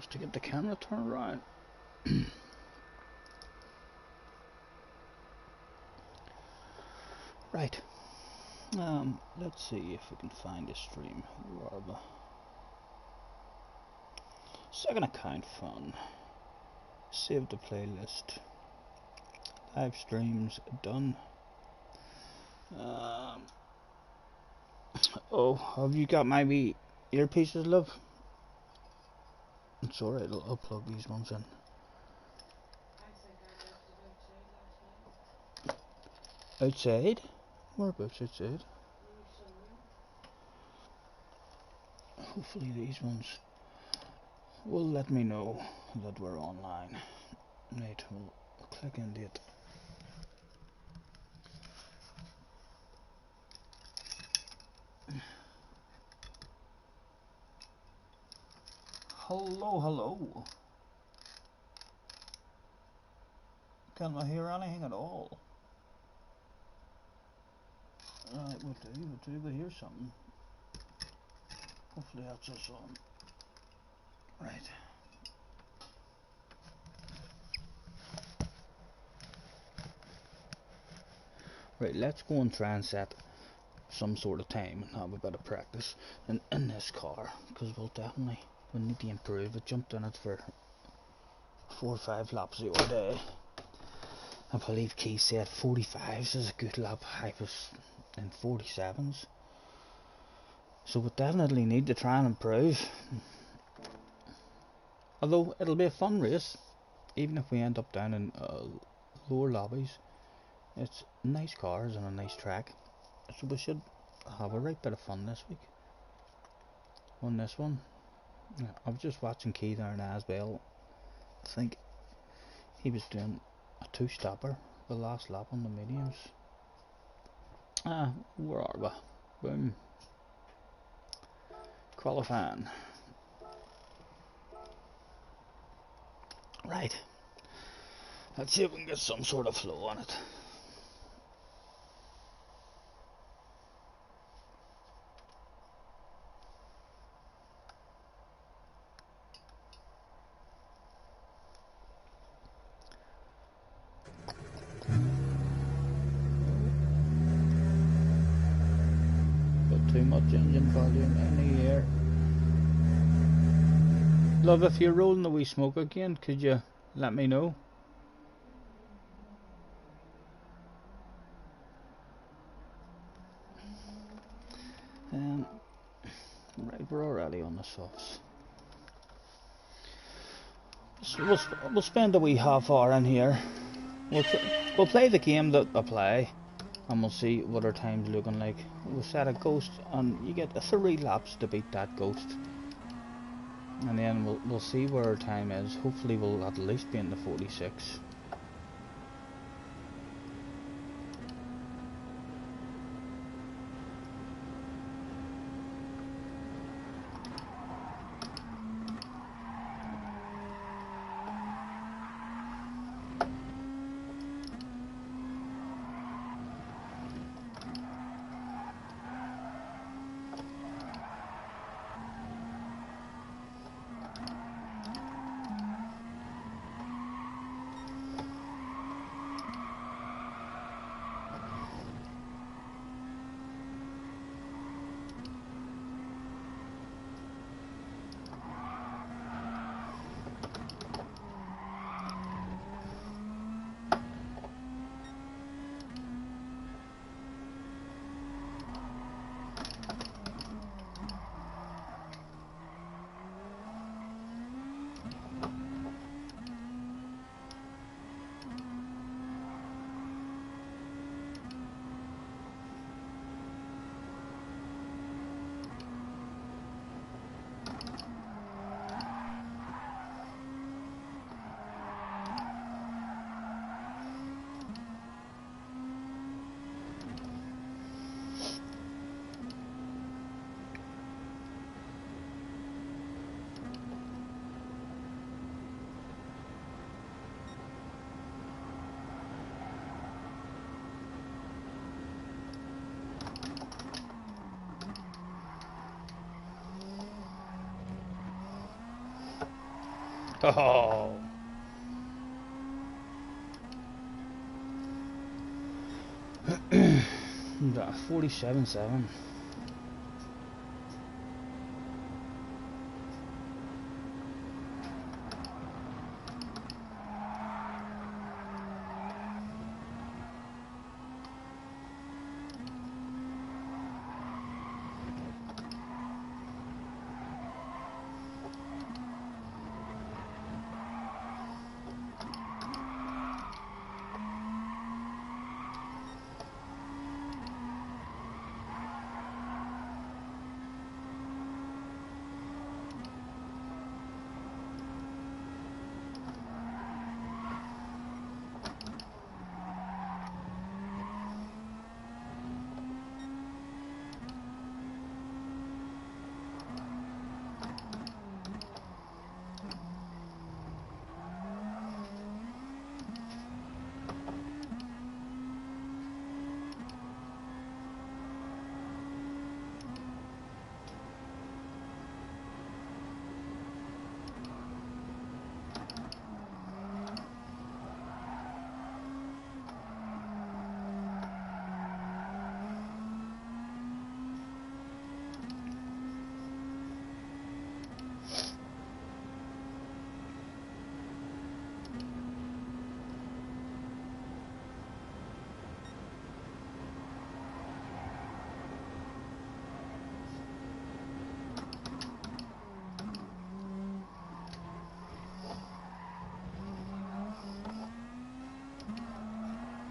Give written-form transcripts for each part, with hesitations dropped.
Just to get the camera turned around. Right. Let's see if we can find a stream. Second account fun. Save the playlist. Live streams done. Oh, have you got my wee earpieces, love? It's alright, I'll plug these ones in. Outside? Whereabouts outside? Hopefully these ones will let me know that we're online. Right, we'll click into it. Hello, hello. Can't I hear anything at all? Right, we'll do, we hear something. Hopefully that's us on. Right. Right, let's go and try and set some sort of time and have a bit of practice in this car, because we need to improve. I jumped in it for 4 or 5 laps the other day. I believe Keith said 45s is a good lap. I was in 47s. So we definitely need to try and improve. Although it'll be a fun race, even if we end up down in lower lobbies. It's nice cars and a nice track, so we should have a right bit of fun this week on this one. I was just watching Keith there now as well. I think he was doing a 2-stopper the last lap on the mediums. Where are we? Boom. Qualifying. Right. Let's see if we can get some sort of flow on it. Got too much engine volume in the air. Love, if you're rolling the wee smoke again, could you let me know? Right, we're already on the softs. So we'll spend a wee half hour in here. We'll play the game that I play, and we'll see what our time's looking like. We'll set a ghost, and you get 3 laps to beat that ghost, and then we'll see where our time is. Hopefully we'll at least be in the 46. Oh. That 47.7.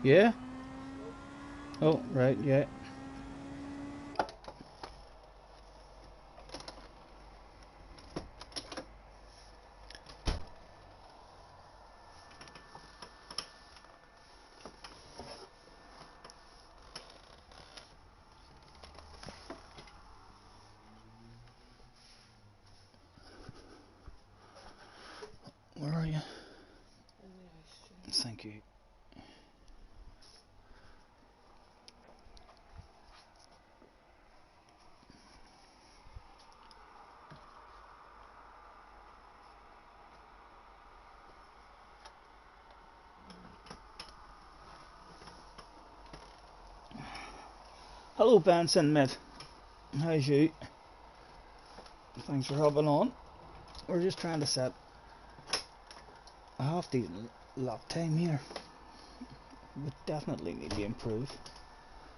Yeah? Oh, right, yeah. Where are you? Thank you. Hello, Benson, mate. How's you? Thanks for hopping on. We're just trying to set a half decent lap time here. We definitely need to improve.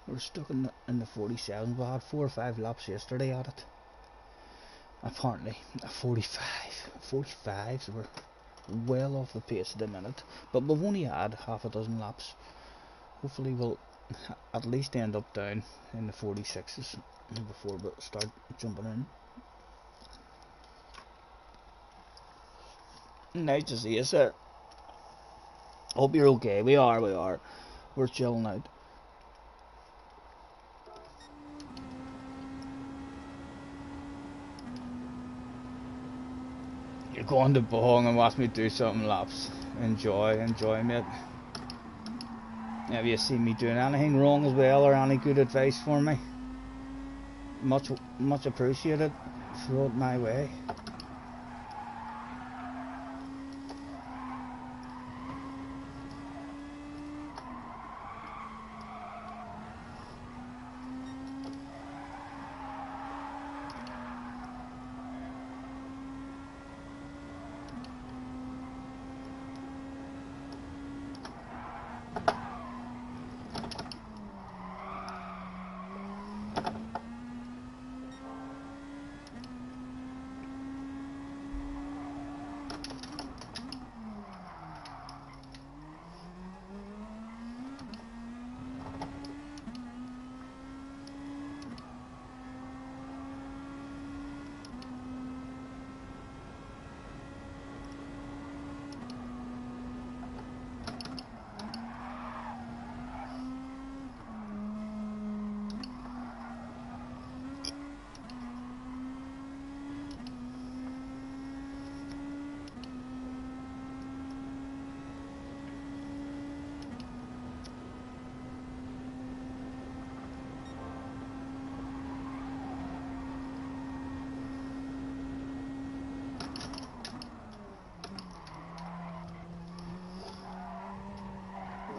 We're stuck in the 47. We had 4 or 5 laps yesterday at it. Apparently, 45. 45, so we're well off the pace at the minute. But we've only had half a dozen laps. Hopefully we'll at least end up down in the 46s before we start jumping in. Nice to see you, sir. Hope you're okay. We are. We're chilling out. You're going to Bohong and watch me do something laps. Enjoy, mate. Have you seen me doing anything wrong as well, or any good advice for me? Much appreciated. Throw it my way.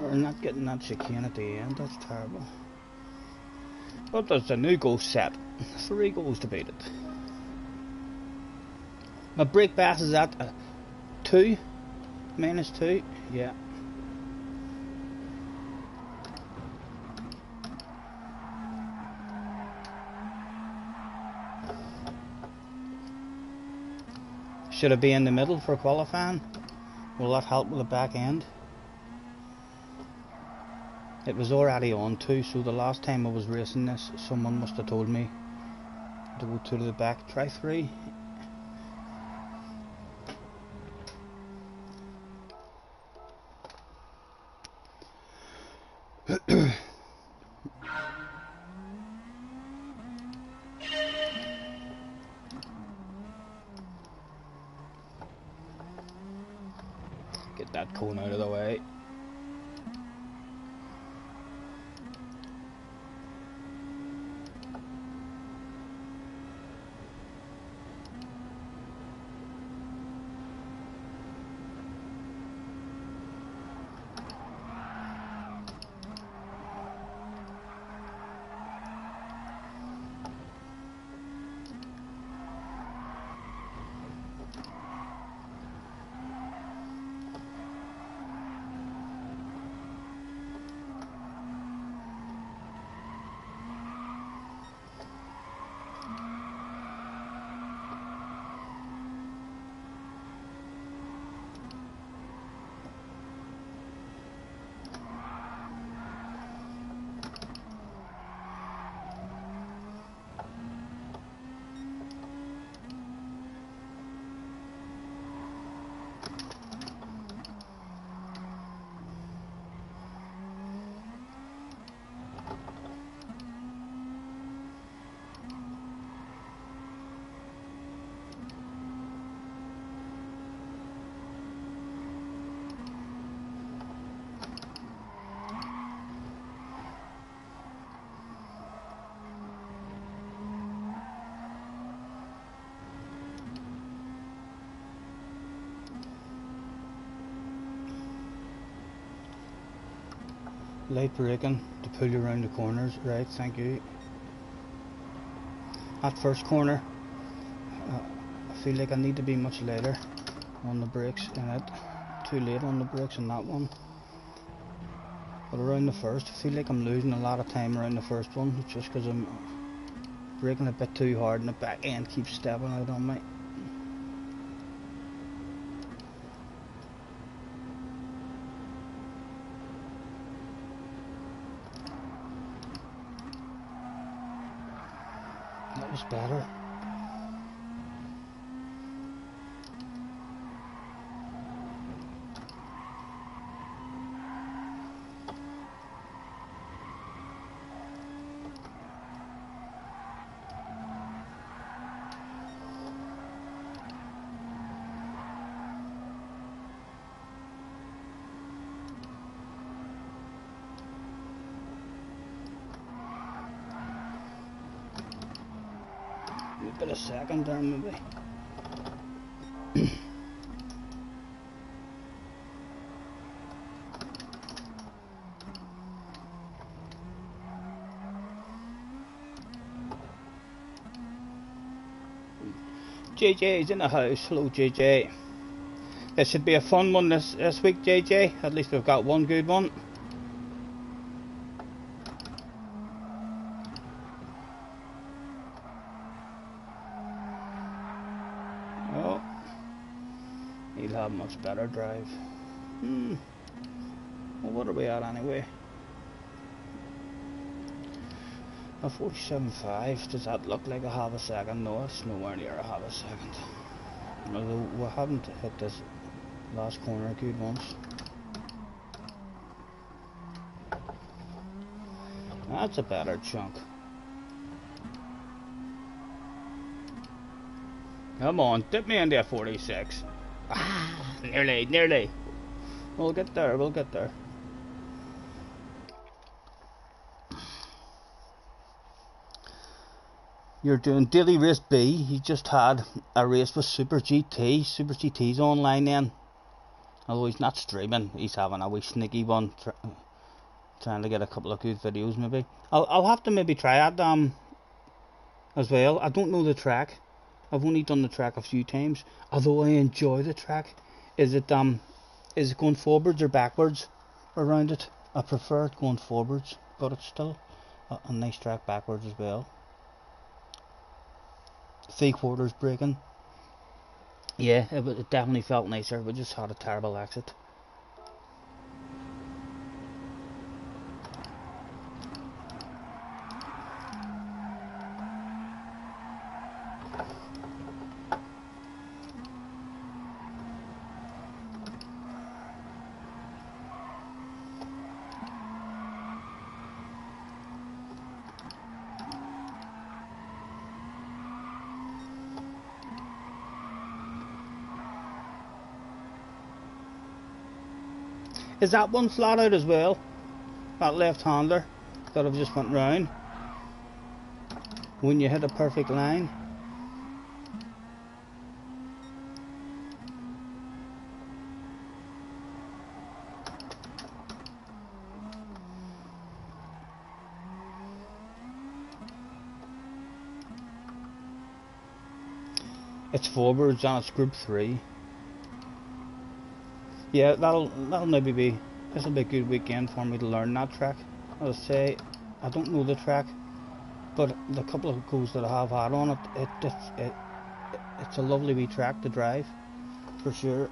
We're not getting that chicane at the end, that's terrible. But there's a new goal set. 3 goals to beat it. My brake pass is at 2. -2, yeah. Should it be in the middle for qualifying? Will that help with the back end? It was already on 2, so the last time I was racing this, someone must have told me to go to the back. Try 3. Get that cone out of the way. Light braking to pull you around the corners, right, thank you. That first corner, I feel like I need to be much later on the brakes in it. Too late on the brakes in that one. But around the first, I feel like I'm losing a lot of time around the first one, just because I'm braking a bit too hard and the back end keeps stepping out on me. That was better. A bit of second there maybe. JJ's in the house. Hello JJ. This should be a fun one this week, JJ. At least we've got one good one. Oh, he'll have much better drive. Well, what are we at anyway? A 47.5. Does that look like a half a second? No, it's nowhere near a half a second. Although we haven't hit this last corner good once. That's a better chunk. Come on, dip me into a 46. Ah, nearly. We'll get there, You're doing daily race B. You just had a race with Super GT. Super GT's online then. Although he's not streaming, he's having a wee sneaky one, trying to get a couple of good videos maybe. I'll have to maybe try it as well. I don't know the track. I've only done the track a few times. Although I enjoy the track. Is it going forwards or backwards around it? I prefer it going forwards, but it's still a nice track backwards as well. 3/4 braking. Yeah, it definitely felt nicer. We just had a terrible exit. Is that one flat out as well? That left-hander that I've just went round? When you hit a perfect line? It's forwards and it's group 3. Yeah, that'll maybe be, this'll be a good weekend for me to learn that track. As I say, I don't know the track, but the couple of goes that I have had on it, it's a lovely wee track to drive, for sure.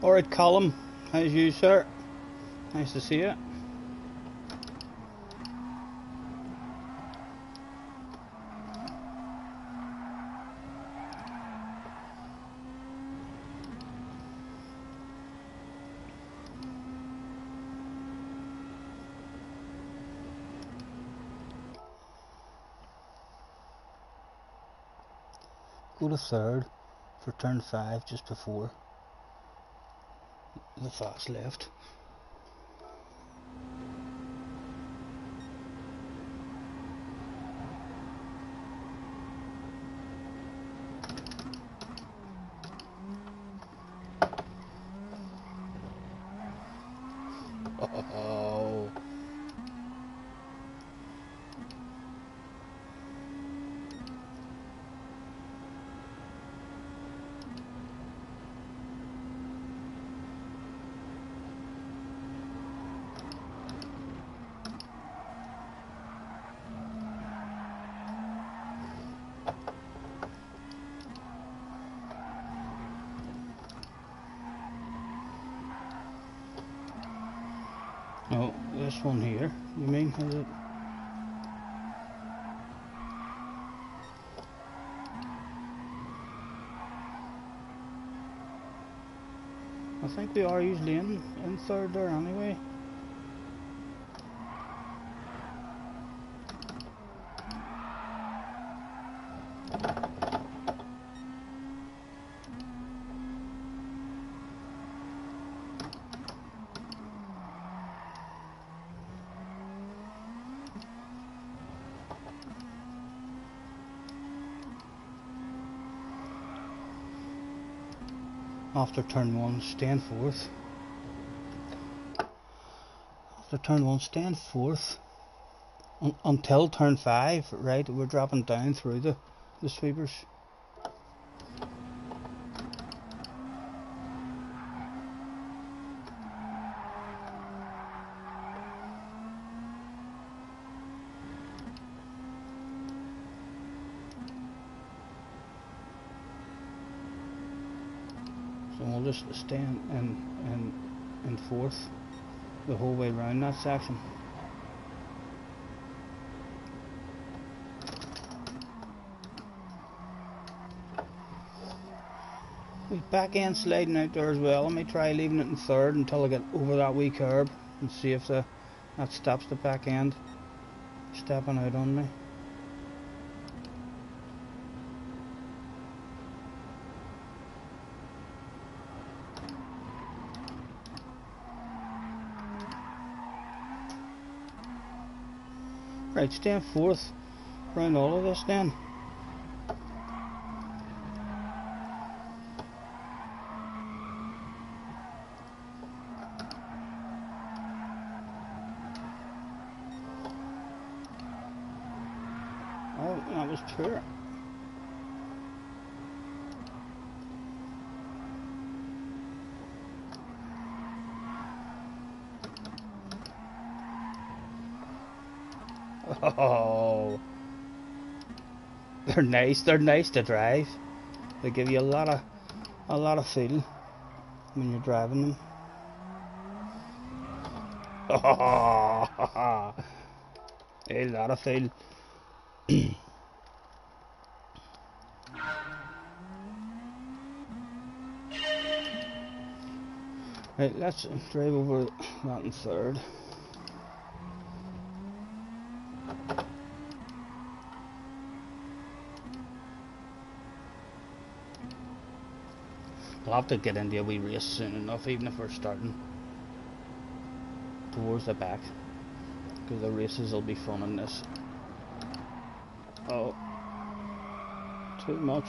Alright, Colin, how's you, sir? Nice to see you. Go to third for turn 5 just before the fast left. Oh. Oh, this one here, you mean, is it? I think we are usually in third there anyway. after turn 1, staying fourth. After turn 1, staying fourth until turn 5, right? We're dropping down through the sweepers. So we'll just stay in fourth the whole way around that section. With back end sliding out there as well. I may try leaving it in third until I get over that wee curb and see if that stops the back end stepping out on me. Right, staying fourth around all of this then. Oh, that was poor. Oh, they're nice to drive. They give you a lot of feel when you're driving them. Oh, a lot of feel. Right, let's drive over that in third. We'll have to get into a wee race soon enough, even if we're starting towards the back, because the races will be fun in this. Oh, too much.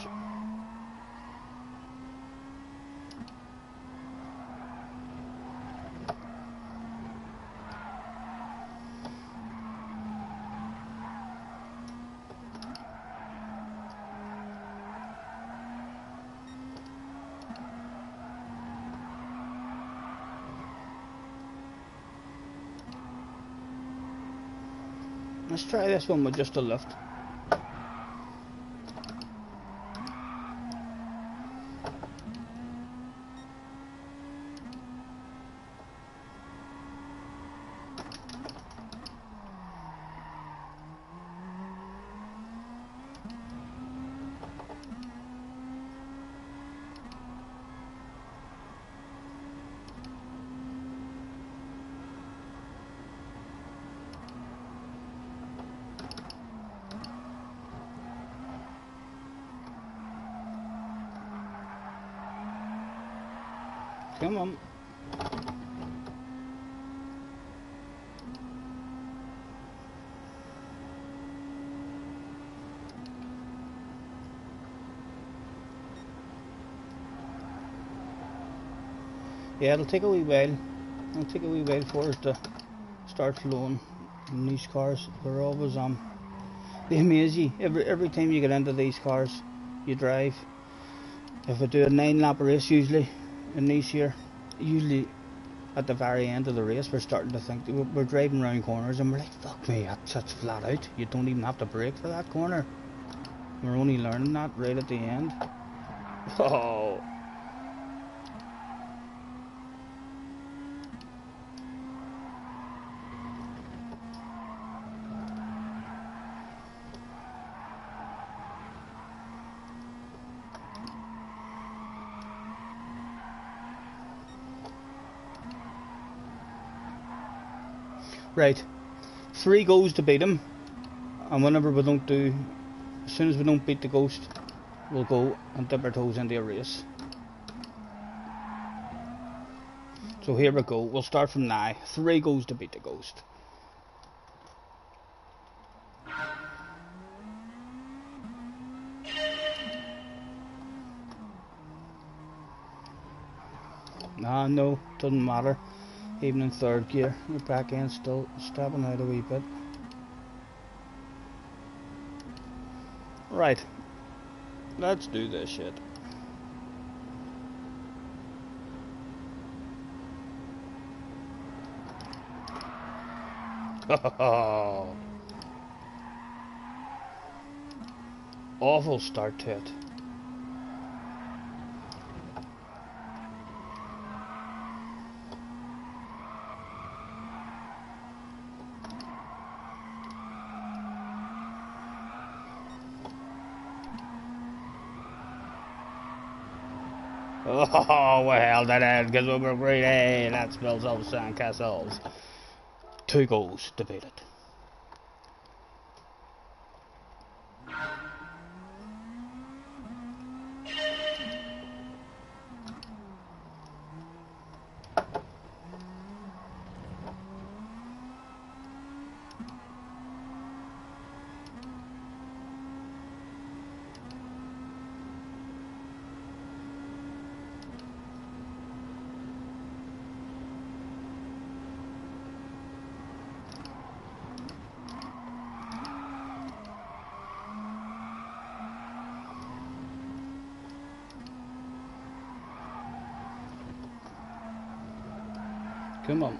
Let's try this one with just a lift. Come on. Yeah, it'll take a wee while. It'll take a wee while for us to start flowing in these cars. They're always they amaze you. Every time you get into these cars you drive. If I do a 9-lap race usually in these here, usually at the very end of the race we're starting to think we're driving around corners and we're like, fuck me, that's flat out. You don't even have to brake for that corner. We're only learning that right at the end. Oh. Right, 3 goes to beat him, and whenever we don't do, as soon as we don't beat the ghost, we'll go and dip our toes into a race. So here we go, we'll start from now. 3 goes to beat the ghost. Ah, no, doesn't matter. Even in third gear, the back end still stepping out a wee bit. Right, let's do this shit. Awful start to it. Oh, we held it in because we were greedy. Let's build some sandcastles. 2 goals to beat it. Come on.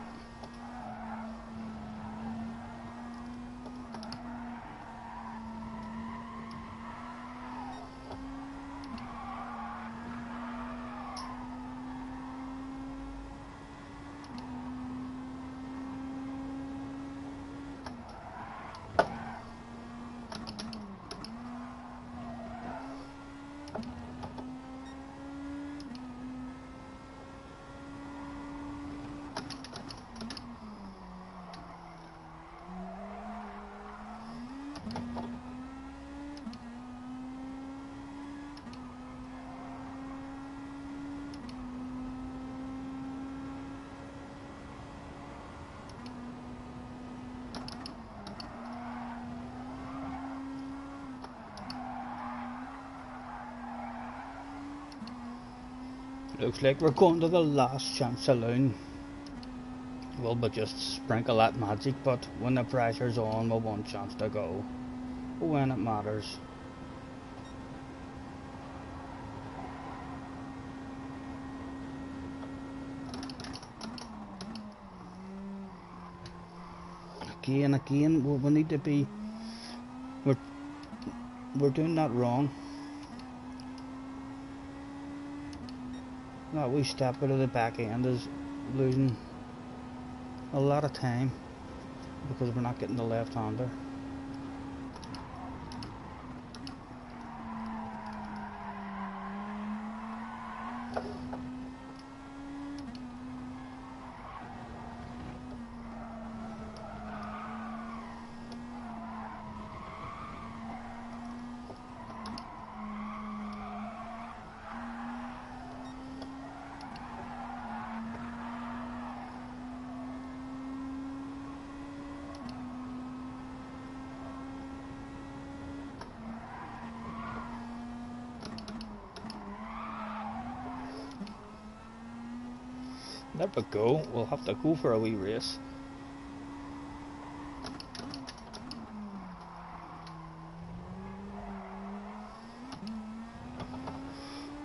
Looks like we're going to the last chance saloon. Well, but just sprinkle that magic, but when the pressure's on, we'll one chance to go. When it matters. Again, we need to be. We're doing that wrong. That wee step out of the back end is losing a lot of time because we're not getting the left-hander. There we go, we'll have to go for a wee race.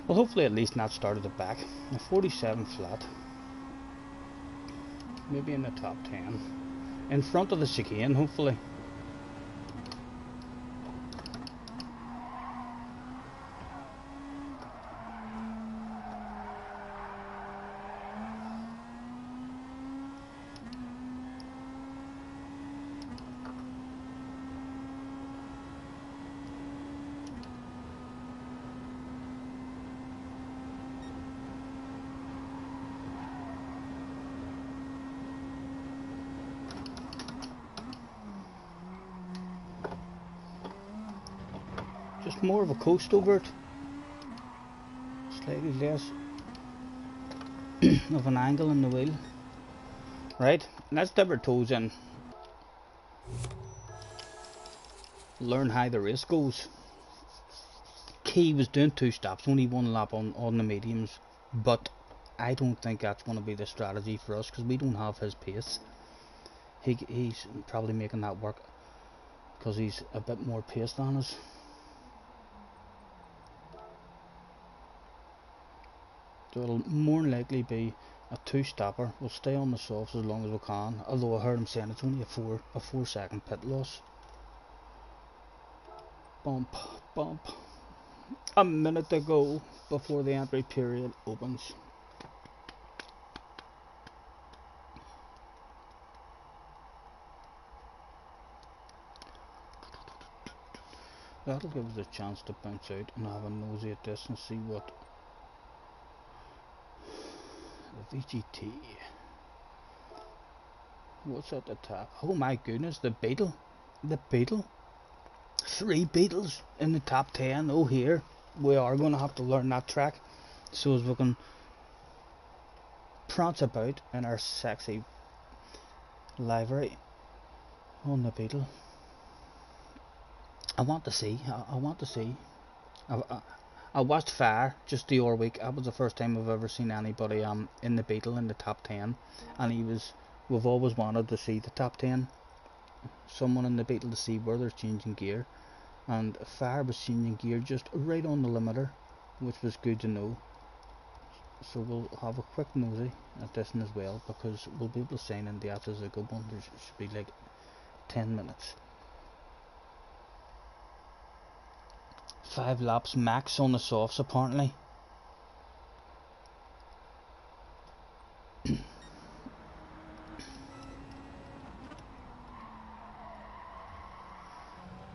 Well, hopefully at least not start at the back. A 47 flat. Maybe in the top 10. In front of the chicane, hopefully. Just more of a coast over it. Slightly less of an angle in the wheel. Right, let's dip our toes in. Learn how the race goes. Key was doing 2 stops, only 1 lap on the mediums, but I don't think that's going to be the strategy for us because we don't have his pace. He's probably making that work because he's a bit more pace than us. So it'll more than likely be a 2-stopper. We'll stay on the softs as long as we can. Although I heard him saying it's only a 4-second pit loss. Bump, bump. A minute to go before the entry period opens. That'll give us a chance to bounce out and have a nosy at this and see what the VGT. What's at the top? Oh my goodness, the Beetle. The Beetle. 3 Beetles in the top 10. Oh, here. We are going to have to learn that track so as we can prance about in our sexy livery on the Beetle. I want to see. I want to see. I watched Fire just the other week. That was the first time I've ever seen anybody in the Beetle in the top 10, and we've always wanted to see the top 10. Someone in the Beetle to see where they're changing gear, and Fire was changing gear just right on the limiter, which was good to know. So we'll have a quick nosy at this one as well, because we'll be able to sign in the as a good one. There should be like 10 minutes. 5 laps max on the softs apparently.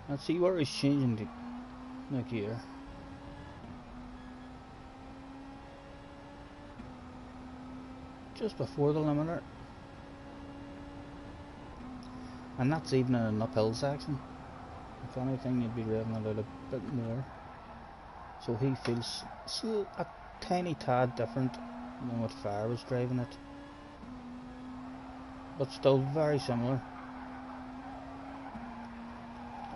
Let's see where he's changing the gear. Just before the limiter. And that's even in an uphill section. If anything, you'd be revving it out a bit more. So he feels still a tiny tad different than what Fire was driving it. But still very similar.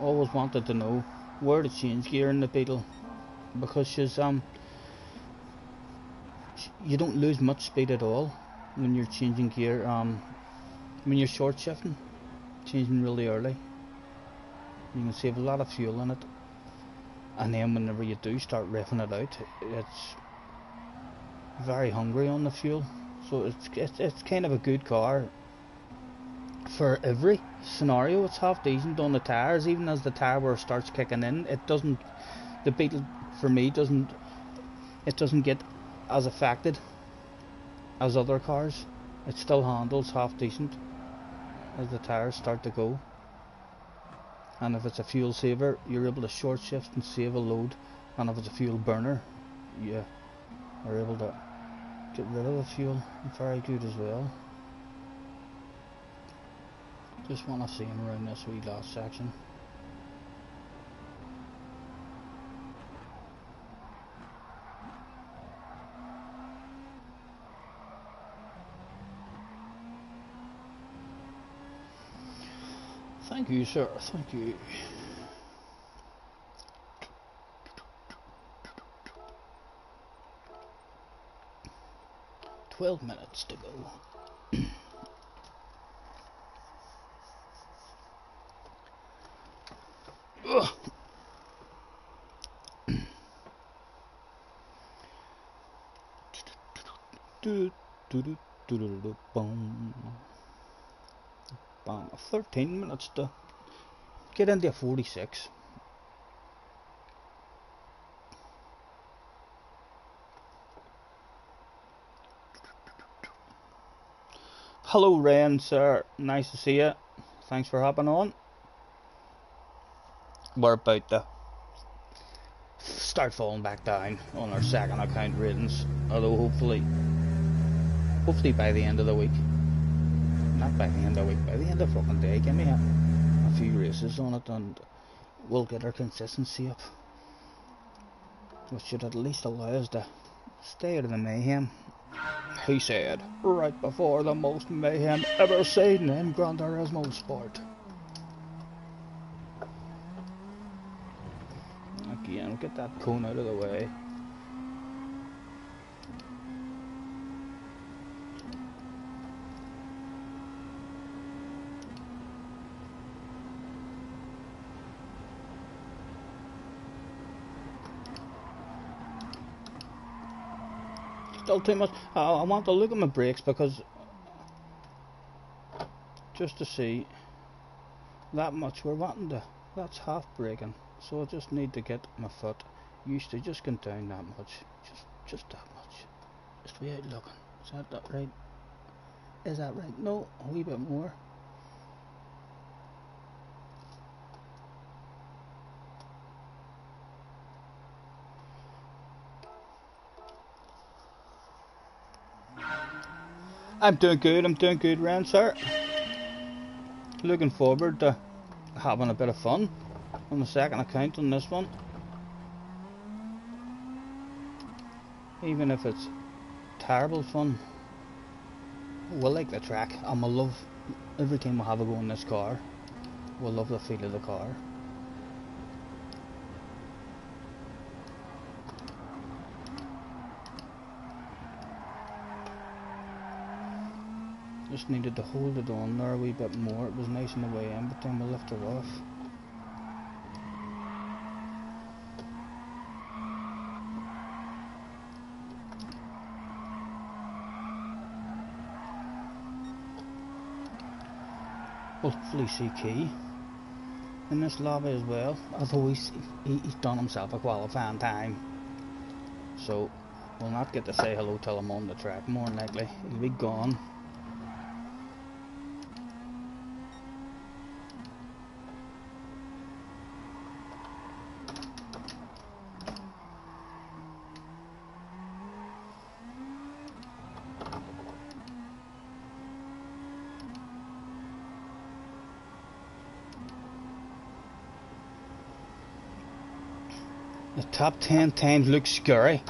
Always wanted to know where to change gear in the Beetle, because you don't lose much speed at all when you're changing gear. When you're short shifting, changing really early, you can save a lot of fuel in it, and then whenever you do start revving it out, it's very hungry on the fuel. So it's kind of a good car for every scenario. It's half decent on the tires, even as the tire wear starts kicking in. The Beetle for me doesn't get as affected as other cars. It still handles half decent as the tires start to go, and if it's a fuel saver, you're able to short shift and save a load, and if it's a fuel burner, you are able to get rid of the fuel. Very good as well. Just want to see him around this wee last section. Thank you, sir. Thank you. "12 minutes to go." Boom. 13 minutes to get into 46. Hello, Ren, sir. Nice to see you. Thanks for hopping on. We're about to start falling back down on our second account ratings, although hopefully by the end of the week, not by the end of the week, by the end of the fucking day, give me a few races on it and we'll get our consistency up, which should at least allow us to stay out of the mayhem. He said, right before the most mayhem ever seen in Gran Turismo Sport. Again, get that cone out of the way. Still too much. I want to look at my brakes because just to see that much we're wanting to. That's half braking, so I just need to get my foot used to just going down that much, just that much, just without looking. Is that right? Is that right? No, a wee bit more. I'm doing good, Ren, sir. Looking forward to having a bit of fun on the second account on this one. Even if it's terrible fun. We'll like the track and we'll love every time we have a go in this car. We'll love the feel of the car. Just needed to hold it on there a wee bit more. It was nice in the way in, but then we'll lift it off. Hopefully see Key in this lobby as well, although he's done himself a qualifying time, so we'll not get to say hello till I'm on the track. More than likely he'll be gone. The top 10 times look scary.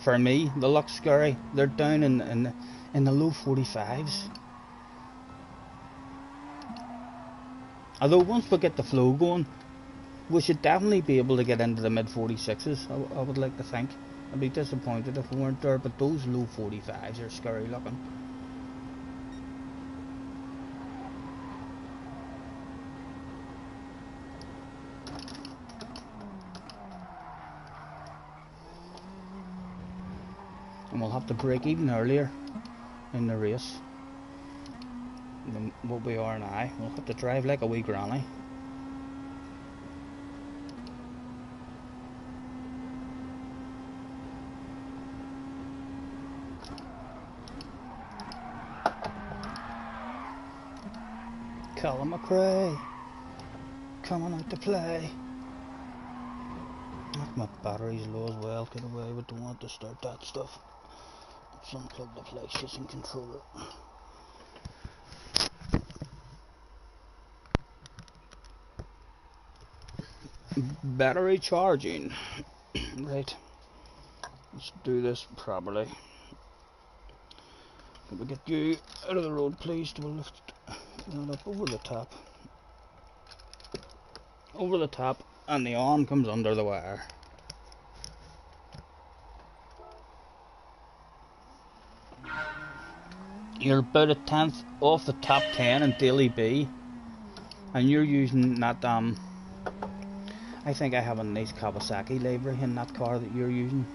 For me, they look scary. They're down in the low 45s. Although once we get the flow going, we should definitely be able to get into the mid 46s. I would like to think. I'd be disappointed if we weren't there, but those low 45s are scary looking. And we'll have to break even earlier in the race than what we are now. We'll have to drive like a wee granny. Colin McRae coming out to play. My battery's low as well. Get away, we don't want to start that stuff. Let's unplug the PlayStation controller. Battery charging. Right. Let's do this properly. Can we get you out of the road, please? We'll lift that up over the top. Over the top, and the arm comes under the wire. You're about a 10th off the top 10 in Daily B, and you're using that I think I have a nice Kawasaki livery in that car that you're using.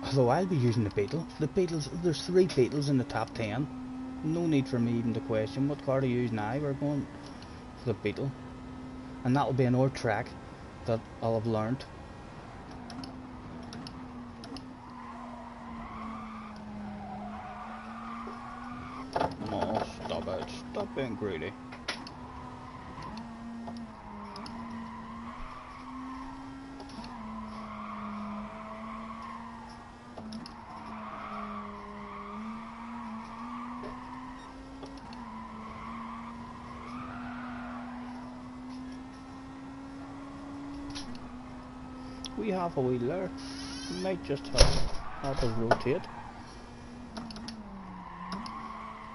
Although I'll be using the Beetle. The Beetles, there's 3 Beetles in the top 10. No need for me even to question what car to use now. We're going for the Beetle, and that'll be an old track that I'll have learned. Oh, stop it. Stop being greedy. We have a wheel there. We might just help us rotate.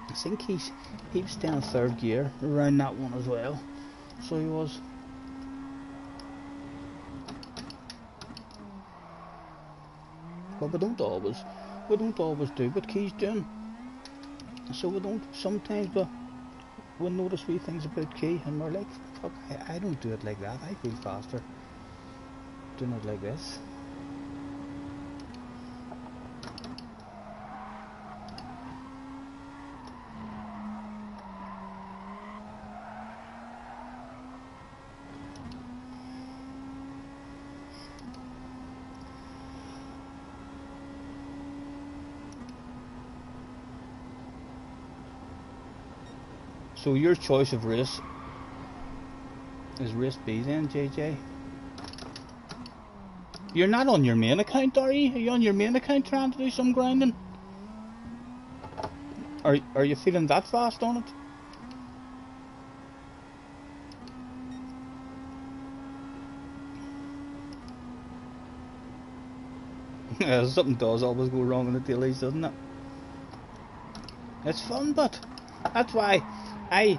I think he was staying in 3rd gear around that one as well. So he was. But we don't always do what Key's doing. So we don't. Sometimes we notice wee things about Key, and we're like, fuck, I don't do it like that. I feel faster doing it like this. So your choice of race is race B then, JJ? You're not on your main account, are you? Are you on your main account trying to do some grinding? Are you feeling that fast on it? Yeah, something does always go wrong in the dailies, doesn't it? It's fun, but that's why I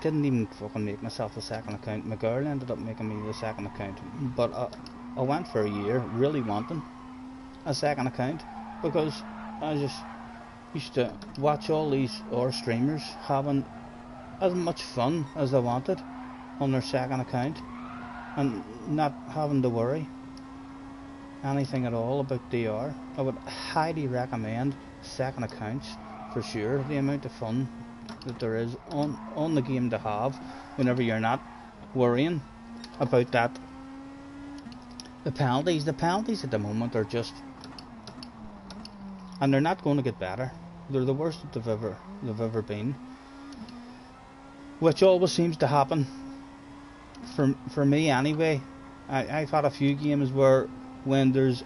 didn't even fucking make myself a second account. My girl ended up making me the second account, but I went for a year really wanting a second account because I just used to watch all these other streamers having as much fun as they wanted on their second account and not having to worry anything at all about DR. I would highly recommend second accounts for sure. The amount of fun that there is on the game to have whenever you're not worrying about that. The penalties at the moment are just, and they're not going to get better. They're the worst that they've ever been, which always seems to happen for me anyway. I've had a few games where when there's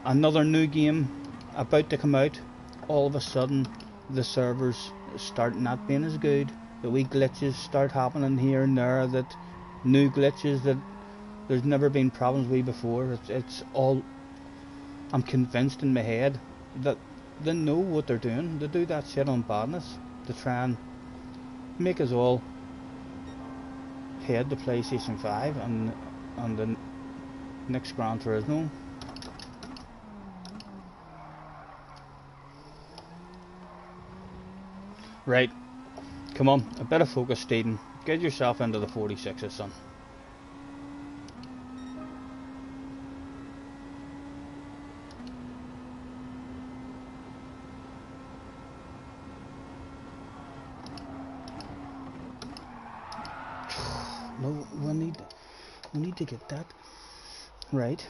another new game about to come out, all of a sudden the servers start not being as good. The wee glitches start happening here and there, that new glitches that there's never been problems with before. It's all, I'm convinced in my head that they know what they're doing. They do that shit on badness to try and make us all head to PlayStation 5 and the next Gran Turismo. Right, come on, a bit of focus, Steven. Get yourself into the 46s, son. No, we need to get that right.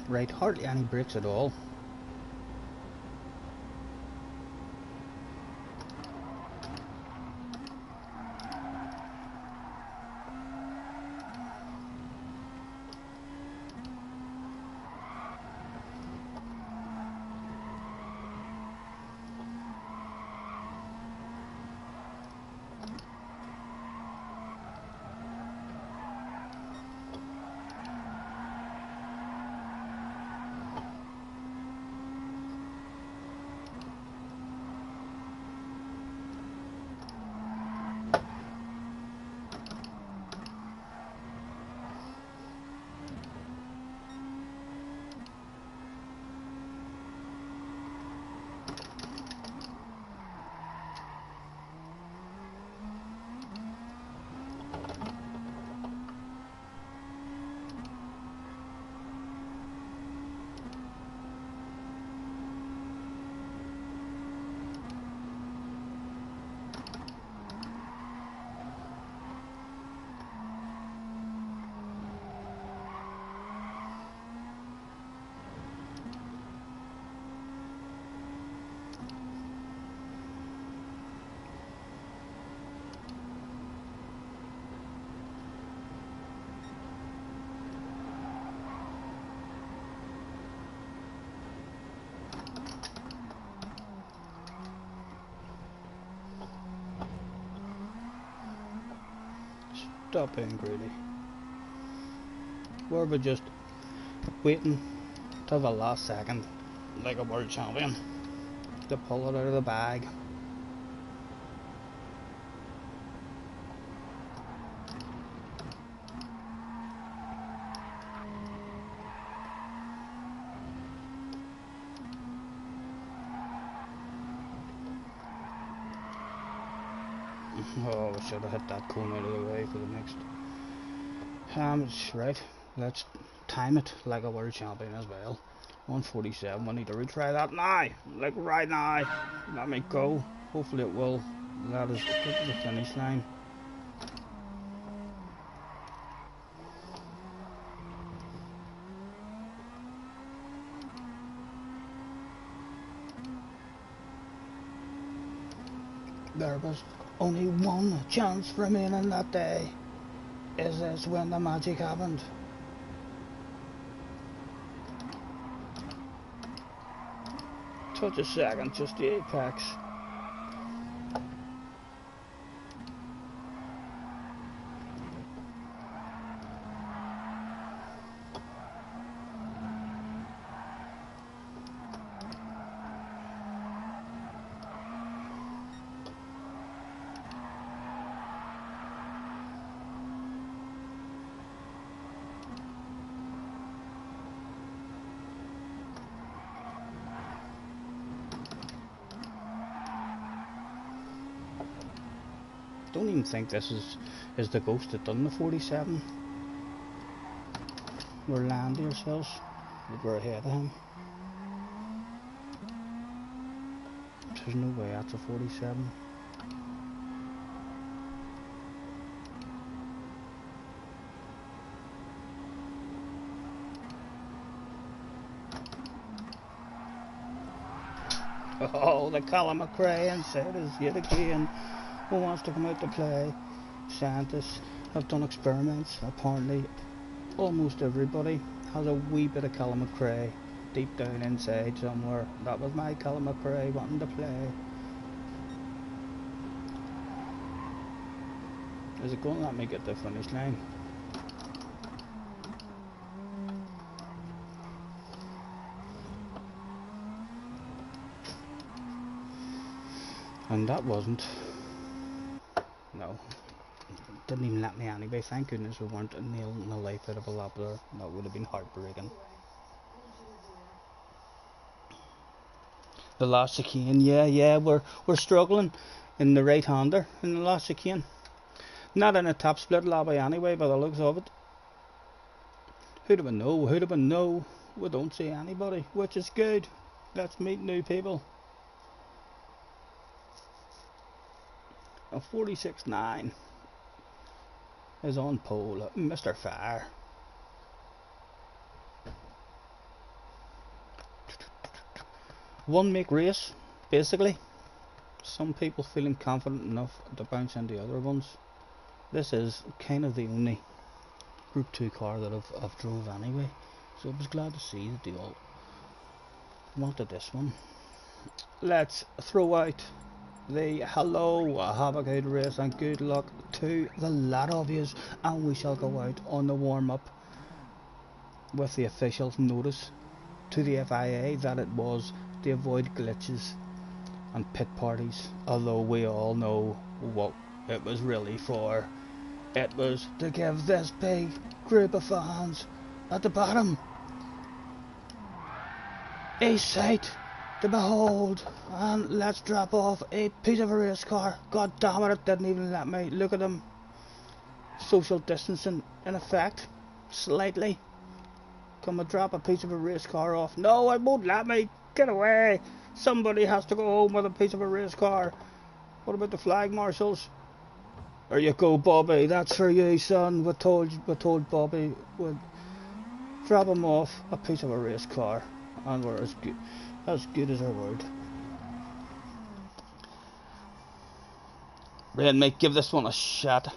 Right, hardly any brakes at all. Stop being greedy. Were we just waiting till the last second, like a world champion, to pull it out of the bag? Oh, we should have hit that cone out of the way for the next. Right, let's time it like a world champion as well. 1:47. We need to retry that now, like right now. Let me go. Hopefully it will let us get to the finish line. There was only one chance remaining that day. Is this when the magic happened? Touch a second, just the apex. Don't even think this is the ghost that done the 47. We're lying to ourselves. We're ahead of him. There's no way that's a 47. Oh, the Colin McRae inside is yet again. Who wants to come out to play? Scientists have done experiments. Apparently, almost everybody has a wee bit of Colin McRae deep down inside somewhere. That was my Colin McRae wanting to play. Is it going to let me get the finish line? And that wasn't. No. Didn't even let me anyway. Thank goodness we weren't nailing the life out of a lap there. That would have been heartbreaking. The last chicane, yeah, we're struggling in the right hander in the last chicane. Not in a top split lobby anyway, by the looks of it. Who'd have know? Who'd have know? We don't see anybody, which is good. Let's meet new people. A 46.9 is on pole, Mr. Fire. One make race, basically. Some people feeling confident enough to bounce into other ones. This is kind of the only Group 2 car that I've drove anyway, so I was glad to see that they all wanted this one. Let's throw out the hello, have a good race and good luck to the lot of yous, and we shall go out on the warm-up with the official notice to the FIA that it was to avoid glitches and pit parties, although we all know what it was really for. It was to give this big group of fans at the bottom a sight to behold, and let's drop off a piece of a race car. God damn it, it didn't even let me. Look at them. Social distancing in effect, slightly. Come and drop a piece of a race car off. No, it won't let me. Get away. Somebody has to go home with a piece of a race car. What about the flag marshals? There you go, Bobby. That's for you, son. We told Bobby we'd drop him off a piece of a race car, and we're as good as our word. Red mate, give this one a shot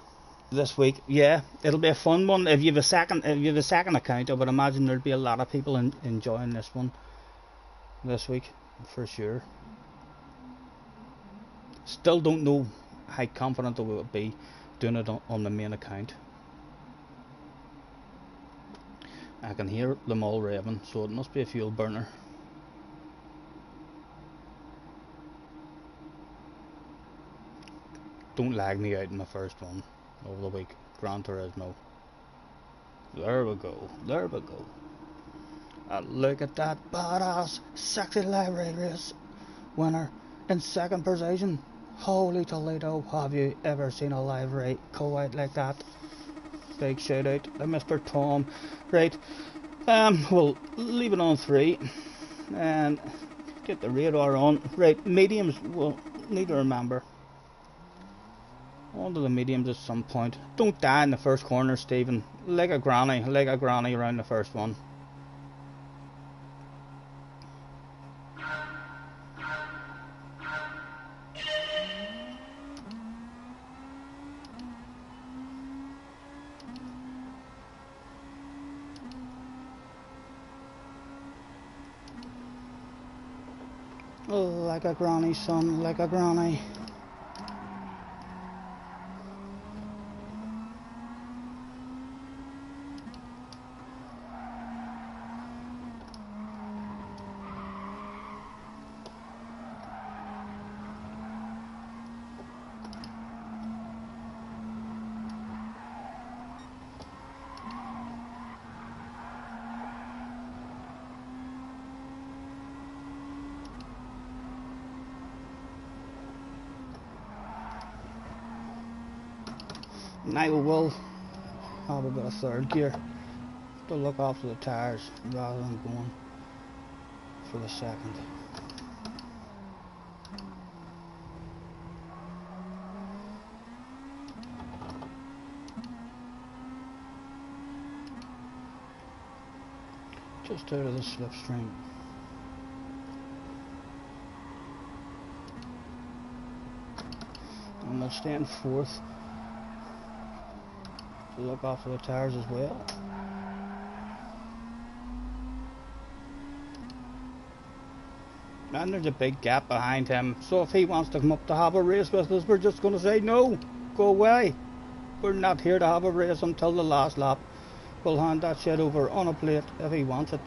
this week. Yeah, it'll be a fun one. If you have a second account, I would imagine there'll be a lot of people enjoying this one this week for sure. Still don't know how confident I will be doing it on the main account. I can hear them all revving, so it must be a fuel burner. Don't lag me out in my first one over the week. Gran Turismo. There we go. There we go. And look at that badass sexy livery race winner in second position. Holy Toledo, have you ever seen a livery go out like that? Big shout out to Mr. Tom. Right, We'll leave it on 3 and get the radar on. Right, mediums we'll need to remember. Onto the mediums at some point. Don't die in the first corner, Stephen. Like a granny around the first one. Oh, like a granny, son, like a granny. Now we will have a bit of third gear to look after the tyres rather than going for the second. Just out of the slipstream. And we'll stay in 4th to look after the tyres as well. And there's a big gap behind him, so if he wants to come up to have a race with us, we're just going to say no, go away. We're not here to have a race until the last lap. We'll hand that shit over on a plate if he wants it.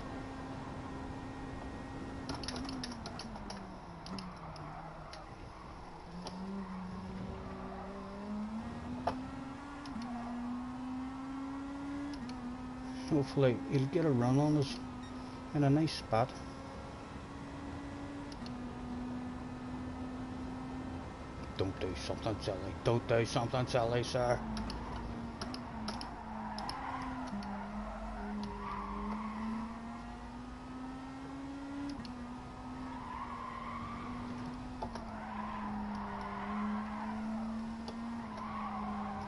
Hopefully he'll get a run on us in a nice spot. Don't do something silly. Don't do something silly, sir.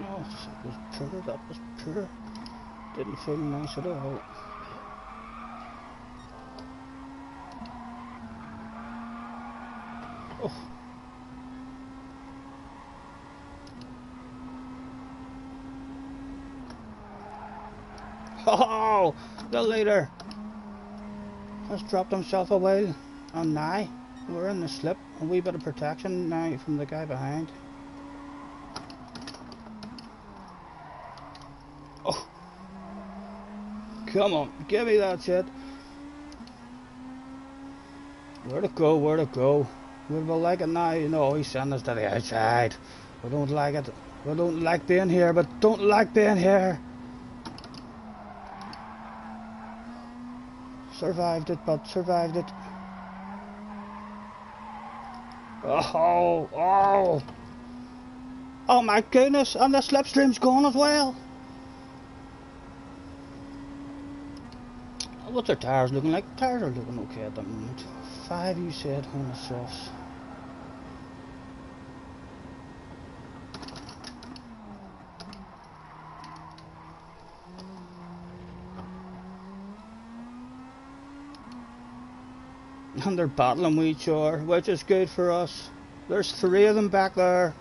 Oh, that was poor, that was poor. Didn't feel nice at all. Oh. Oh, the leader has dropped himself a while, and now we're in the slip. A wee bit of protection now from the guy behind. Oh, come on, give me that shit. Where to go, where to go? Would we like it now? No, he's sending us to the outside. We don't like it. We don't like being here, but don't like being here. Survived it, but survived it. Oh, oh. Oh my goodness, and the slipstream's gone as well. What's our tyres looking like? Tyres are looking okay at the moment. 5 you said on the softs. And they're battling with each other, which is good for us. There's 3 of them back there.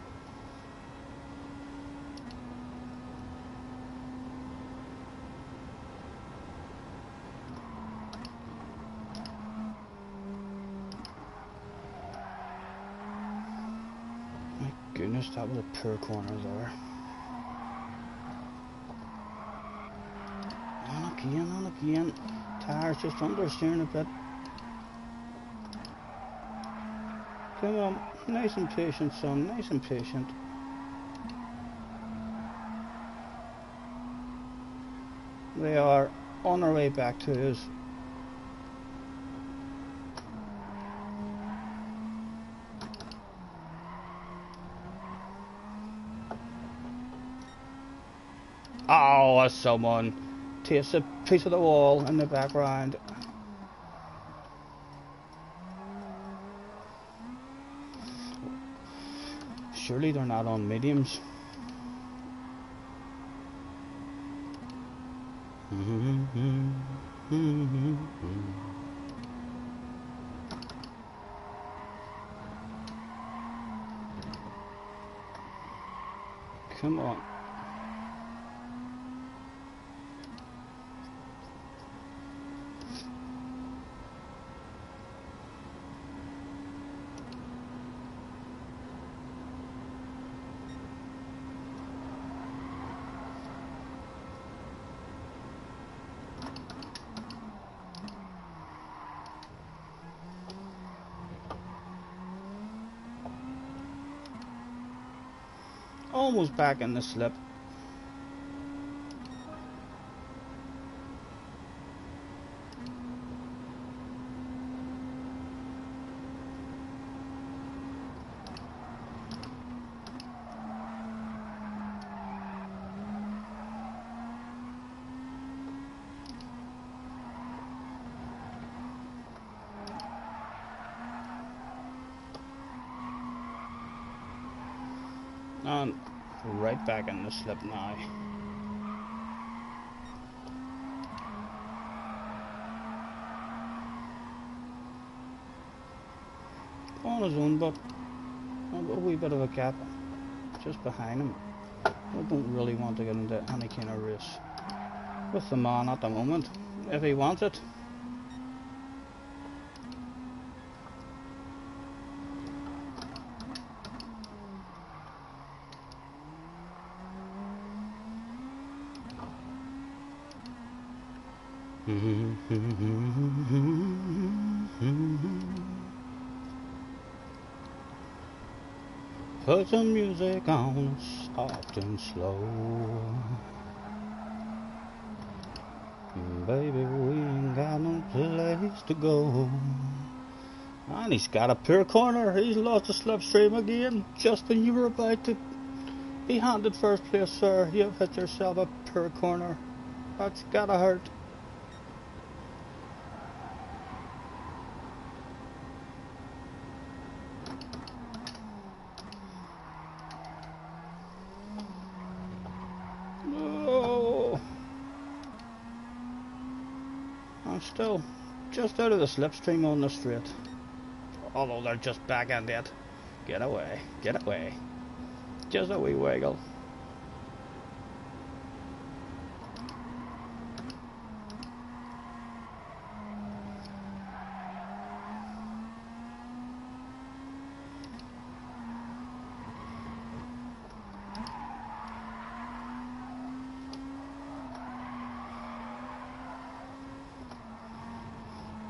My goodness, that was a poor corner there. And again. Tires just understeering a bit. Come on, nice and patient, son, nice and patient. They are on their way back to us. Oh, that's someone. taste a piece of the wall in the background. Surely they're not on mediums. Come on. Almost back in the slip. And right back in the slip now. On his own, but I've got a wee bit of a gap just behind him. I don't really want to get into any kind of race with the man at the moment, if he wants it. Put some music on, soft and slow. Baby, we ain't got no place to go. And he's got a poor corner. He's lost the slipstream again. Just when you were about to be handed first place, sir, you've hit yourself a poor corner. That's gotta hurt. I'm still just out of the slipstream on the straight. Although they're just back in it. Get away, get away. Just a wee wiggle.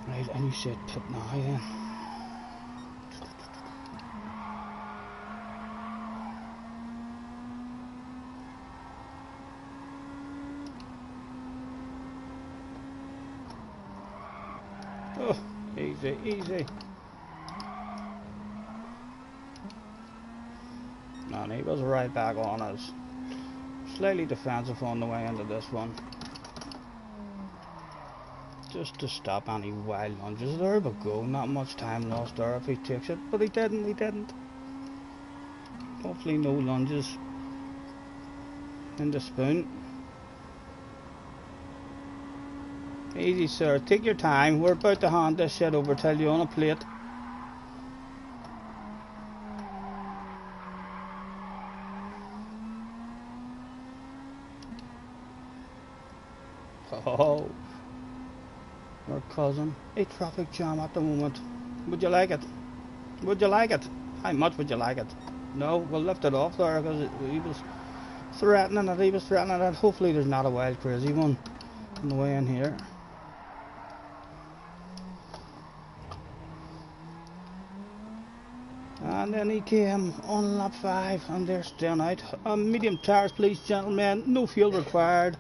Right, and you said pit now then. Oh, easy, easy. And he was right back on us. Slightly defensive on the way into this one. Just to stop any wild lunges. There we go. Not much time lost there if he takes it. But he didn't. Hopefully no lunges in the spoon. Easy, sir. Take your time. We're about to hand this shit over to you on a plate. Oh, we're causing a traffic jam at the moment. Would you like it? Would you like it? How much would you like it? No, we'll lift it off there because he was threatening it. Hopefully there's not a wild crazy one on the way in here. And then he came on lap 5 and they're staying out. Medium tires please gentlemen, no fuel required.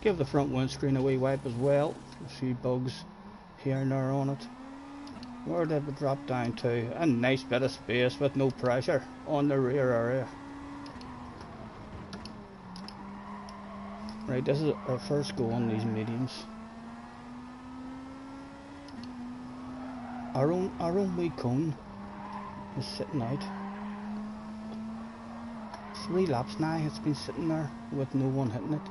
Give the front windscreen a wee wipe as well. A few bugs here and there on it. Where did we drop down to? A nice bit of space with no pressure on the rear area. Right, this is our first go on these mediums. Our own wee cone is sitting out. 3 laps now it's been sitting there with no one hitting it.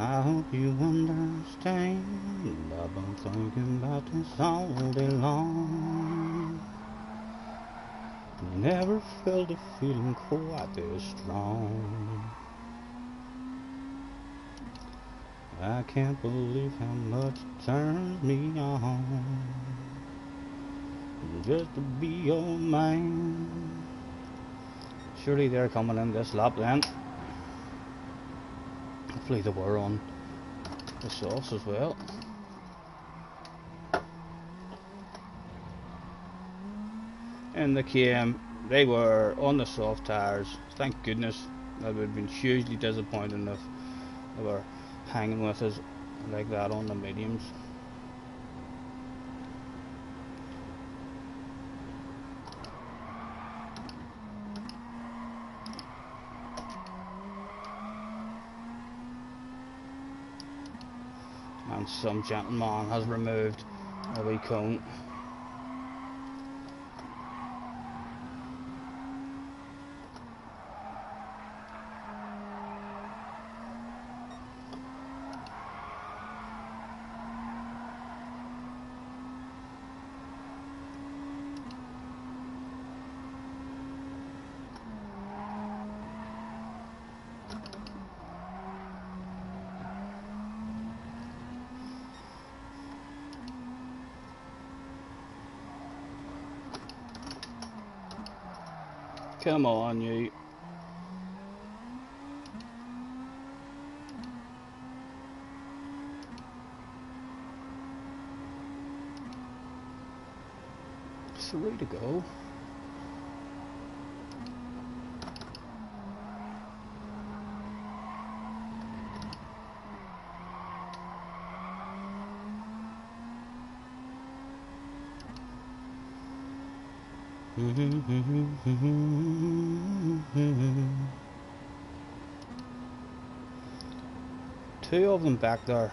I hope you understand. I've been thinking about this all day long. Never felt a feeling quite this strong. I can't believe how much it turns me on just to be your man. Surely they're coming in this lap then. Hopefully they were on the softs as well. And they came, they were on the soft tyres. Thank goodness. That would have been hugely disappointing if they were hanging with us like that on the mediums. And some gentleman has removed a wee cone. Come on, you. Three to go. Two of them back there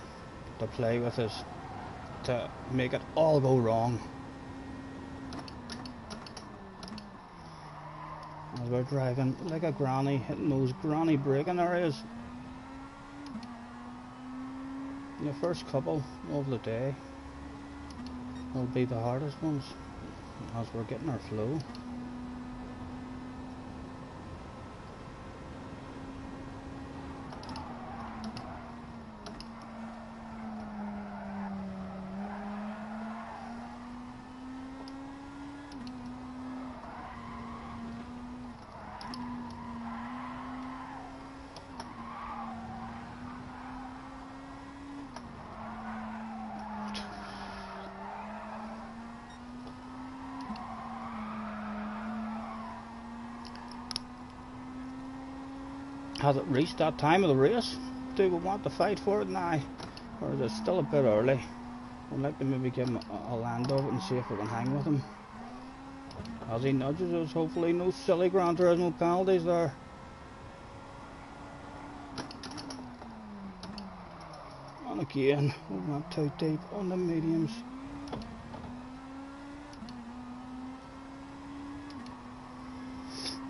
to play with us to make it all go wrong. As we're driving like a granny, hitting those granny braking areas. The first couple of the day will be the hardest ones as we're getting our flow. Has it reached that time of the race? Do we want to fight for it now? Or is it still a bit early? I'd like to maybe give him a land of it and see if we can hang with him. As he nudges us, hopefully no silly Gran Turismo penalties there. And again, we went too deep on the mediums.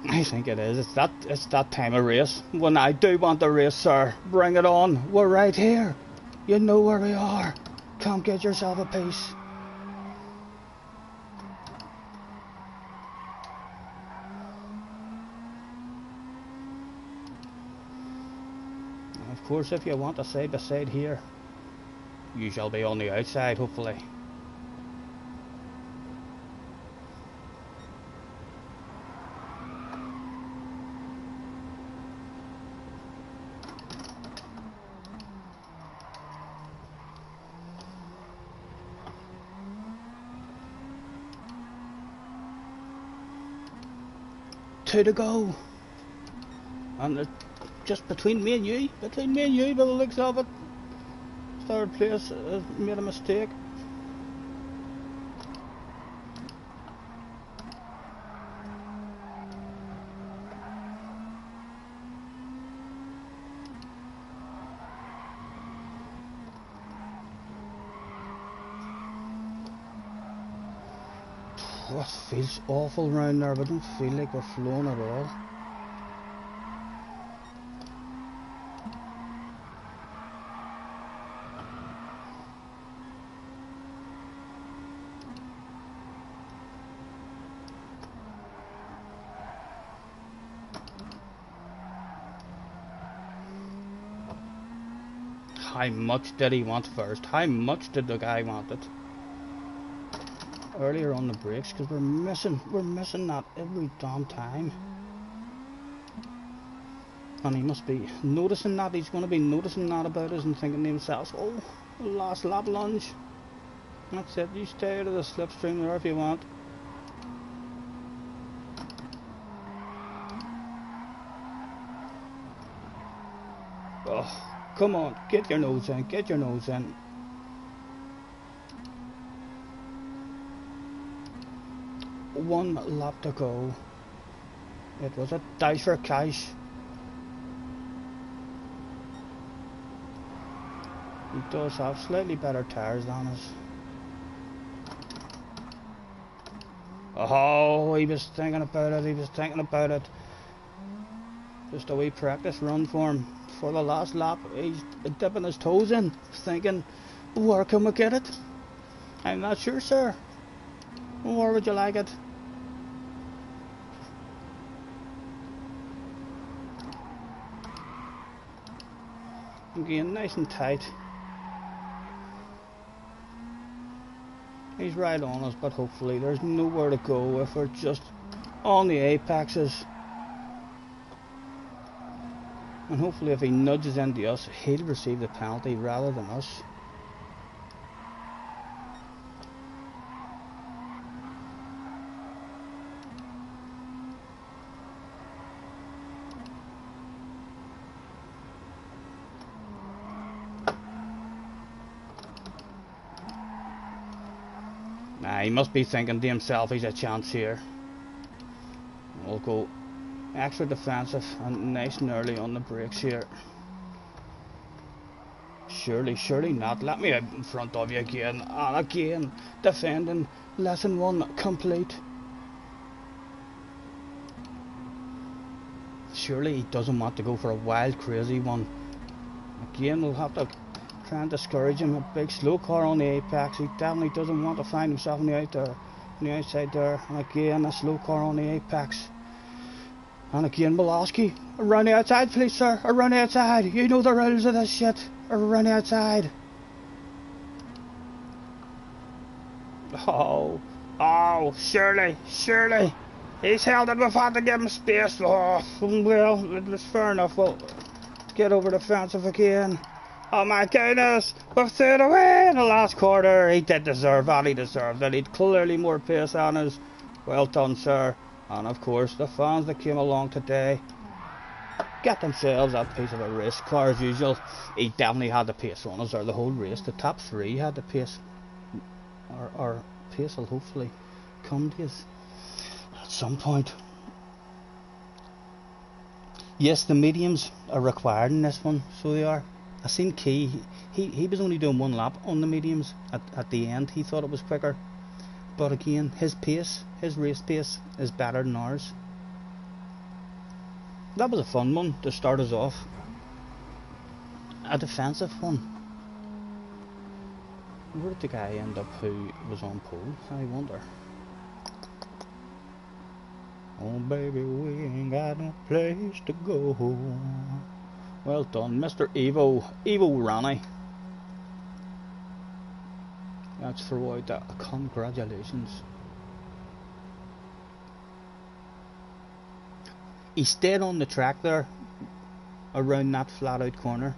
I think it is. It's that time of race. When I do want the race, sir, bring it on. We're right here. You know where we are. Come get yourself a piece. Of course, if you want a side by side here, you shall be on the outside, hopefully. two to go. And just between me and you, by the looks of it, third place has made a mistake. Oh, it feels awful round there, but I don't feel like we're flowing at all. How much did he want first? How much did the guy want it? Earlier on the brakes, because we're missing that every damn time. And he must be noticing that. He's going to be noticing that about us and thinking to himself, oh, last lap lunge. That's it, you stay out of the slipstream there if you want. Oh, come on, get your nose in, get your nose in. One lap to go. It was a dice for cash. He does have slightly better tyres than us. Oh, he was thinking about it, Just a wee practice run for him. For the last lap, he's dipping his toes in, thinking, where can we get it? I'm not sure, sir. Where would you like it? Again, nice and tight. He's right on us, but hopefully there's nowhere to go if we're just on the apexes. And hopefully if he nudges into us, he'll receive the penalty rather than us. Nah, he must be thinking to himself he's a chance here. We'll go extra defensive and nice and early on the brakes here. Surely not. Let me out in front of you again. And again, defending. Lesson 1 complete. Surely he doesn't want to go for a wild, crazy one. Again, we'll have to try and discourage him. A big slow car on the apex. He definitely doesn't want to find himself on the outside there. And again, a slow car on the apex. And again, Molosky, around the outside, please, sir. Around the outside. You know the rules of this shit. Around the outside. Oh, surely. He's held it. We've had to give him space. Oh, well, it was fair enough. We'll get over defensive again. Oh my goodness, we've threw it away in the last quarter. He did deserve that, he deserved it. He'd clearly more pace on us. Well done, sir. And of course, the fans that came along today get themselves that piece of a race car as usual. He definitely had the pace on us, or the whole race. The top three had the pace. Our pace will hopefully come to us at some point. Yes, the mediums are required in this one, so they are. I seen Key, he was only doing one lap on the mediums at the end. He thought it was quicker, but again, his race pace is better than ours. That was a fun one to start us off, a defensive one. Where did the guy end up who was on pole, I wonder? Oh baby, we ain't got no place to go. Well done, Mr. Evo Ronnie. Let's throw out that. Congratulations. He stayed on the track there, around that flat out corner.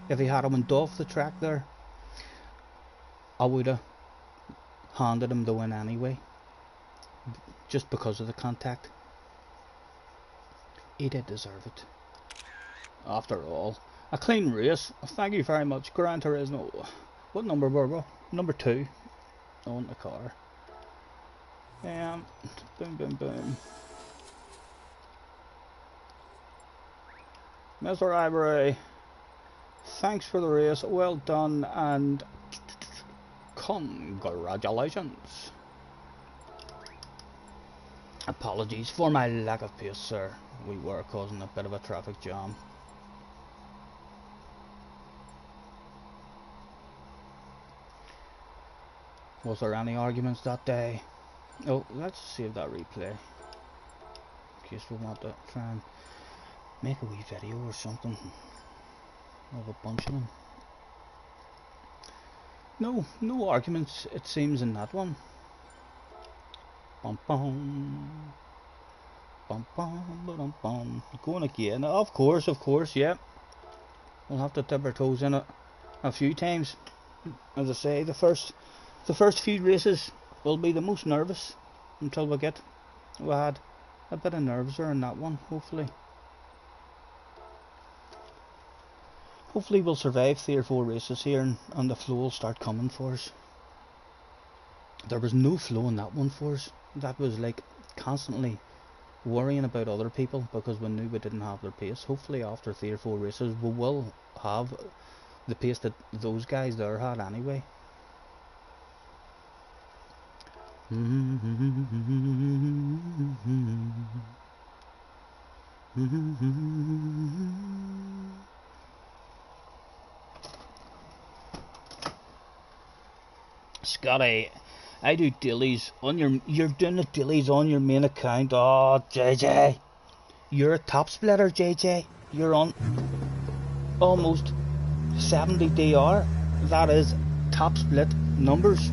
If he had went off the track there, I would have handed him the win anyway, just because of the contact. He did deserve it. After all, a clean race. Thank you very much, Gran Turismo. What number were we? Number 2 on the car. Boom, boom, boom. Mr. Ivory, thanks for the race. Well done and congratulations. Apologies for my lack of pace, sir. We were causing a bit of a traffic jam. Was there any arguments that day? Oh, let's save that replay in case we want to try and make a wee video or something of a bunch of them. No arguments it seems in that one. Bum bum. Bum bum bum bum. Going again. Of course, yeah. We'll have to dip our toes in it a few times. As I say, the first few races will be the most nervous until we had a bit of nerves there in that one. Hopefully we'll survive 3 or 4 races here and the flow will start coming for us. There was no flow in that one for us. That was like constantly worrying about other people because we knew we didn't have their pace. Hopefully after 3 or 4 races we will have the pace that those guys there had anyway. Scotty, I do dailies on you're doing the dailies on your main account. Oh, JJ, you're a top splitter, JJ. You're on almost 70 DR. That is top split numbers.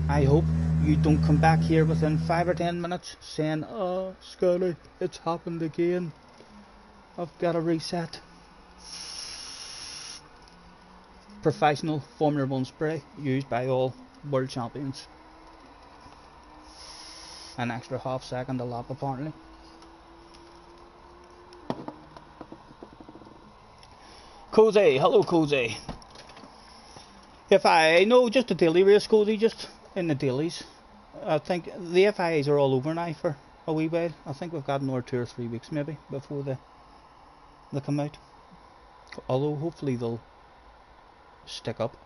I hope you don't come back here within 5 or 10 minutes saying, oh, Scotty, it's happened again. I've got to reset. Professional Formula 1 spray used by all world champions. An extra half second a lap apparently. Cozy, hello Cozy. If I know just a daily race, Cozy, just in the dailies. I think the FIAs are all over now for a wee while. I think we've got another 2 or 3 weeks maybe before they come out. Although hopefully they'll stick up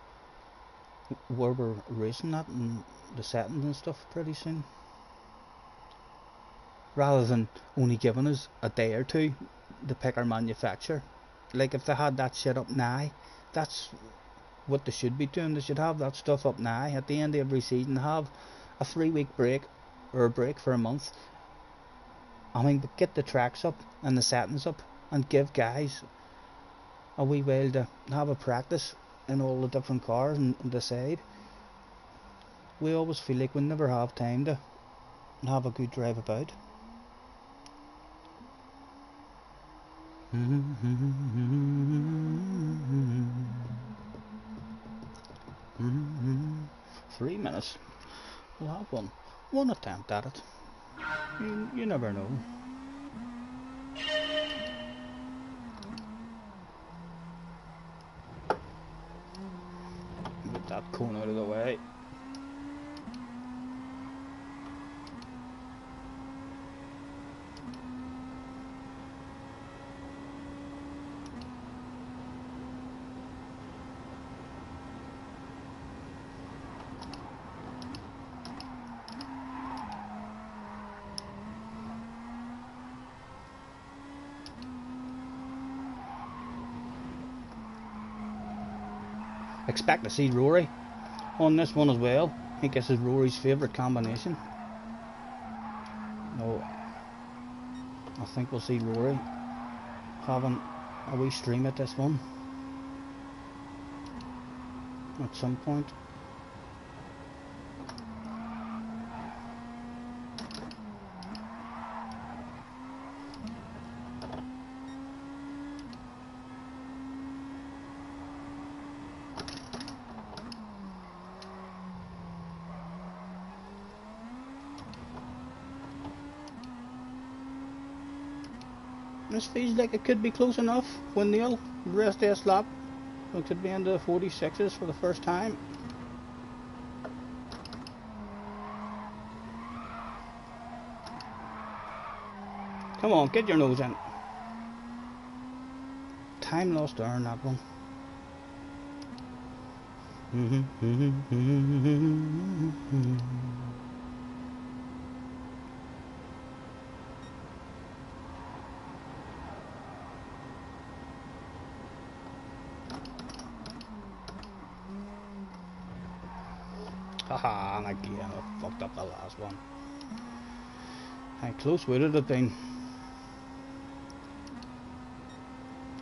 where we're racing at and the settings and stuff pretty soon, rather than only giving us a day or 2 to pick our manufacturer. Like if they had that shit up now, that's what they should be doing. They should have that stuff up now at the end of every season. Have a 3-week break or a break for a month. I mean, but get the tracks up and the settings up and give guys a wee while to have a practice in all the different cars and decide. We always feel like we never have time to have a good drive about. 3 minutes. We'll have one attempt at it. You never know. Get that cone out of the way. Expect to see Rory on this one as well. I think this is Rory's favourite combination. No, I think we'll see Rory having a wee stream at this one at some point. This feels like it could be close enough. 1-0, the rest of this lap. We could be into the 46s for the first time. Come on, get your nose in. Time lost there on that one. Haha, and again I fucked up the last one. How close would it have been?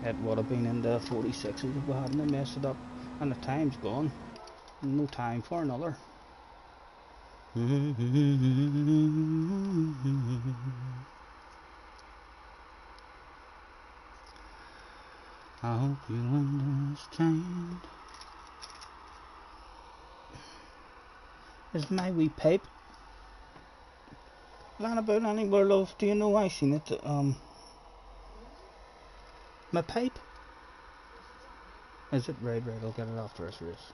It would have been in the 46s if we hadn't messed it up. And the time's gone. No time for another. I hope you understand. Is my wee pipe lying about anywhere, love? Do you know I seen it? My pipe? Is it? Right, I'll get it after this race.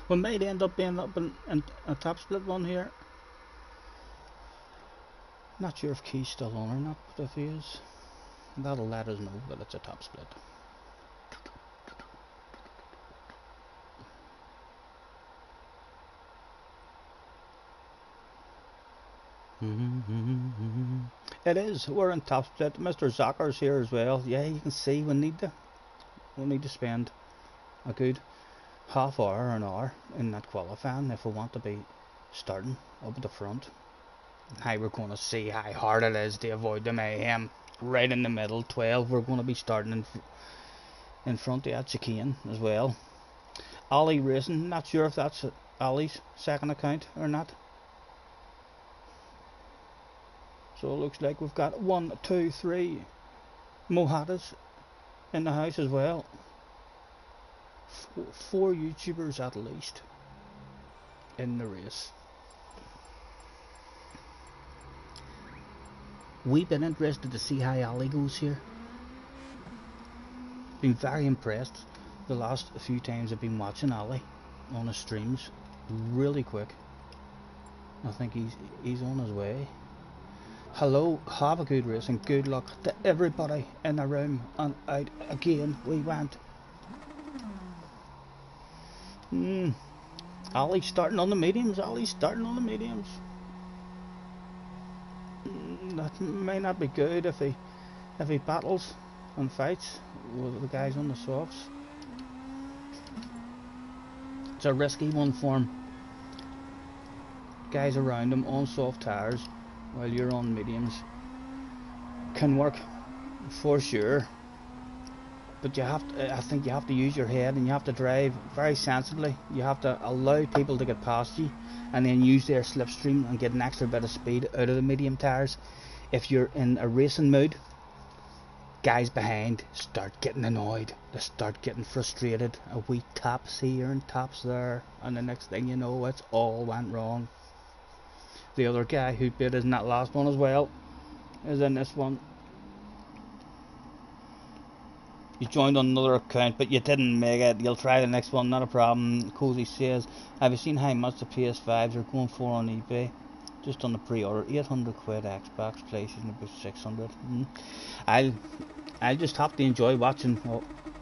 We might end up being up in a top split one here. Not sure if Key's still on or not, but if he is, that'll let us know that it's a top split. It is. We're in top split. Mr. Zucker's here as well. Yeah, you can see we'll need to spend a good half hour or an hour in that qualifying if we want to be starting up at the front. How we're going to see how hard it is to avoid the mayhem. Right in the middle, 12. We're going to be starting in front of that chicane as well. Ollie Racing. Not sure if that's Ollie's second account or not. So it looks like we've got 1, 2, 3 Mohadas in the house as well. 4 YouTubers at least in the race. We've been interested to see how Ali goes here. Been very impressed the last few times I've been watching Ali on his streams. Really quick. I think he's on his way. Hello, have a good race and good luck to everybody in the room. And out again we went. Ali's starting on the mediums. That may not be good if he battles and fights with the guys on the softs. It's a risky one for him. Guys around him on soft tires while you're on mediums can work for sure, but I think you have to use your head and you have to drive very sensibly. You have to allow people to get past you and then use their slipstream and get an extra bit of speed out of the medium tires. If you're in a racing mood, guys behind start getting annoyed, they start getting frustrated. A wee taps here and taps there, and the next thing you know, it's all went wrong. The other guy who bid in that last one as well is in this one. You joined on another account but you didn't make it. You'll try the next one, not a problem. Cozy says, have you seen how much the PS5s are going for on eBay? Just on the pre-order, 800 quid. Xbox, PlayStation about 600. I'll just have to enjoy watching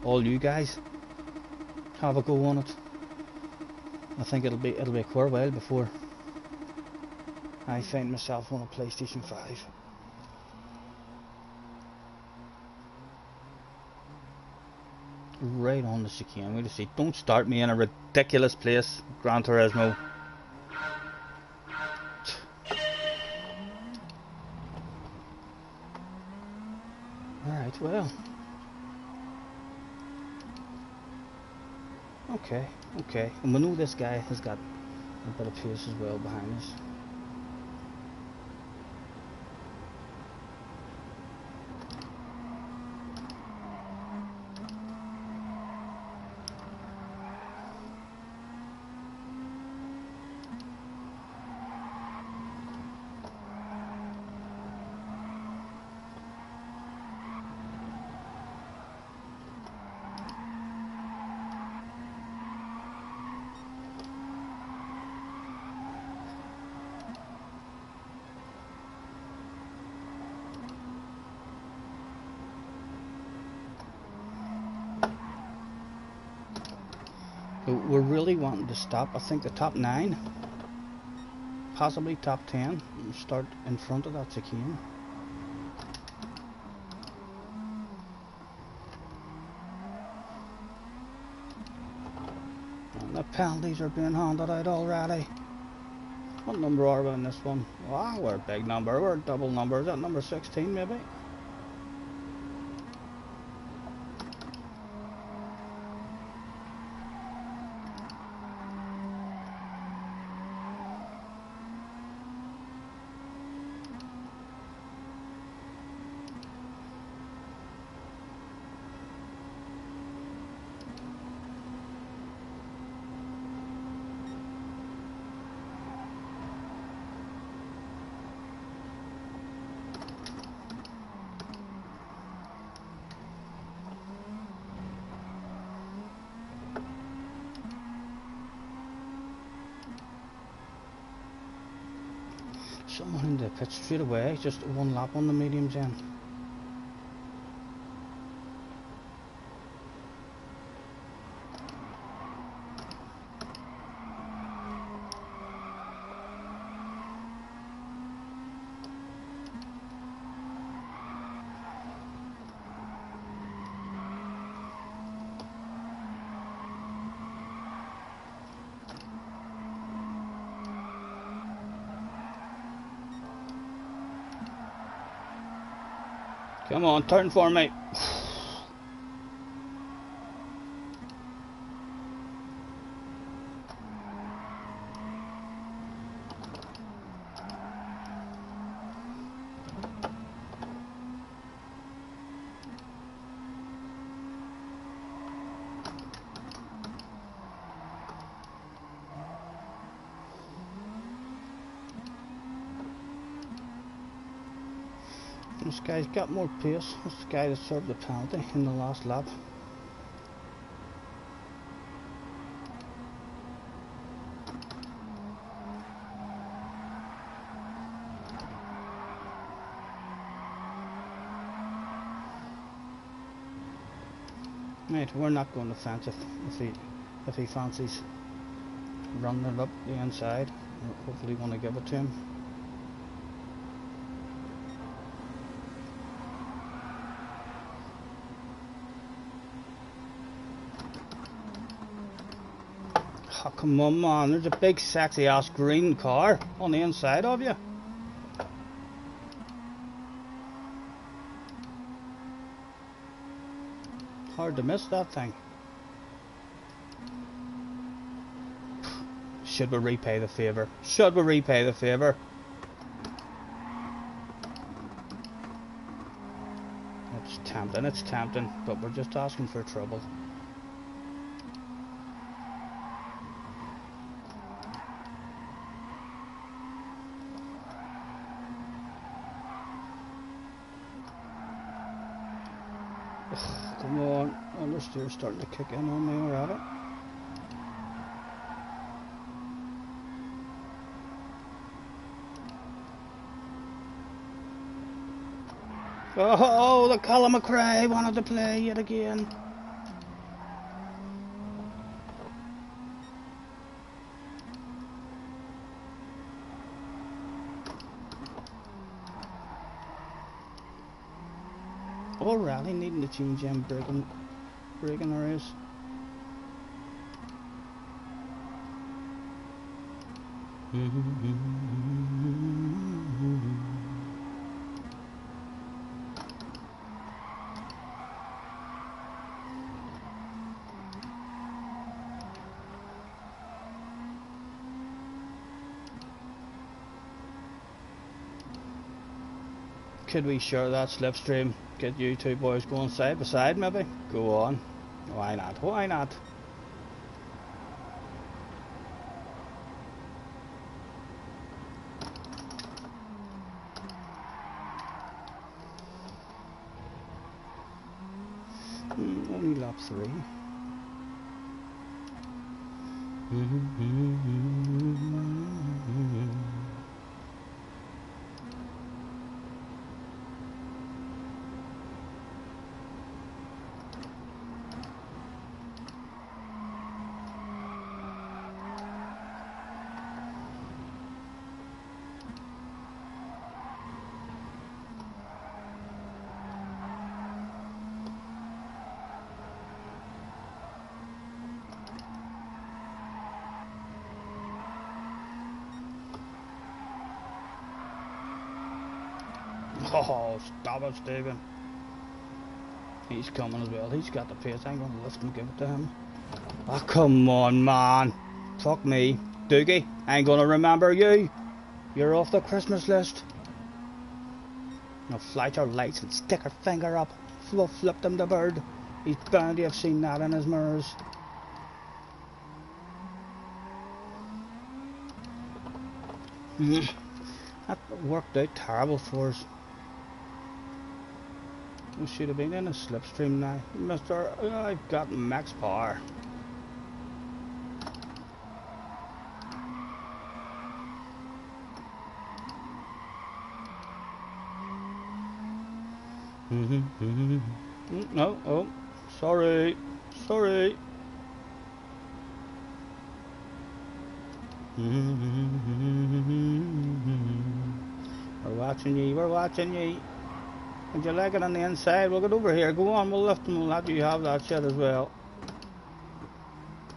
all you guys have a go on it. I think it'll be a quite a while before I find myself on a PlayStation 5. Right on the chicane. Wait to see. Don't start me in a ridiculous place, Gran Turismo. Alright, well. Okay. And we know this guy has got a bit of pace as well behind us. we're really wanting to stop. I think the top 9, possibly top 10, and start in front of that chicane. And the penalties are being handed out already. What number are we in this one? Wow, we're a big number. We're a double number. Is that number 16 maybe? Someone in the pit straight away, just one lap on the mediums end. Come on, turn for me. This guy's got more pace. This the guy that served the penalty in the last lap. Right, we're not going to fence if he fancies running it up the inside. We're hopefully going to give it to him. Oh, come on, man. There's a big sexy ass green car on the inside of you. Hard to miss that thing. Should we repay the favour? Should we repay the favour? It's tempting, but we're just asking for trouble. Come on, understeer's starting to kick in on me, we're at it. Oh, the Colin McRae wanted to play yet again. Oh, rally needing to change him, breaking the race. Could we share that slipstream? Get you two boys going side by side maybe? Go on. Why not? Why not? Only lap 3. Oh, stop it, Stephen. He's coming as well. He's got the pace. I'm going to lift him and give it to him. Oh, come on, man. Fuck me. Doogie, I ain't going to remember you. You're off the Christmas list. Now flash our lights and stick our finger up. We'll flip them the bird. He's bound to have seen that in his mirrors. That worked out terrible for us. We should have been in a slipstream now. Mister, I've got max power. No, oh, sorry. We're watching ye. Would you like it on the inside? We'll get over here. Go on, we'll lift them. We'll let you have that shit as well.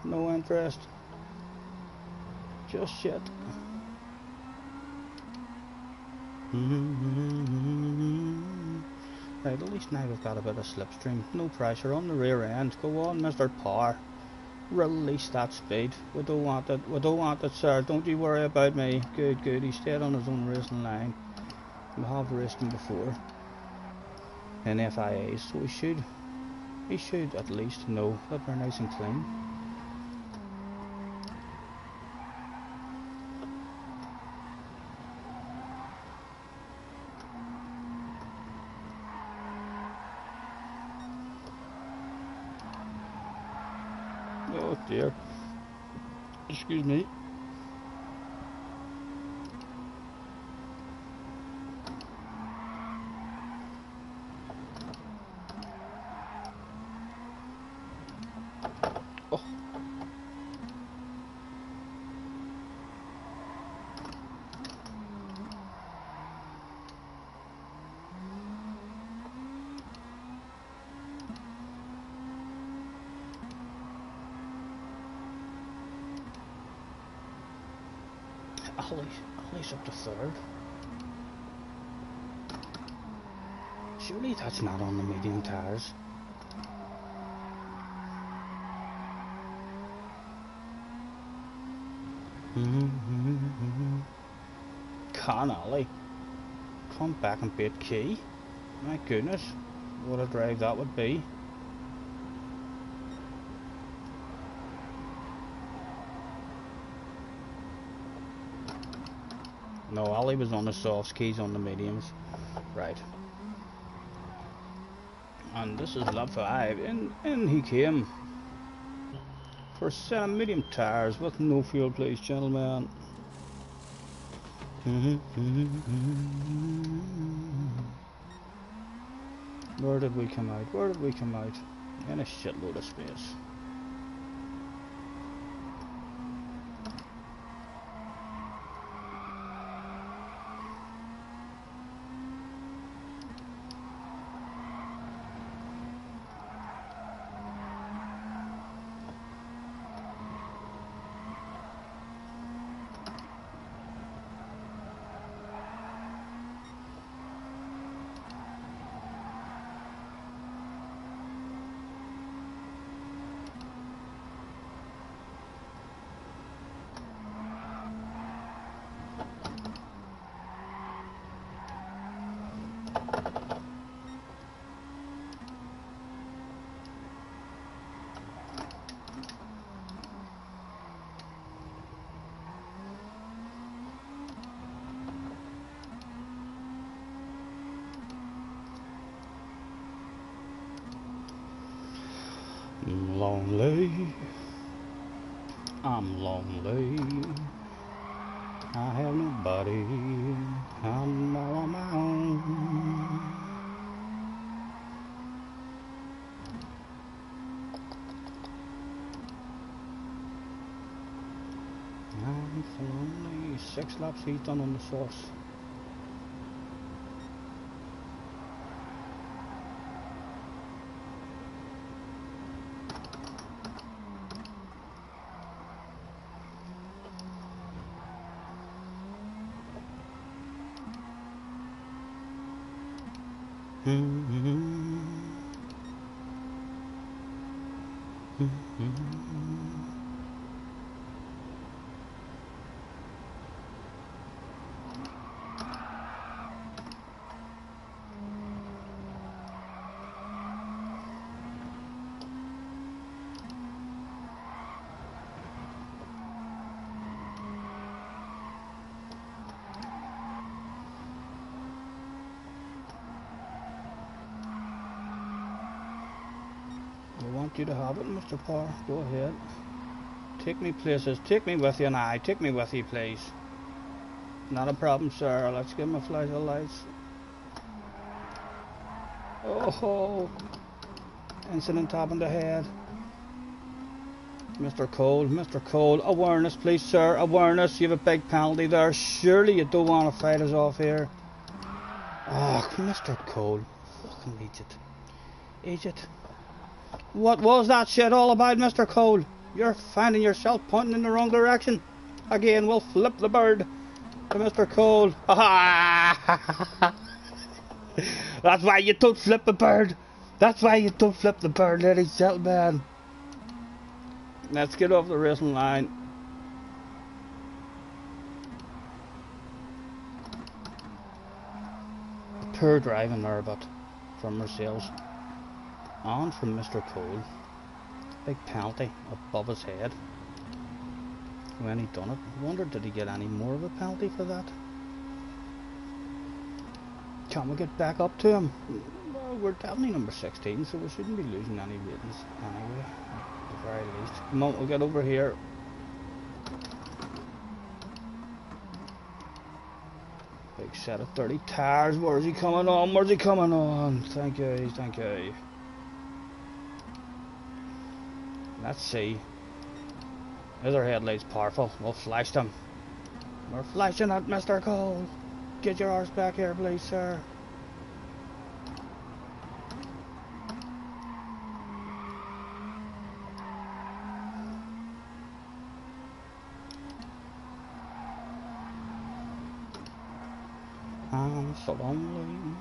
No interest. Just shit. Right, at least now we've got a bit of slipstream. No pressure on the rear end. Go on, Mr. Power. Release that speed. We don't want it. We don't want it, sir. Don't you worry about me. Good, good. He stayed on his own racing line. We have raced him before in FIAs, so he should at least know that we're nice and clean. Oh dear. Excuse me. Oh. At least up to third. Surely that's not on the medium tires. Can Ollie come back and beat Key? My goodness, what a drive that would be. No, Ollie was on the softs, Key's on the mediums. Right. And this is lap 5. In he came. For a set of medium tires with no fuel, please, gentlemen. Where did we come out? Where did we come out? In a shitload of space. Lonely, I'm lonely, I have nobody, I'm all on my own. I'm so lonely. 6 laps he's done on the sauce. I want you to have it, Mr. Parr. Go ahead. Take me places. Take me with you now. Take me with you, please. Not a problem, sir. Let's give him a flash of lights. Oh, incident happened ahead. Mr. Cole, awareness, please, sir. Awareness. You have a big penalty there. Surely you don't want to fight us off here. Oh, Mr. Cole. Fucking idiot. Idiot. What was that shit all about, Mr. Cole? You're finding yourself pointing in the wrong direction. Again, we'll flip the bird to Mr. Cole. That's why you don't flip the bird. That's why you don't flip the bird, ladies and gentlemen. Let's get off the racing line. Poor driving there, but from ourselves. And from Mr. Cole. Big penalty above his head. When he done it, I wonder did he get any more of a penalty for that? Can we get back up to him? Well, we're definitely number 16, so we shouldn't be losing any ratings anyway, at the very least. Come on, we'll get over here. Big set of 30 tires. Where's he coming on? Where's he coming on? Thank you, thank you. Let's see. Is our headlights powerful? We'll flash them. We're flashing at Mr. Cole. Get your arse back here, please, sir. I'm so lonely.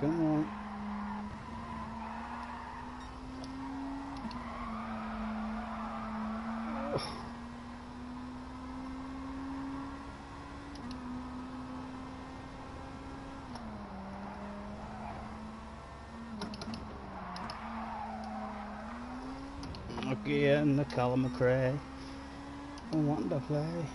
Come on. Again, the Callum McRae. I want to play.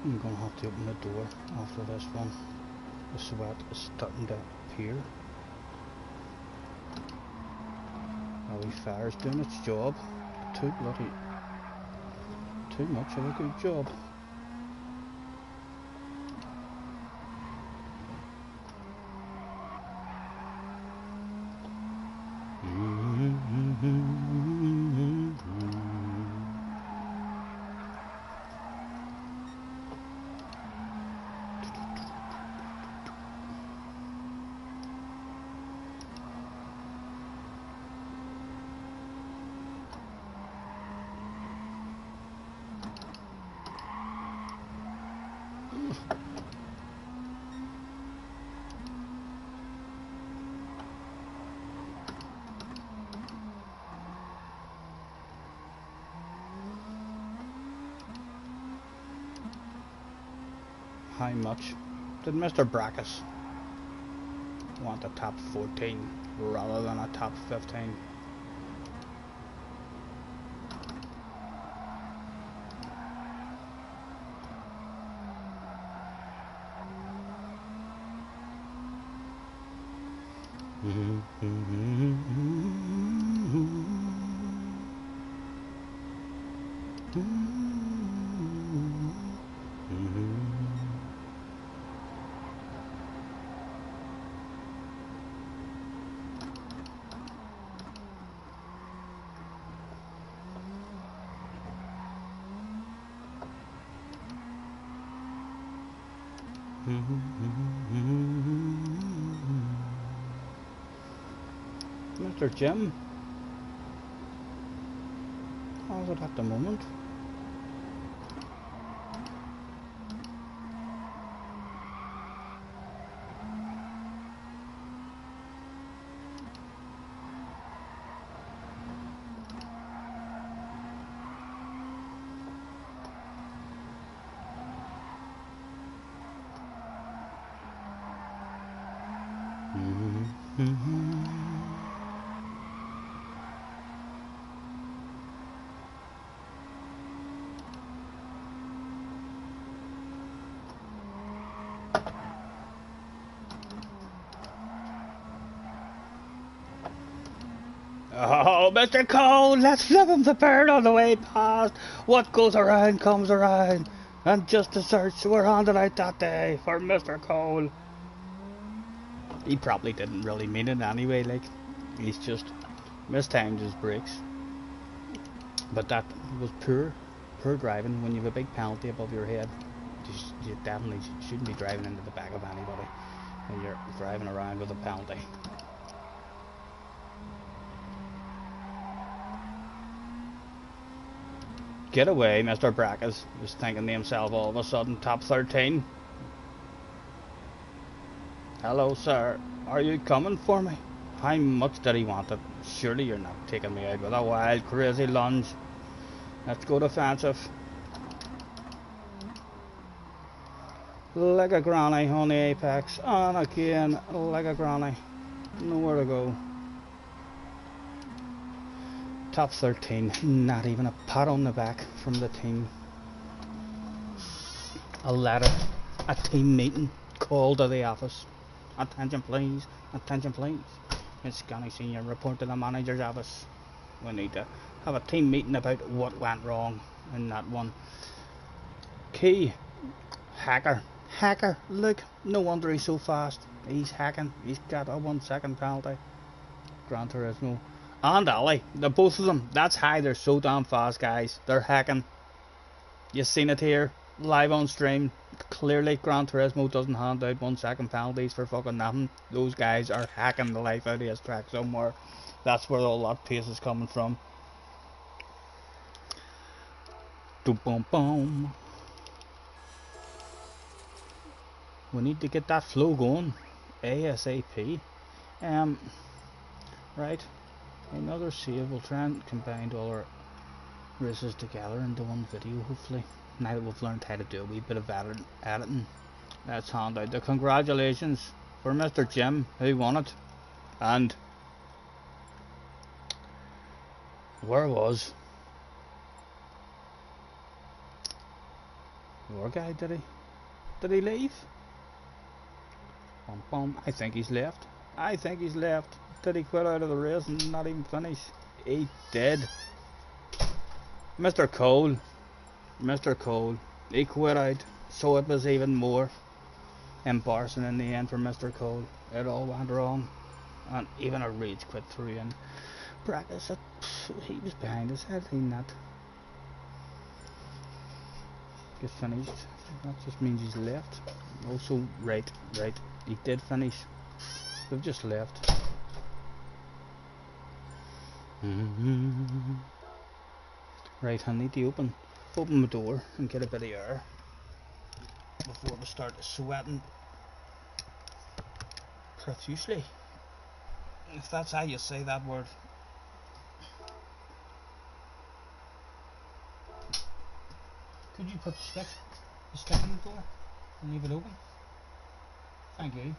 I'm gonna have to open the door after this one. The sweat is starting to appear. Our fire's doing its job. Too much of a good job. How much did Mr. Brackus want a top 14 rather than a top 15? Mr. Jim, how's it at the moment? Oh, Mr. Cole, let's flip him the bird on the way past. What goes around comes around. And just as search, we're on it out that day for Mr. Cole. He probably didn't really mean it anyway, like, he's just mistimed his brakes. But that was poor driving. When you have a big penalty above your head, you definitely shouldn't be driving into the back of anybody when you're driving around with a penalty. Get away, Mr. Brackus was thinking to himself all of a sudden. Top 13. Hello, sir. Are you coming for me? How much did he want it? Surely you're not taking me out with a wild, crazy lunge. Let's go defensive. Like a granny on the apex. And again, like a granny. Nowhere to go. Top 13. Not even a pat on the back from the team. A letter. A team meeting. Call to the office. Attention please. Attention please. It's Scanny Senior. Report to the manager's office. We need to have a team meeting about what went wrong in that one. Key. Hacker. Hacker. Look. No wonder he's so fast. He's hacking. He's got a 1 second penalty. Gran Turismo. And Ali. The both of them. That's how they're so damn fast, guys. They're hacking. You've seen it here. Live on stream. Clearly Gran Turismo doesn't hand out 1 second penalties for fucking nothing. Those guys are hacking the life out of his track somewhere. That's where all that pace is coming from. Boom boom boom. We need to get that flow going ASAP. Right. Another save. We'll try and combine all our races together into one video, hopefully. Now that we've learned how to do a wee bit of editing, let's hand out the congratulations for Mr. Jim, who won it. And where was your guy? Did he leave? Bum, bum. I think he's left. Did he quit out of the race and not even finish? He did. Mr. Cole, he quit out, so it was even more embarrassing in the end for Mr. Cole. It all went wrong, and even a rage quit through in practice. He was behind us, had he not get finished. That just means he's left. Also, right, he did finish. They've just left. Right, I need to open my door and get a bit of air before we start sweating profusely, if that's how you say that word. Could you put the stick in the door? Leave it open. Thank you.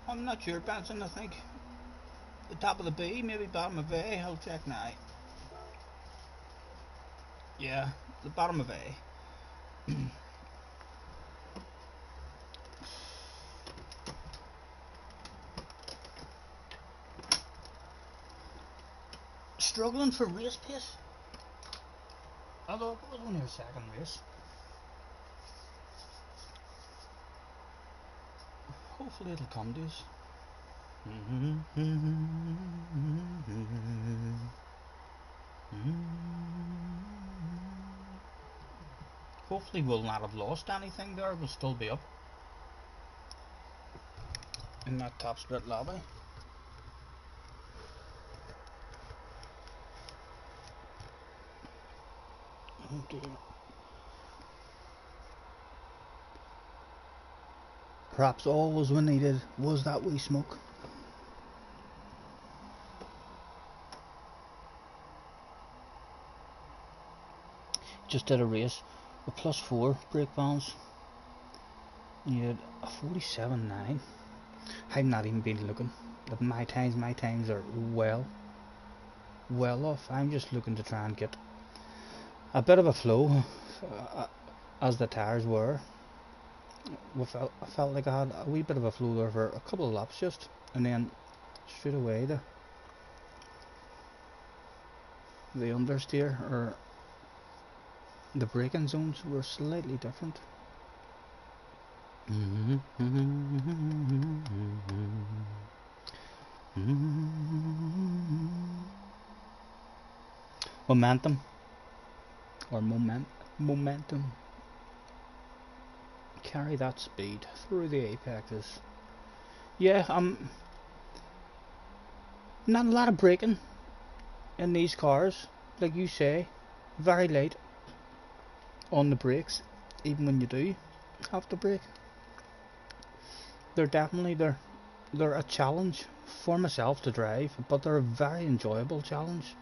I'm not sure, Benson. I think the top of the B, maybe bottom of A. I'll check now. Yeah, the bottom of A. Struggling for race pace. Although it was only a second race. Hopefully it'll come to us. Hopefully we'll not have lost anything there. We'll still be up in that top split lobby. Oh dear. Perhaps all was we needed was that wee smoke. Just did a race with +4 brake balance. You had a 47.9. I've not even been looking. My times are well off. I'm just looking to try and get a bit of a flow as the tyres were. I felt like I had a wee bit of a flow there for a couple of laps just, and then straight away the understeer or the braking zones were slightly different. Momentum or momentum. Carry that speed through the apexes. Yeah, not a lot of braking in these cars, like you say, very light on the brakes, even when you do have to brake. They're a challenge for myself to drive, but they're a very enjoyable challenge.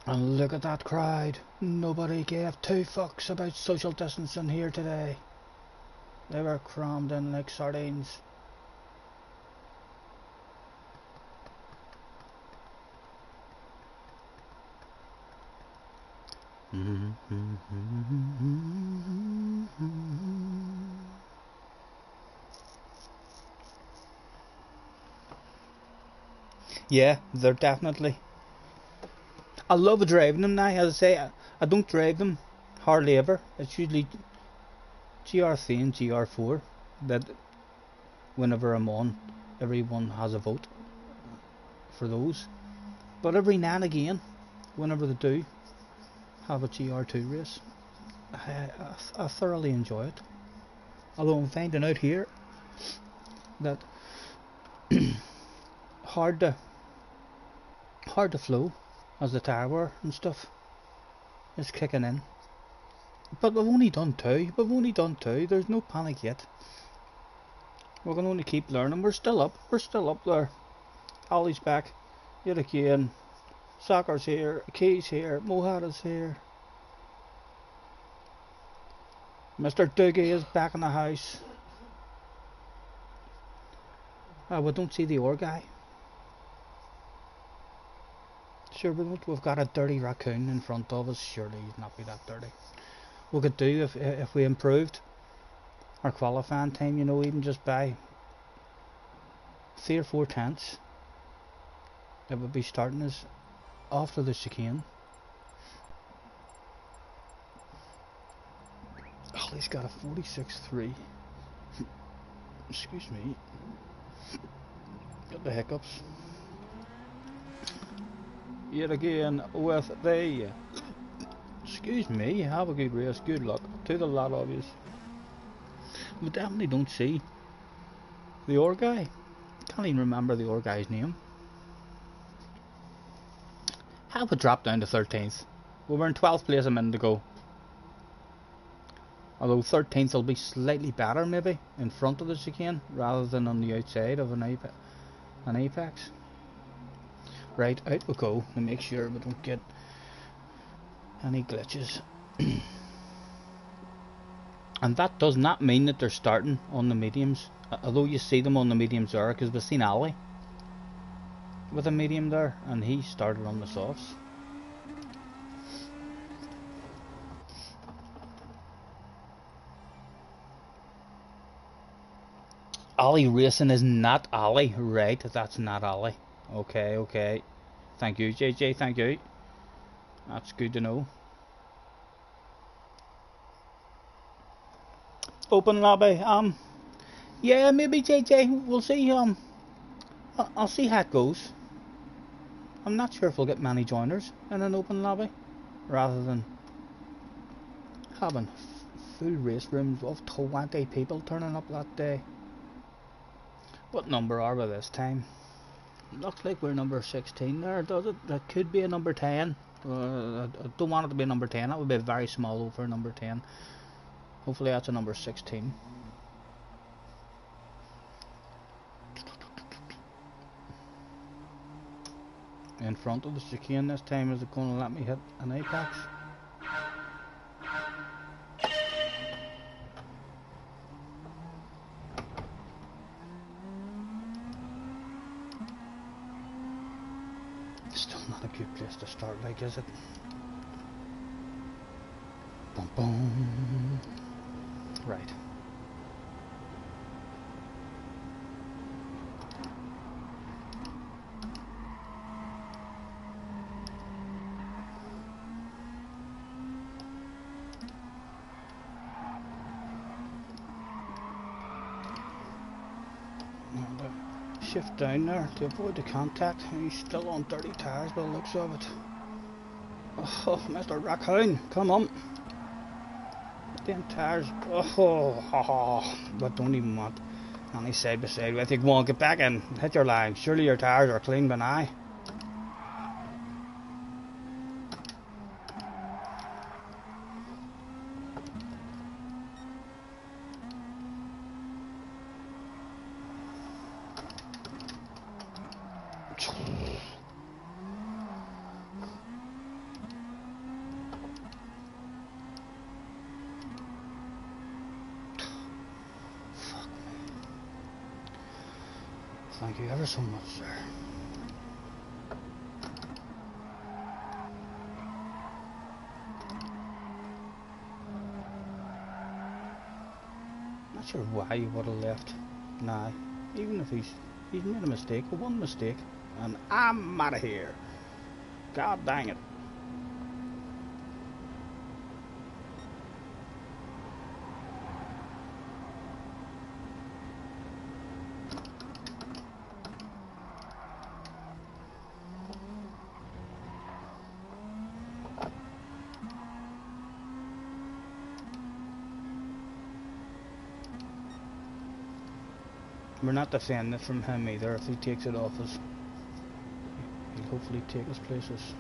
And look at that crowd. Nobody gave two fucks about social distancing here today. They were crammed in like sardines. Yeah, they're definitely. I love driving them now. As I say, I don't drive them hardly ever. It's usually gr3 and gr4 that whenever I'm on, everyone has a vote for those. But every now and again, whenever they do have a gr2 race, I thoroughly enjoy it. Although I'm finding out here that hard to flow as the tire wear and stuff is kicking in. But we've only done two. There's no panic yet. We can only keep learning. We're still up there. Ollie's back yet again. Soccer's here, Key's here, Mohad is here. Mr. Doogie is back in the house. We don't see the ore guy. Sure we don't. We've got a dirty raccoon in front of us. Surely he'd not be that dirty. We could do if we improved our qualifying time, you know, even just by 3 or 4 tenths. It would be starting us after the chicane. Oh, he's got a 46.3. Excuse me. Got the hiccups. Yet again with the. Excuse me. Have a good race. Good luck to the lot of you. We definitely don't see the ore guy. Can't even remember the ore guy's name. How we dropped down to 13th? We were in 12th place a minute ago. Although 13th will be slightly better maybe in front of the chicane rather than on the outside of an apex. Right, out we go to make sure we don't get any glitches. And that does not mean that they're starting on the mediums, although you see them on the mediums there, because we've seen Ali with a medium there and he started on the softs. Ali Racing is not Ali, right? That's not Ali. Okay. Thank you, JJ. Thank you. That's good to know. Open lobby. Yeah, maybe JJ. We'll see. I'll see how it goes. I'm not sure if we'll get many joiners in an open lobby, rather than having full race rooms of 20 people turning up that day. What number are we this time? Looks like we're number 16 there, does it? That could be a number 10. I don't want it to be a number 10. That would be very small over a number 10. Hopefully that's a number 16. In front of the chicane this time. Is it going to let me hit an apex? Still not a good place to start, like, is it? Boom, boom. Right. Shift down there to avoid the contact. He's still on dirty tires by the looks of it. Oh, Mr. Raccoon, come on. Damn tires. Oh, but don't even want any side by side with you. Go on, get back in. Hit your line. Surely your tires are clean by now. Thank you ever so much, sir. Not sure why he would have left now. Even if he's made a mistake, one mistake, and I'm out of here. God dang it. We're not defending it from him either. If he takes it off us, he'll hopefully take his places.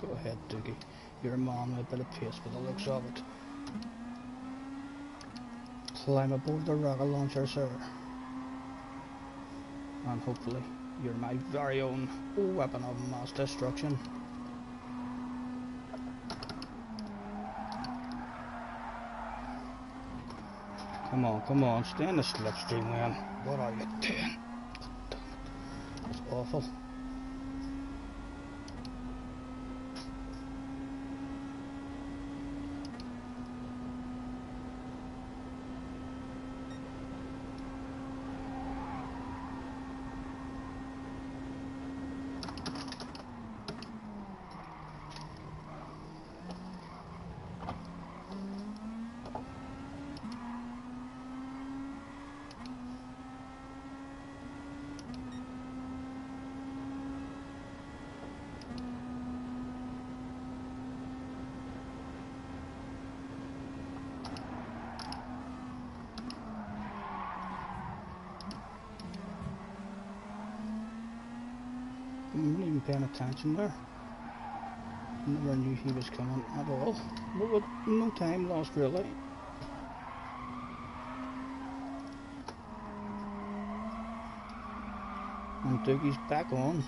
Go ahead, Doogie. You're a man with a bit of pace by the looks of it. Climb aboard the rocket launcher, sir. And hopefully you're my very own weapon of mass destruction. Come on, stay in the slipstream, man. What are you doing? That's awful. I wasn't even paying attention there. Never knew he was coming at all. But no time lost really. And Doogie's back on.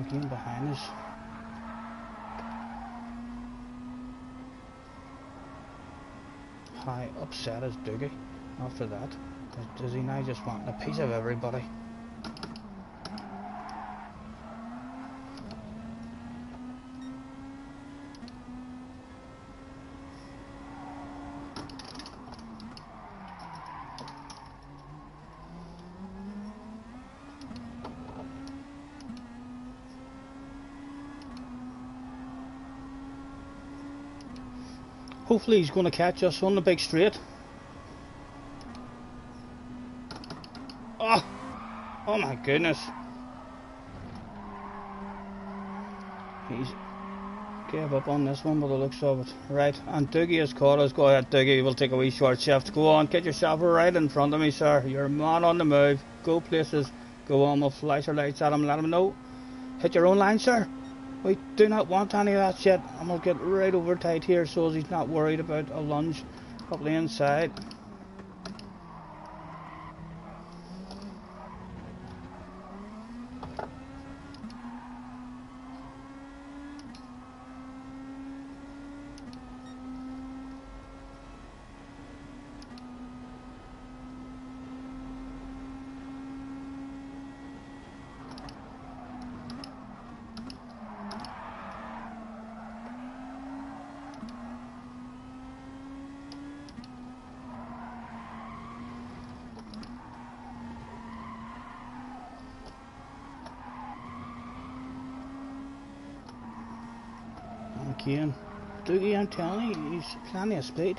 Again behind us. how upset is Doogie after that? Does he now just want a piece of everybody? Hopefully he's going to catch us on the big straight. Oh! Oh my goodness. He's gave up on this one by the looks of it. Right, and Doogie has caught us. Go ahead, Doogie. We'll take a wee short shift. Go on, get yourself right in front of me, sir. You're a man on the move. Go places. Go on, we'll flash our lights at him and let him know. Hit your own line, sir. We do not want any of that shit. And we'll get right over tight here so he's not worried about a lunge up the inside. Again. Doogie, I'm telling you, he's plenty of speed.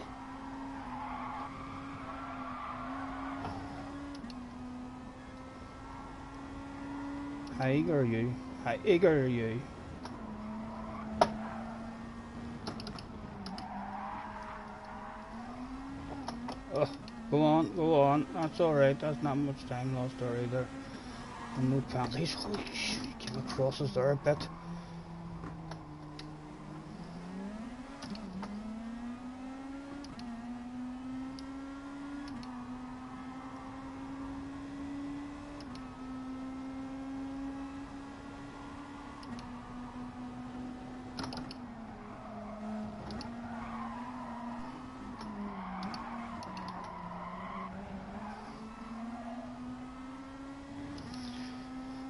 How eager are you? How eager are you? Oh, go on, go on. That's alright, that's not much time lost there either. And no penalties. Holy shit, came across us there a bit.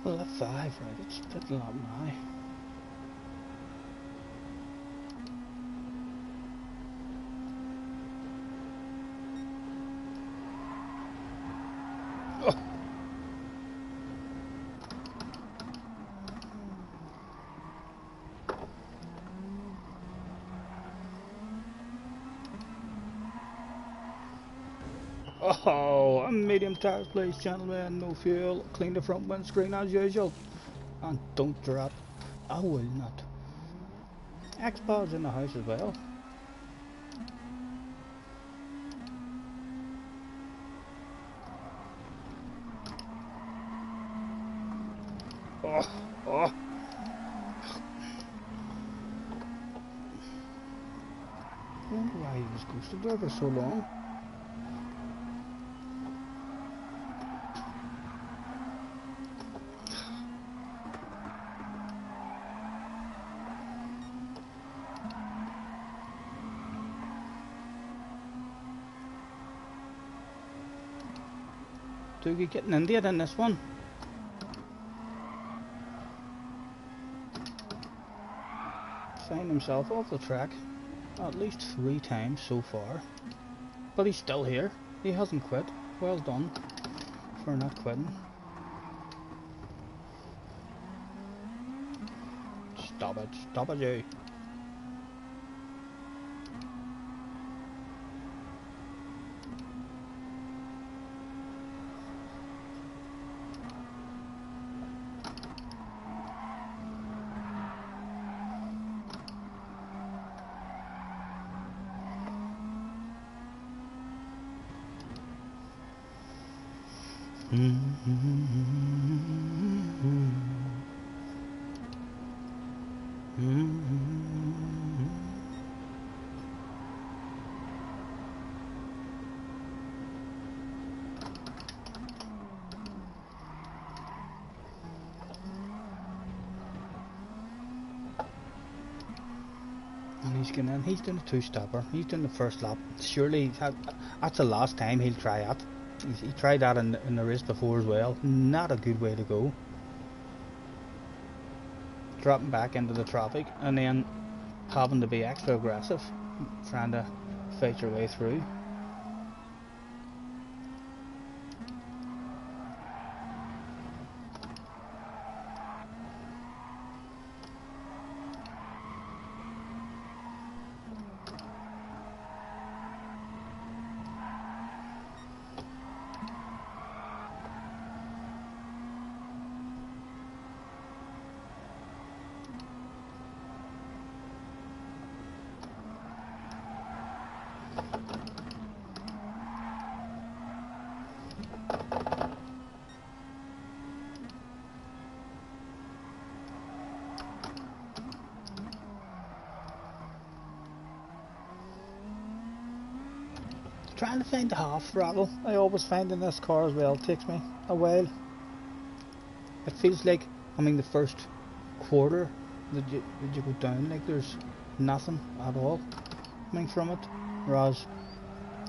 Well, at 5, right, it's splitting up now. Oh, a medium tires please, gentlemen, no fuel, clean the front windscreen as usual, and don't drop. I will not. X-Pod's in the house as well. Oh. I wonder why he was ghosted there for so long. Doogie getting into it in this one. Signed himself off the track at least 3 times so far. But he's still here. He hasn't quit. Well done for not quitting. Stop it. Stop it, you. He's going in. He's doing a two-stopper. He's doing the first lap. Surely that's the last time he'll try that. He tried that in the race before as well. Not a good way to go. Dropping back into the traffic and then having to be extra aggressive, trying to fight your way through. Trying to find the half throttle. I always find in this car as well. It takes me a while. It feels like, I mean, the first quarter that you go down, like there's nothing at all coming from it. Whereas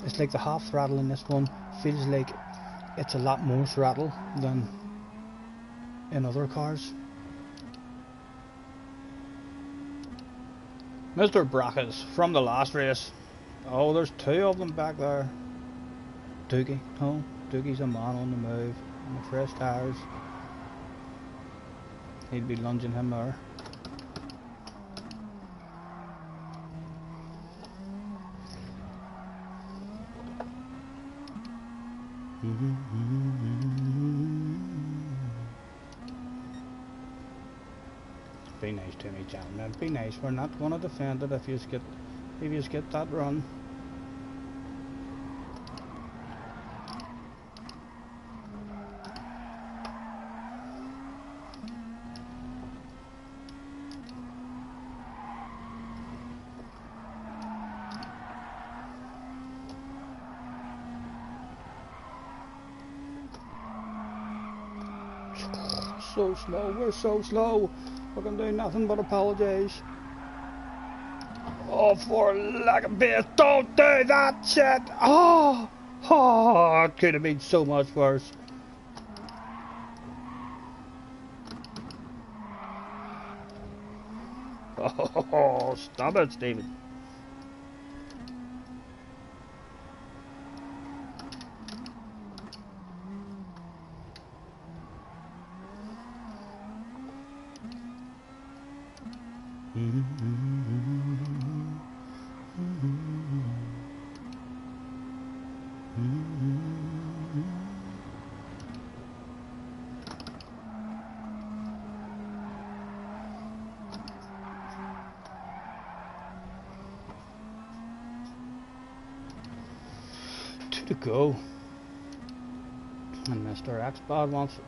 it's like the half throttle in this one feels like it's a lot more throttle than in other cars. Mr. Brackus from the last race. Oh, there's two of them back there. Doogie, oh, Doogie's a man on the move, on the fresh tires. He'd be lunging him there. Be nice to me, gentlemen. Be nice. We're not going to defend it if you get that run. So slow. We're so slow. We can do nothing but apologise. Oh, for lack of beer, don't do that shit! Oh, it could have been so much worse. Oh, stop it, Stephen. To go, and Mr. X-Bad wants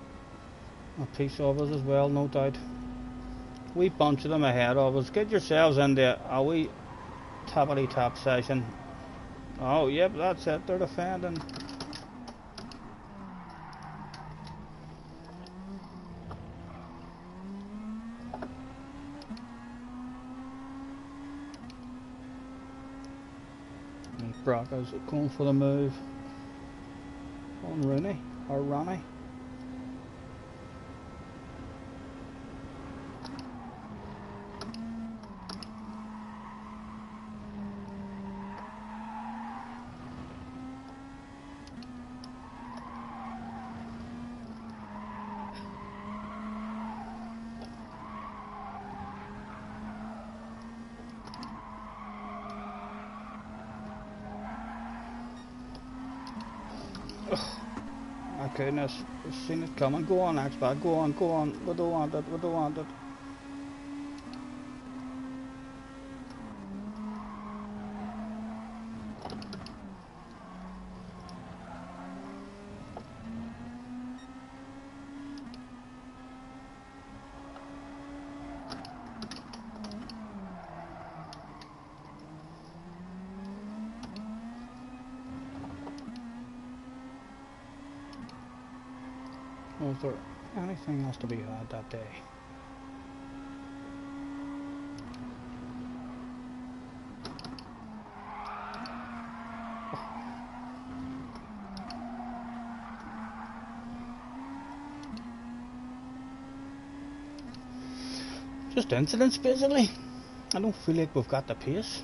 a piece of us as well, no doubt. We bunch of them ahead of us. Get yourselves into a wee tappity tap session. Oh, yep, that's it, they're defending. Bracco's going for the move on Rooney, or Ronnie. My goodness, we've seen it coming. Go on, X-Bad, go on. We don't want it. Was there anything else to be had that day? Just incidents, basically. I don't feel like we've got the pace.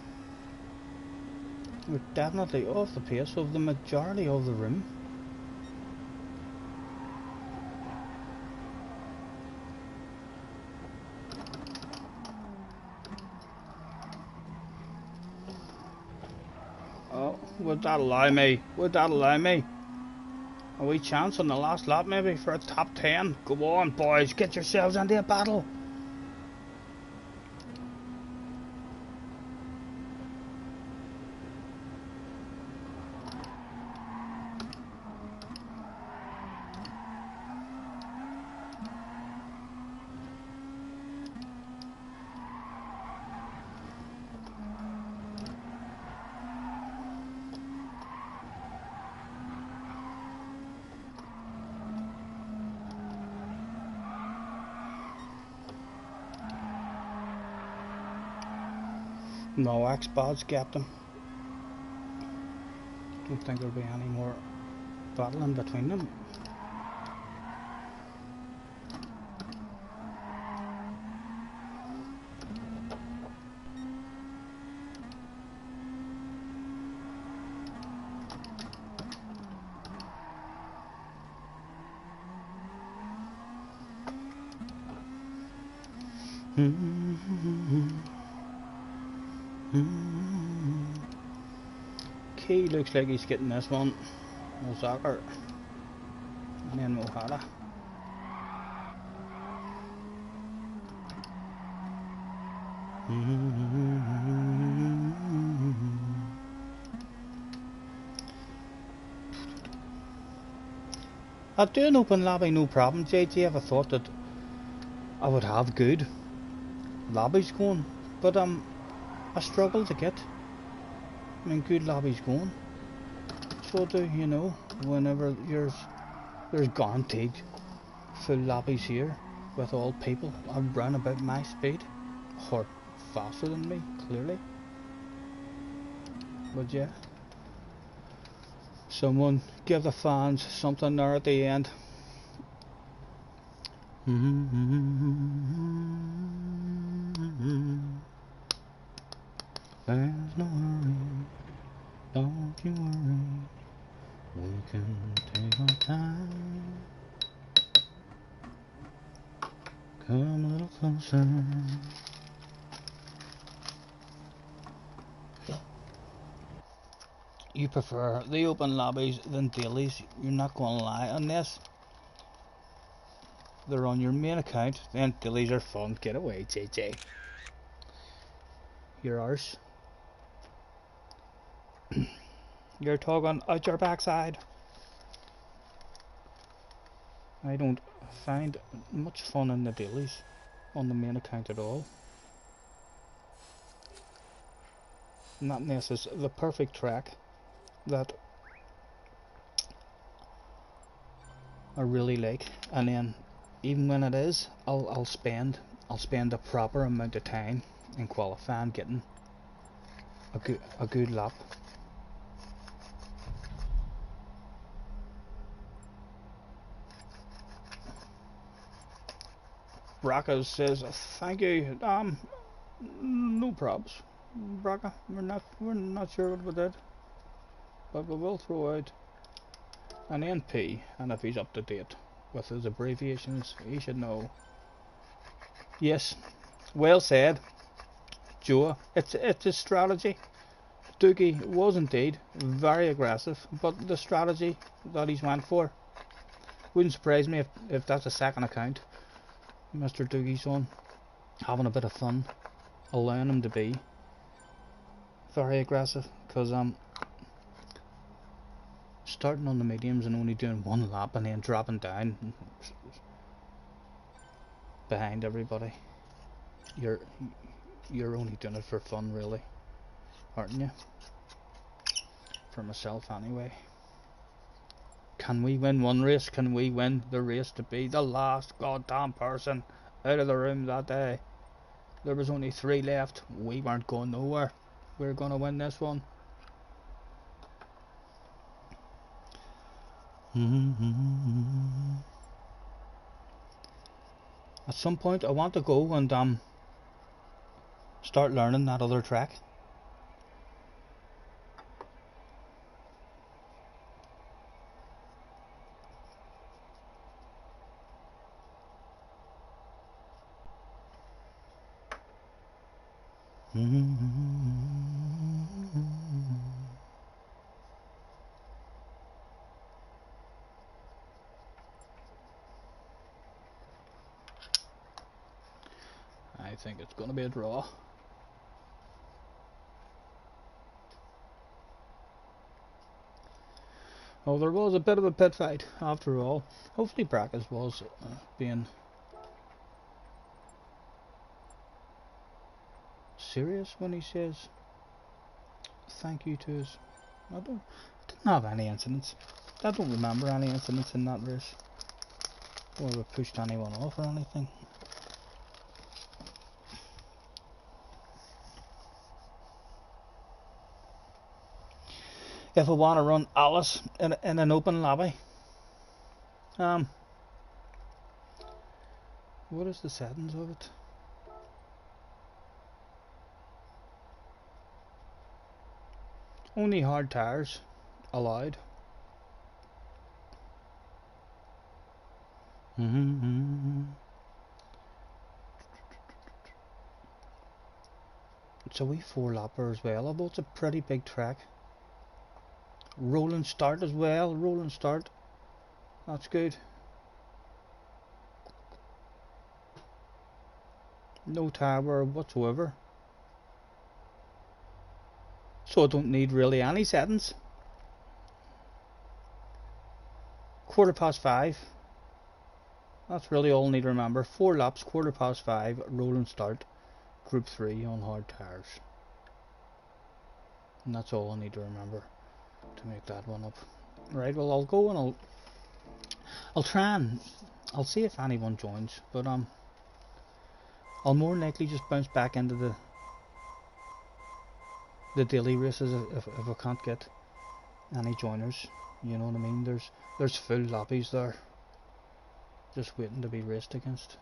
We're definitely off the pace of the majority of the room. Oh, would that allow me? Would that allow me? A wee chance on the last lap maybe for a top 10? Go on, boys, get yourselves into a battle. No, X-Bots kept them. Don't think there'll be any more battling between them. Key looks like he's getting this one. Mozaka. And then Mohada. I'd do an open lobby, no problem. JT, ever thought that I would have good lobbies going, but I struggle to get good lobbies going. So do you know, whenever there's guaranteed full lobbies here with all people around about my speed, or faster than me, clearly. But yeah, someone give the fans something there at the end. There's no hurry, don't you worry, we can take our time. Come a little closer. You prefer the open lobbies than dailies, you're not gonna lie, unless they're on your main account, then dailies are fun. Get away, JJ. You're ours. You're talking out your backside. I don't find much fun in the dailies on the main account at all. Not unless it's the perfect track that I really like, and then even when it is, I'll spend a proper amount of time in qualifying, getting a good lap. Braca says thank you. No probs, Braca. We're not sure what we did, but we will throw out an NP, and if he's up to date with his abbreviations, he should know. Yes, well said, Joe. It's a strategy. Doogie was indeed very aggressive, but the strategy that he's went for wouldn't surprise me if that's a second account. Mr. Doogie's on, having a bit of fun, allowing him to be very aggressive, because starting on the mediums and only doing one lap and then dropping down behind everybody, you're only doing it for fun, really, aren't you? For myself anyway. Can we win one race? Can we win the race to be the last goddamn person out of the room that day? There was only 3 left. We weren't going nowhere. We're gonna win this one. At some point I want to go and start learning that other track. I think it's going to be a draw. Oh, there was a bit of a pit fight after all. Hopefully Brackes was being serious when he says thank you to us. I didn't have any incidents. I don't remember any incidents in that race where we pushed anyone off or anything. If I want to run Alice in an open lobby, what is the settings of it? Only hard tires allowed. It's a wee 4-lapper as well, although it's a pretty big track. Rolling start as well, rolling start. That's good. No tire wear whatsoever. So I don't need really any settings. 5:15. That's really all I need to remember. 4 laps, 5:15, rolling start, group 3 on hard tires. And that's all I need to remember to make that one up. Right, well I'll go and I'll try and I'll see if anyone joins, but I'll more than likely just bounce back into the daily races if I can't get any joiners. You know what I mean? There's full lobbies there, just waiting to be raced against.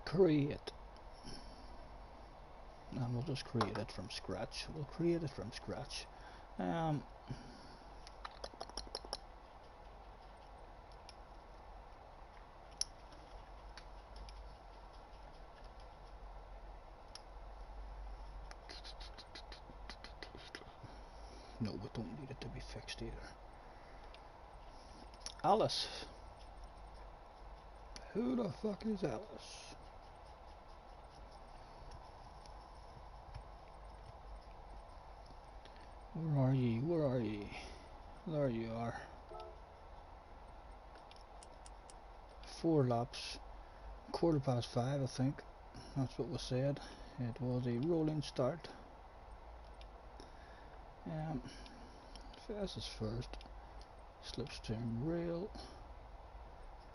Create, and we'll just create it from scratch. We'll create it from scratch. No, we don't need it to be fixed either. Alice. Who the fuck is Alice? Where are ye? Where are ye? There you are. 4 laps. 5:15, I think. That's what was said. It was a rolling start. Fastest first. Slipstream rail.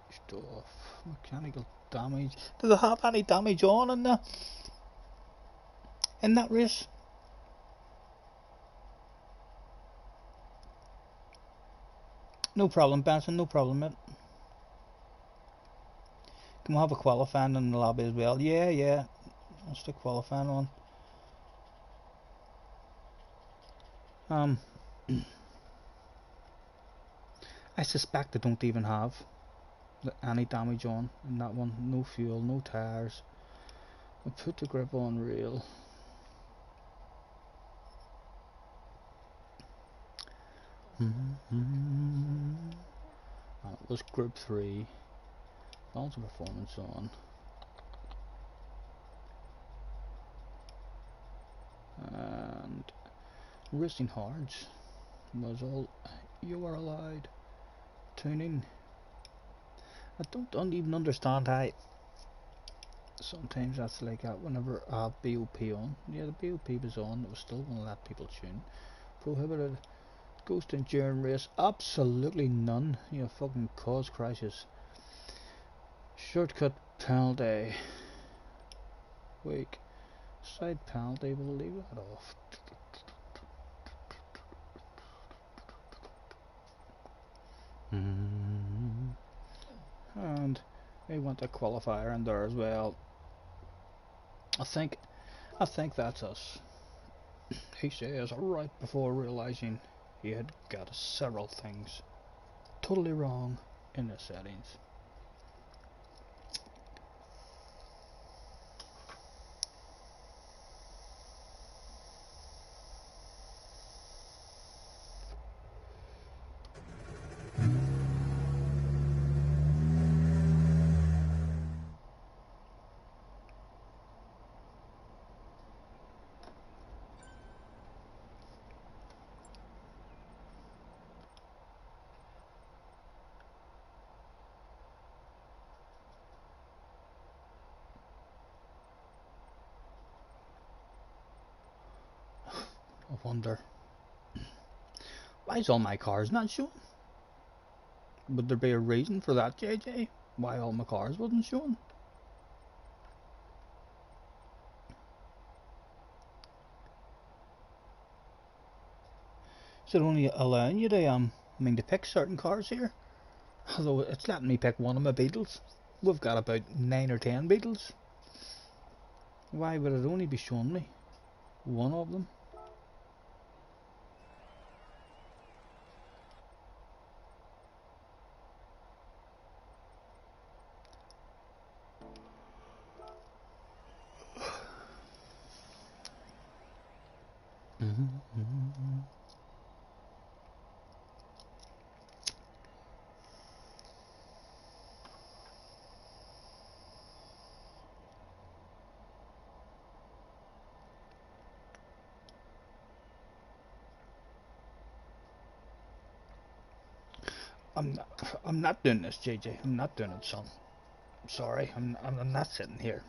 Pushed off. Mechanical damage. Did they have any damage on in that race? No problem, Benson, no problem, mate. Can we have a qualifying in the lobby as well? Yeah. I'll stick qualifying on. I suspect they don't even have any damage on in that one. No fuel, no tires. We'll put the grip on rail. And it was group 3. Balance of performance on. And racing hards was all you are allowed. Tuning. I don't even understand how sometimes that's like that whenever I have BOP on. Yeah, the BOP was on, it was still going to let people tune. Prohibited Ghost endurance race, absolutely none. You fucking cause crashes. Shortcut penalty. Wake. Side penalty, we'll leave that off. And we want a qualifier in there as well. I think that's us. He says right before realizing he had got several things totally wrong in the settings. I wonder, why is all my cars not showing? Would there be a reason for that, JJ? Why all my cars wasn't showing? Is it only allowing you to to pick certain cars here? Although it's letting me pick one of my Beetles. We've got about 9 or 10 Beetles. Why would it only be showing me one of them? I'm not doing this, JJ. I'm not doing it, son. Sorry, I'm not sitting here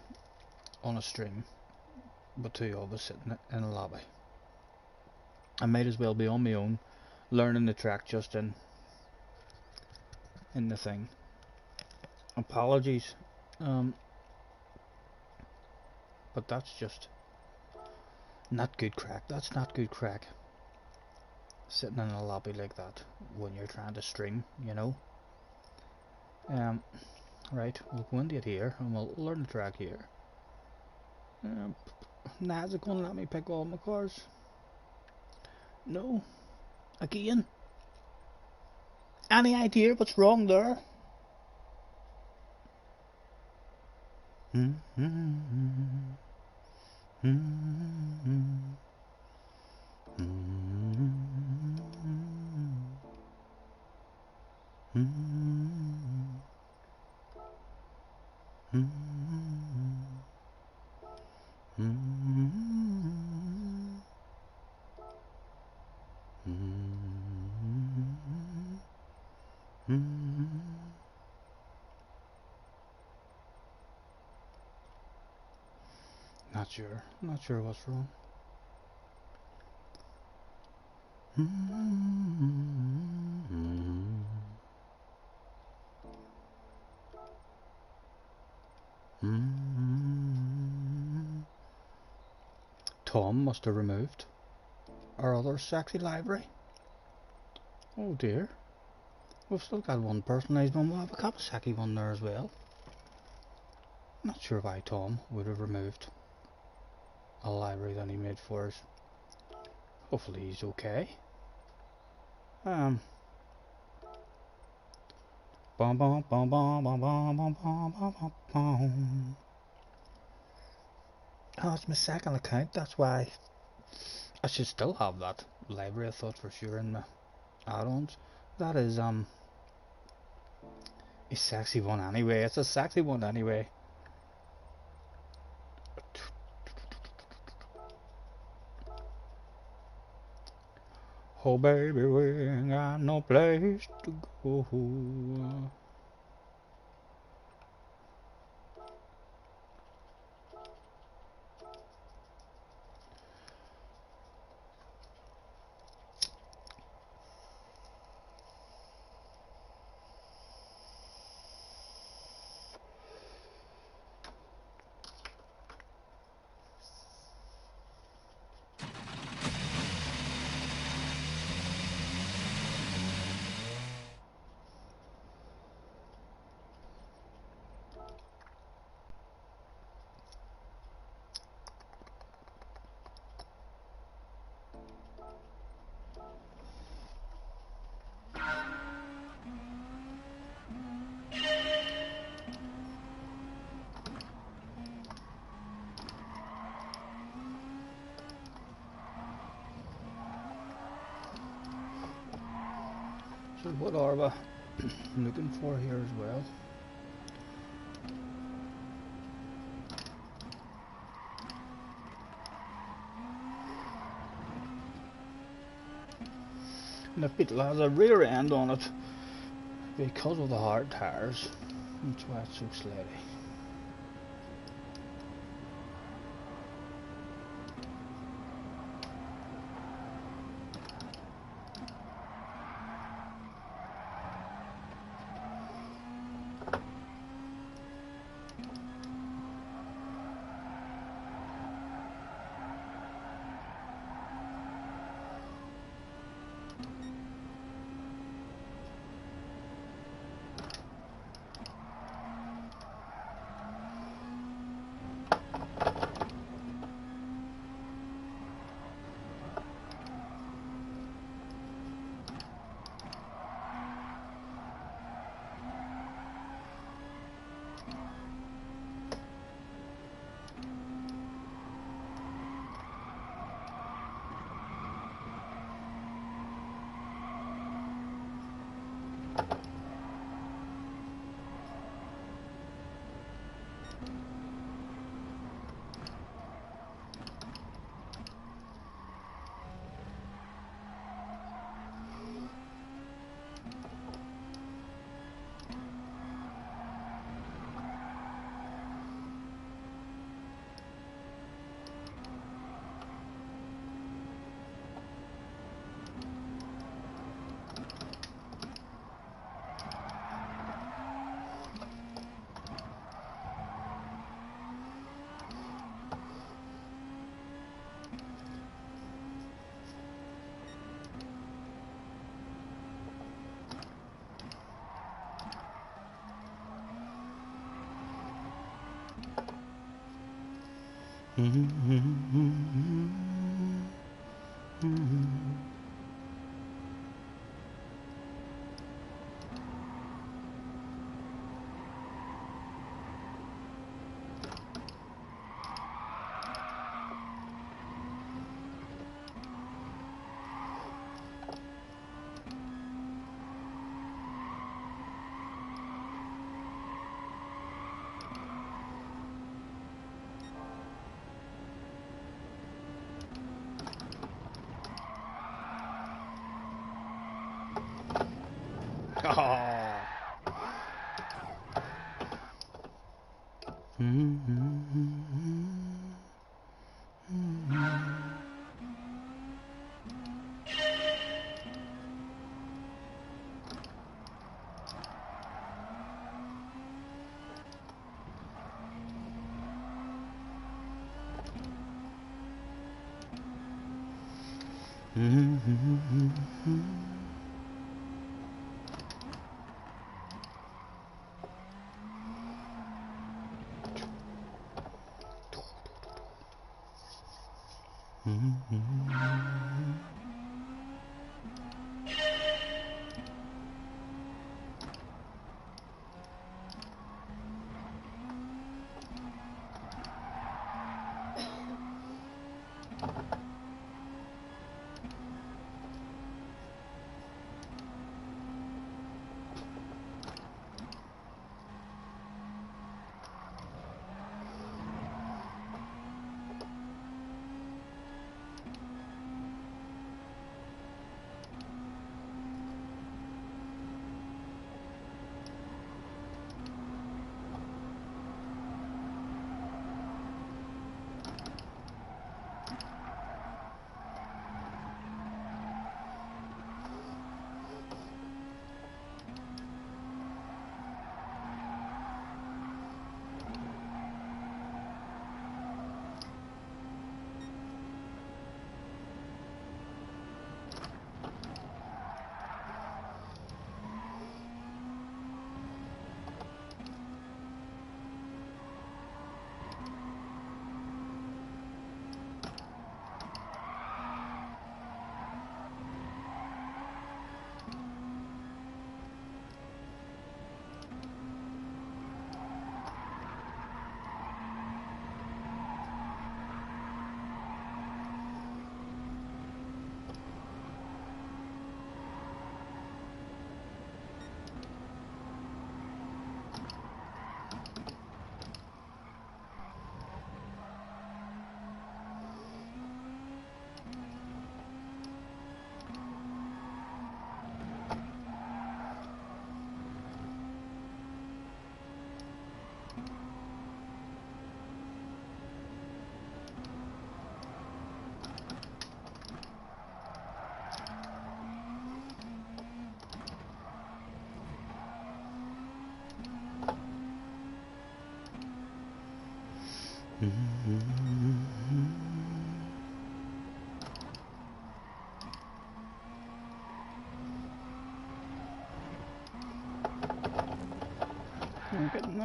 on a stream with two of us sitting in a lobby. I might as well be on my own, learning the track just in the thing. Apologies, but that's just not good crack. That's not good crack. Sitting in a lobby like that when you're trying to stream, you know. Right, we'll go into it here and we'll learn the track here. Nah, is it going to let me pick all my cars? No. Again? Any idea what's wrong there? Not sure what's wrong. Tom must have removed our other sexy library. Oh dear. We've still got one personalised one. We'll have a Kawasaki one there as well. Not sure why Tom would have removed a library that he made for us. Hopefully he's okay. Bum bum bum bum bum bum bum bum bum bum. Oh, it's my second account, that's why. I should still have that library, I thought for sure, in my add-ons. That is a sexy one anyway. It's a sexy one anyway. Oh baby, we ain't got no place to go. So what are we looking for here as well? And the Beetle has a rear end on it because of the hard tires. That's why it's so slidy.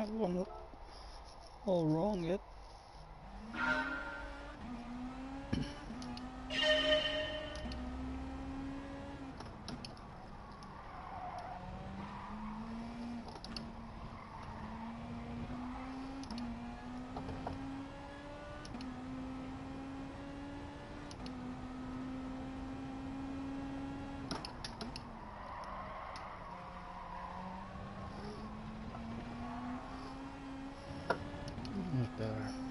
not going all wrong yet. That's better.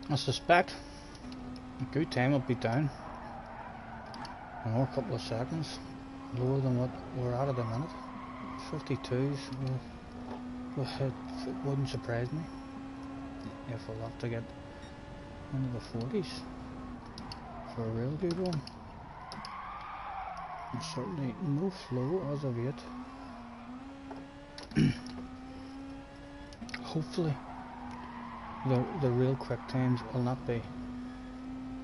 I suspect a good time will be down another couple of seconds lower than what we're at the minute. 52s it wouldn't surprise me if we'll have to get into the 40s for a real good one. And certainly no flow as of yet. Hopefully the real quick times will not be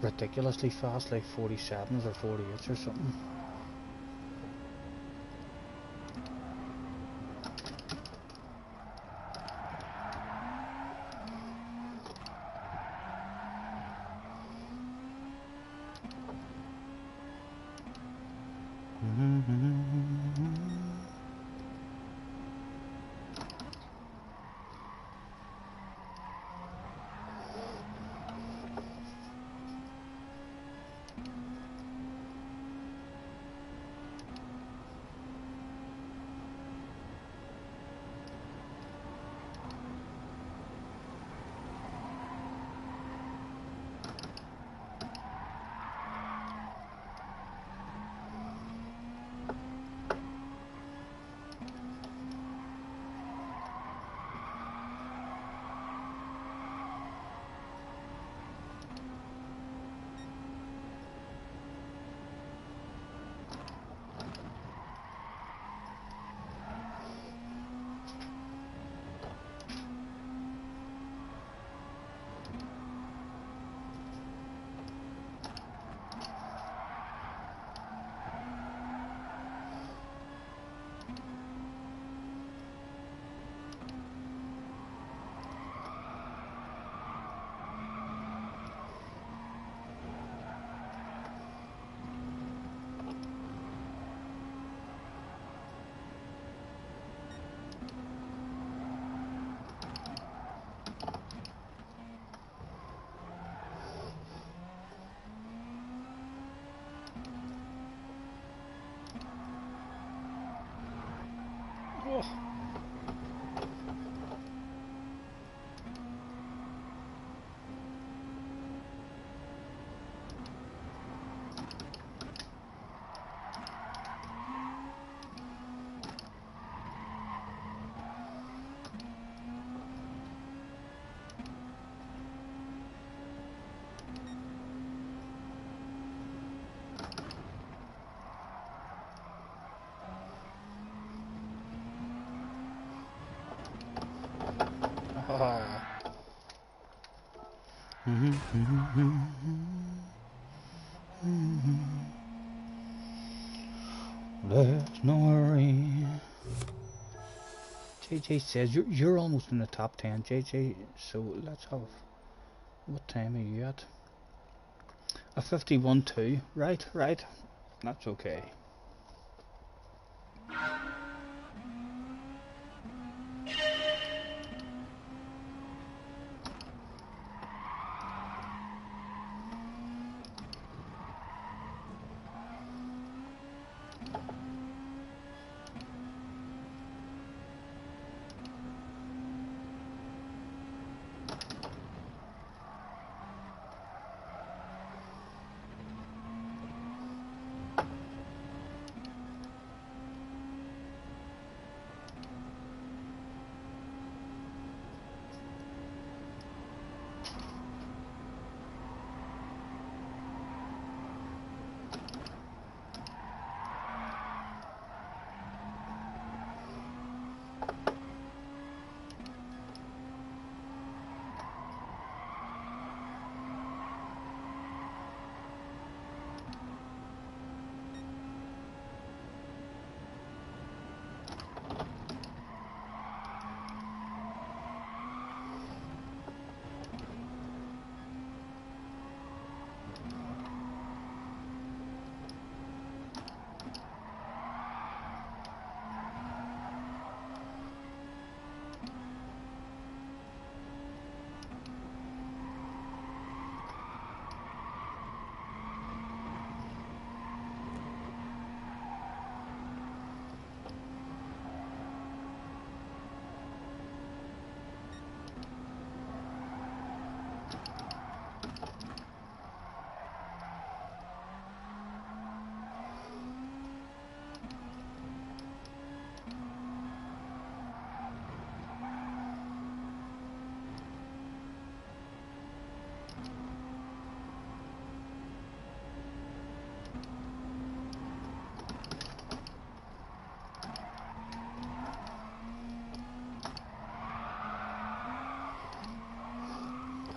ridiculously fast like 47s or 48s or something. There's no hurry. JJ says you're almost in the top 10, JJ. So let's have. What time are you at? A 51-2. Right. That's okay.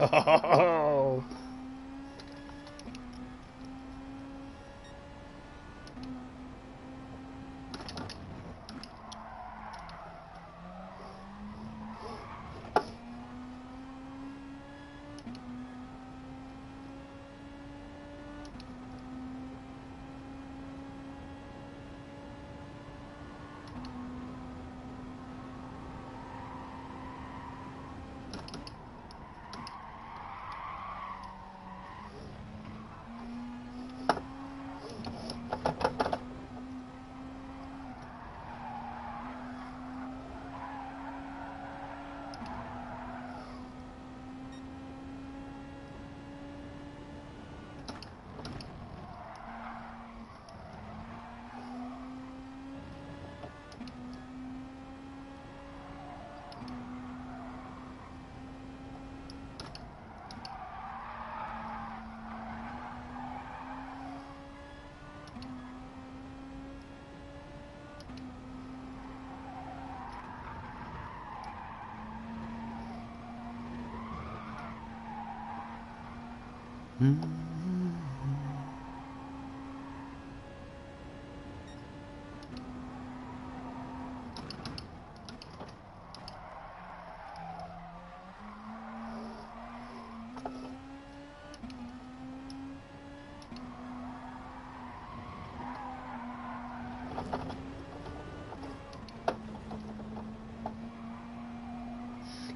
Oh.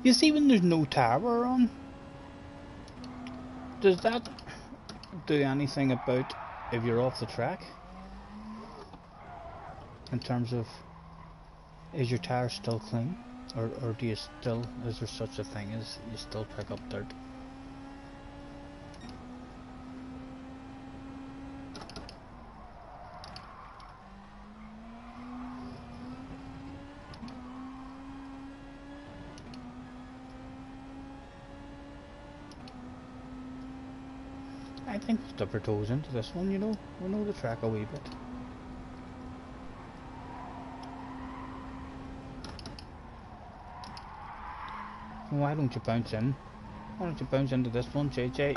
You see, when there's no tower on, does that do anything about if you're off the track? In terms of, is your tire still clean? Or do you still, is there such a thing as you still pick up dirt? I think we'll dip our toes into this one, you know. We know the track a wee bit. Why don't you bounce in? Why don't you bounce into this one, JJ?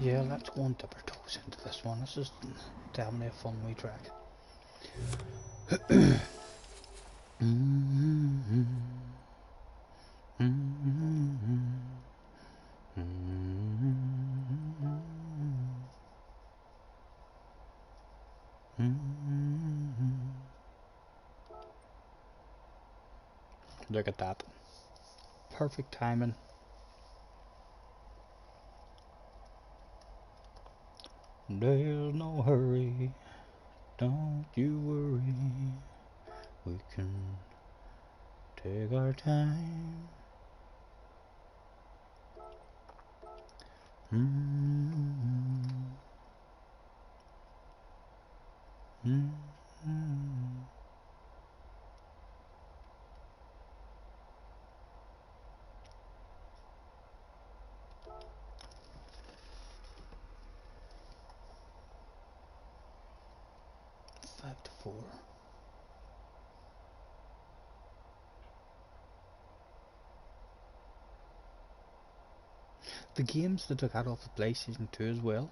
Yeah, let's go and dip our toes into this one. This is definitely a fun wee track. Look at that. Perfect timing. There's no hurry, don't you worry, we can take our time. Five to four. The games that I got off the PlayStation 2 as well,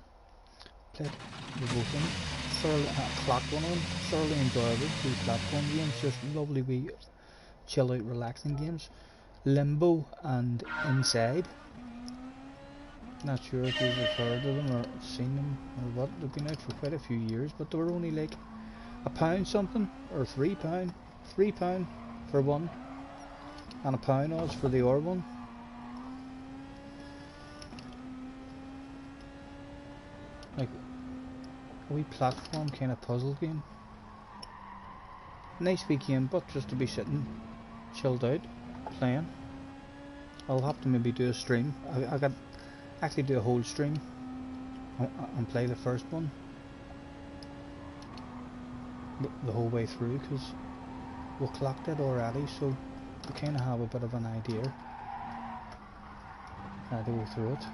played the both of them, thoroughly, clocked one of them, thoroughly enjoyable, two platform games, just lovely wee chill out relaxing games. Limbo and Inside. Not sure if you've heard of them or seen them or what. They've been out for quite a few years, but they were only like £1 something or £3 for one, and £1 odds for the other one. Like a wee platform kind of puzzle game. Nice wee game, but just to be sitting chilled out playing. I'll have to maybe do a stream. I got actually do a whole stream and play the first one the whole way through, because we clocked it already, so we kind of have a bit of an idea how to go through it.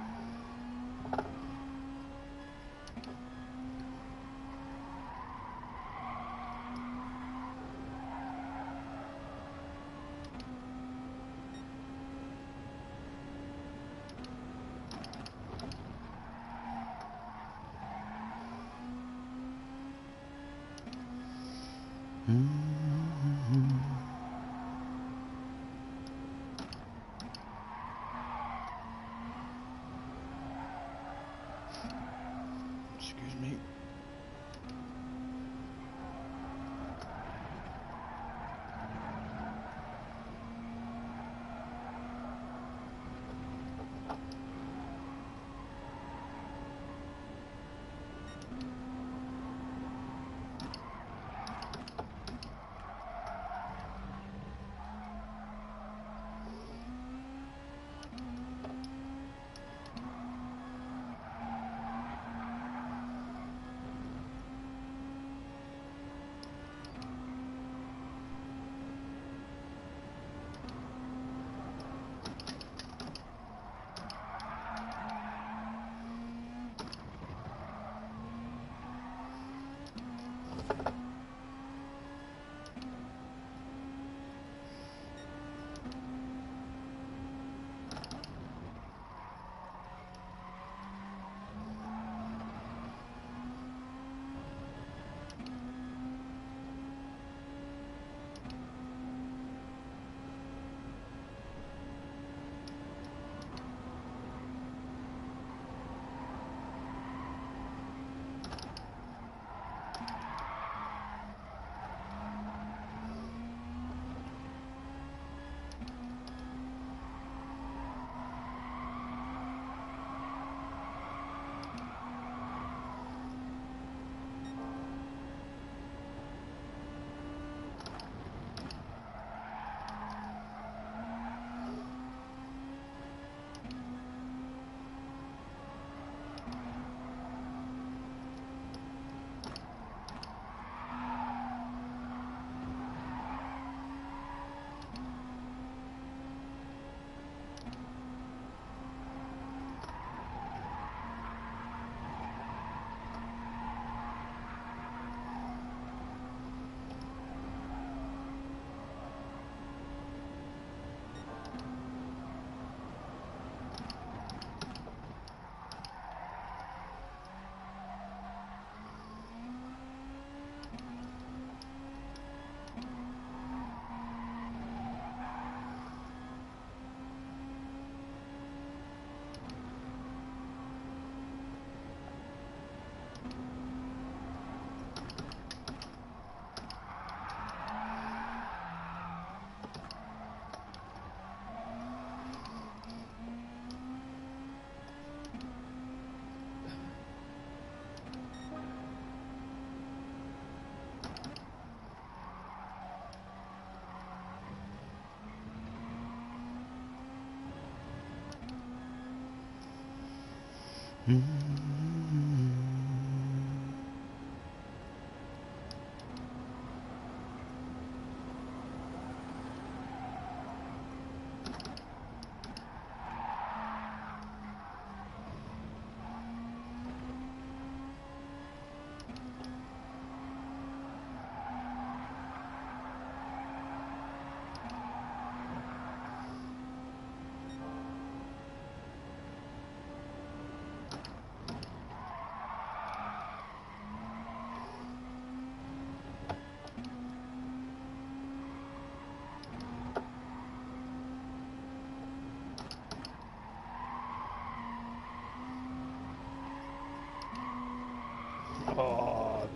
Oh,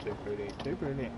too pretty, too pretty.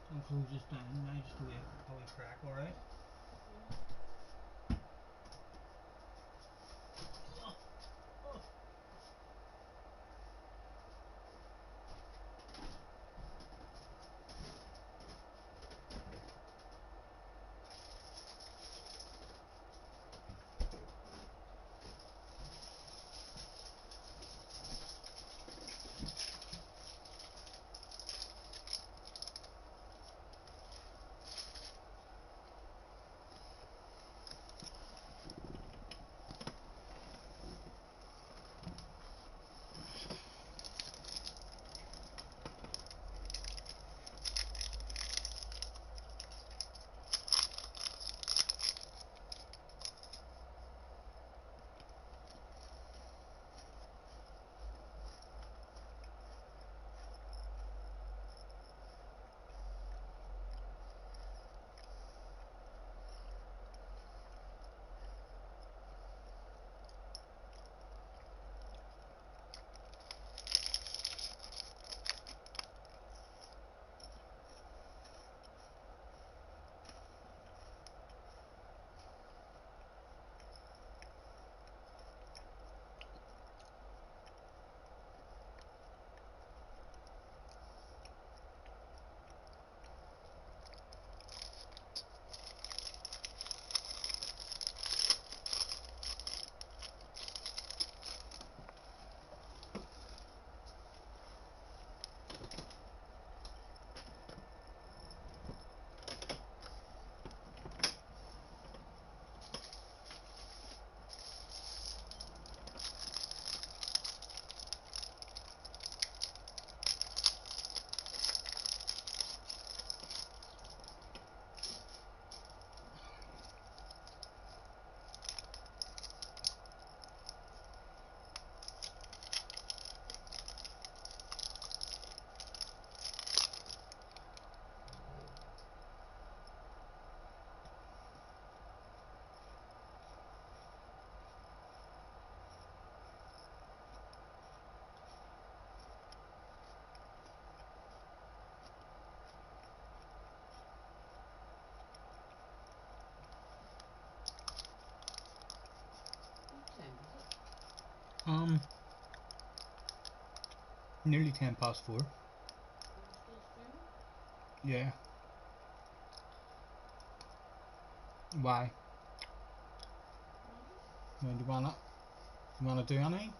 I'll close this down now just to wait how we crack, alright? Nearly 4:10. Yeah. Why? Do you wanna do anything?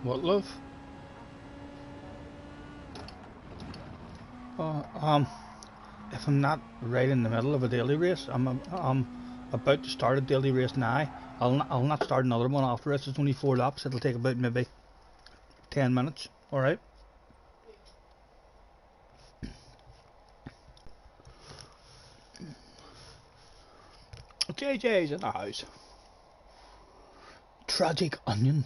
What, love? Uh, if I'm not right in the middle of a daily race, I'm about to start a daily race now. I'll not start another one after this. It's only 4 laps. It'll take about maybe 10 minutes. All right. JJ's in the house. Tragic Onion.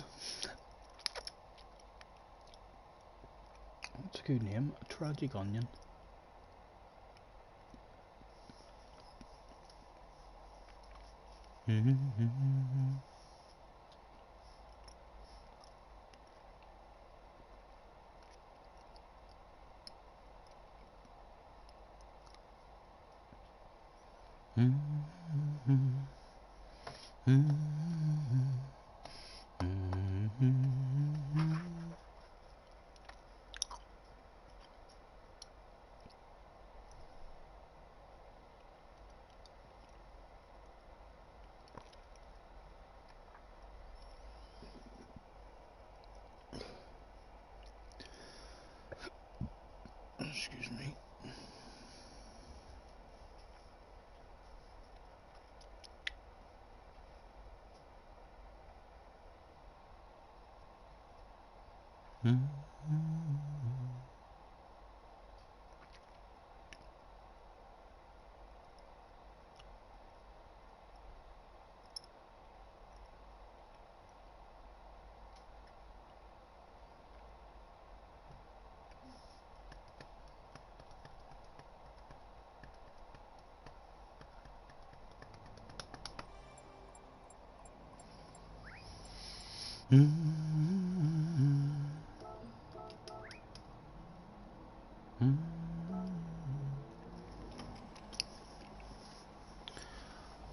That's a good name. Tragic Onion.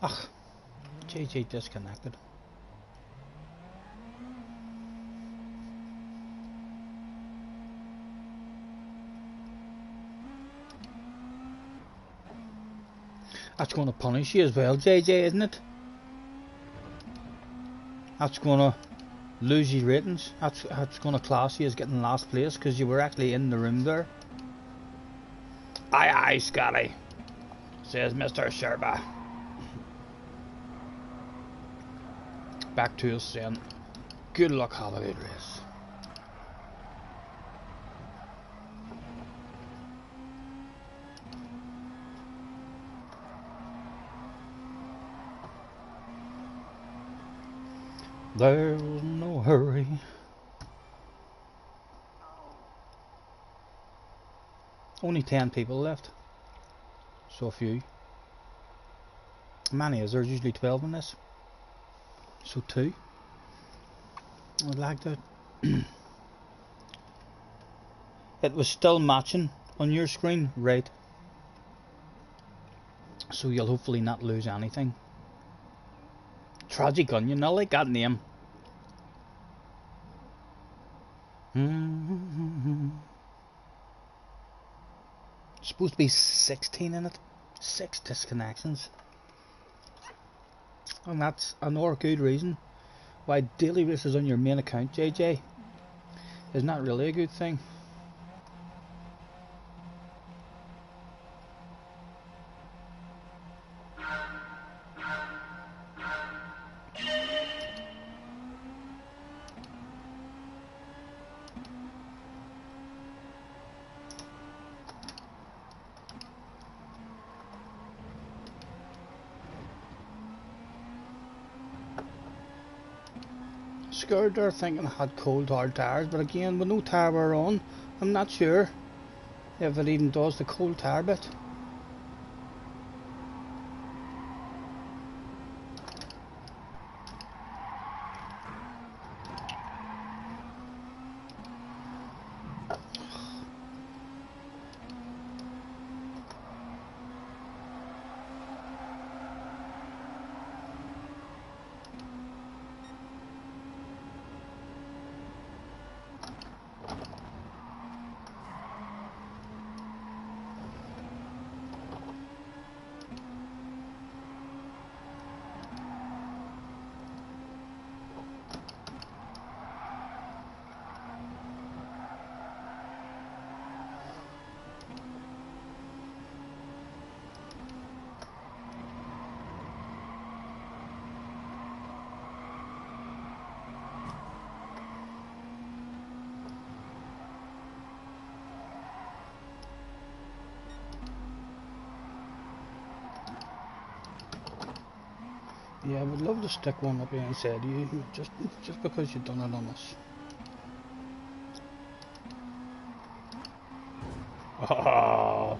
Ach, JJ disconnected. That's going to punish you as well, JJ, isn't it? That's going to lose your ratings. That's going to class you as getting last place because you were actually in the room there. Aye, aye, Scotty, says Mr. Sherba. Back to us saying, good luck, have a good race. There's no hurry. Only 10 people left. So a few. How many is there? There's usually 12 in this. So 2. I'd like that. It was still matching on your screen, right? So you'll hopefully not lose anything. Tragic Onion, I like that name. It's supposed to be 16 in it. 6 disconnections. And that's another good reason why daily races on your main account, JJ, is not really a good thing. Scared there thinking I had cold hard tires, but again with no tyre wear on, I'm not sure if it even does the cold tire bit. Yeah, I would love to stick one up here and say to you, just because you've done it on us. Oh,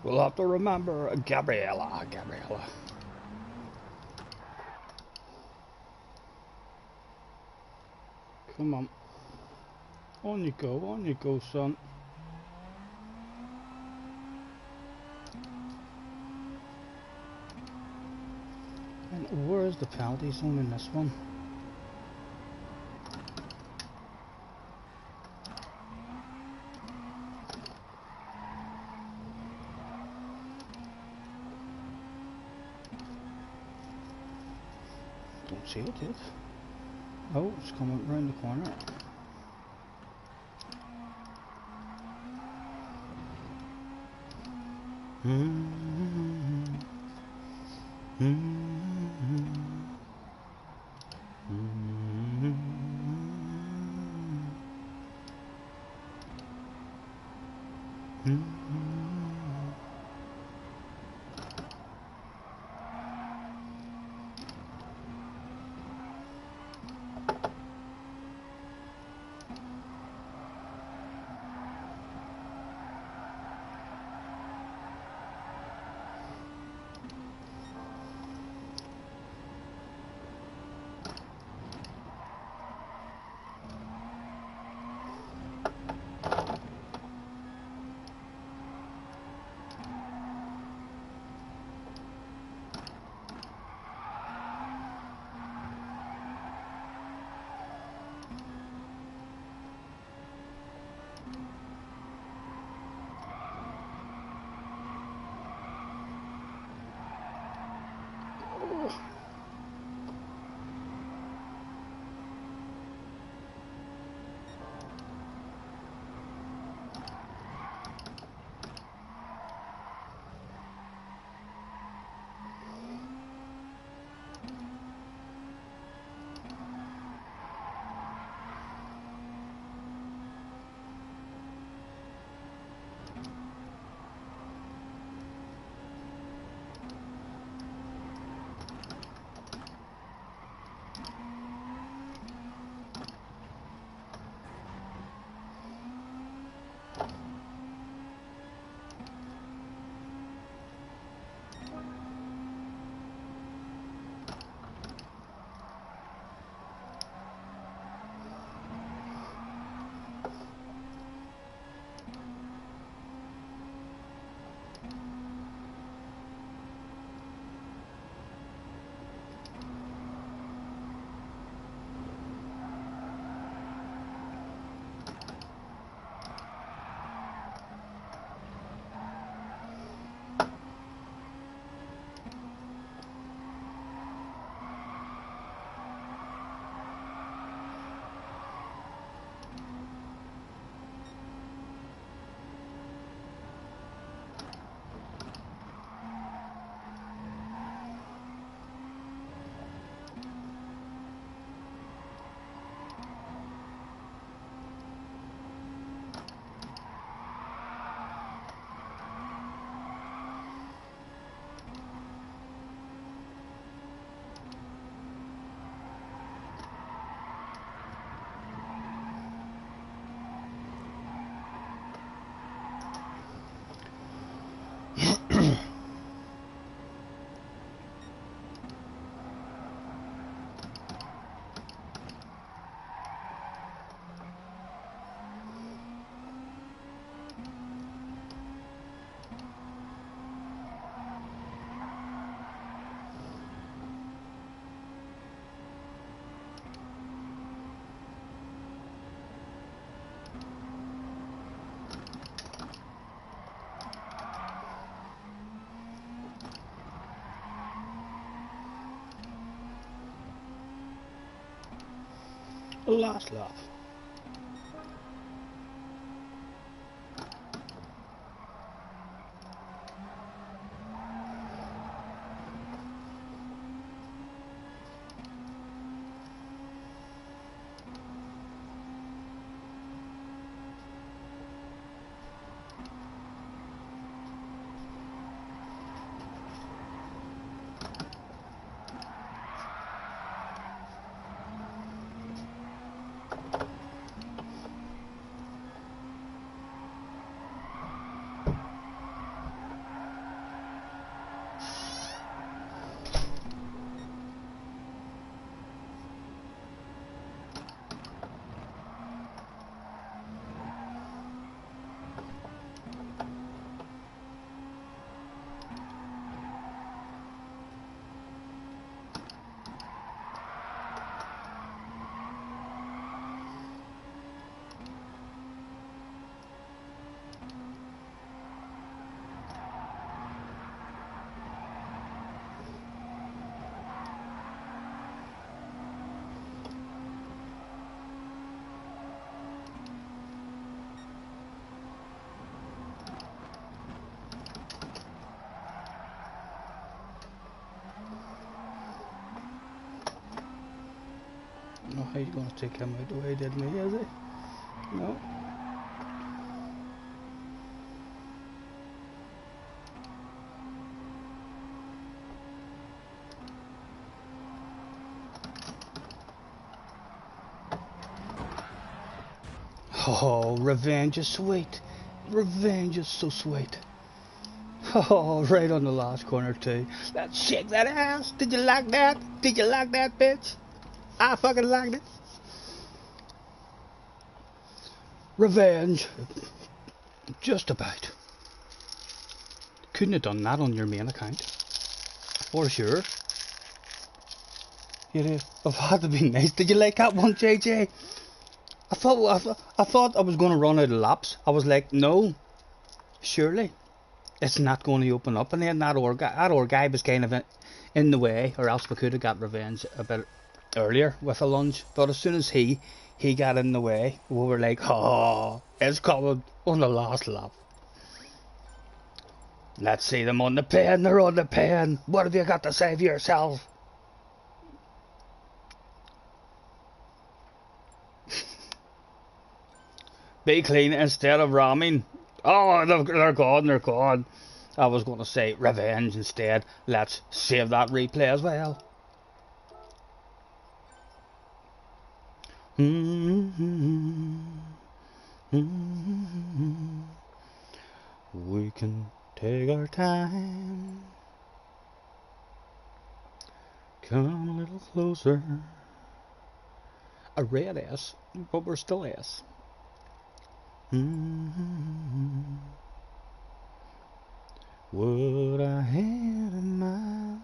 we'll have to remember Gabriella. Come on. On you go, son. And where is the penalty zone in this one? Don't see it yet. Oh, it's coming round the corner. Last lap. No, how you gonna take him out the way he did me, is he? No. Oh, revenge is sweet. Revenge is so sweet. Oh, right on the last corner too. Let's shake that ass. Did you like that? Did you like that, bitch? I fucking liked it. Revenge. Just about. Couldn't have done that on your main account. For sure. You'd have had to be nice. Did you like that one, JJ? I thought I was going to run out of laps. I was like, no, surely it's not going to open up. And then that other guy was kind of in the way, or else we could have got revenge a bit earlier with a lunge. But as soon as he got in the way, we were like, oh, it's coming on the last lap. Let's see them on the pen. They're on the pen. What have you got to say for yourself? Be clean instead of ramming. Oh, they're gone, they're gone. I was going to say revenge instead. Let's save that replay as well. We can take our time. Come a little closer. A red S, but we're still S. What I had in mind.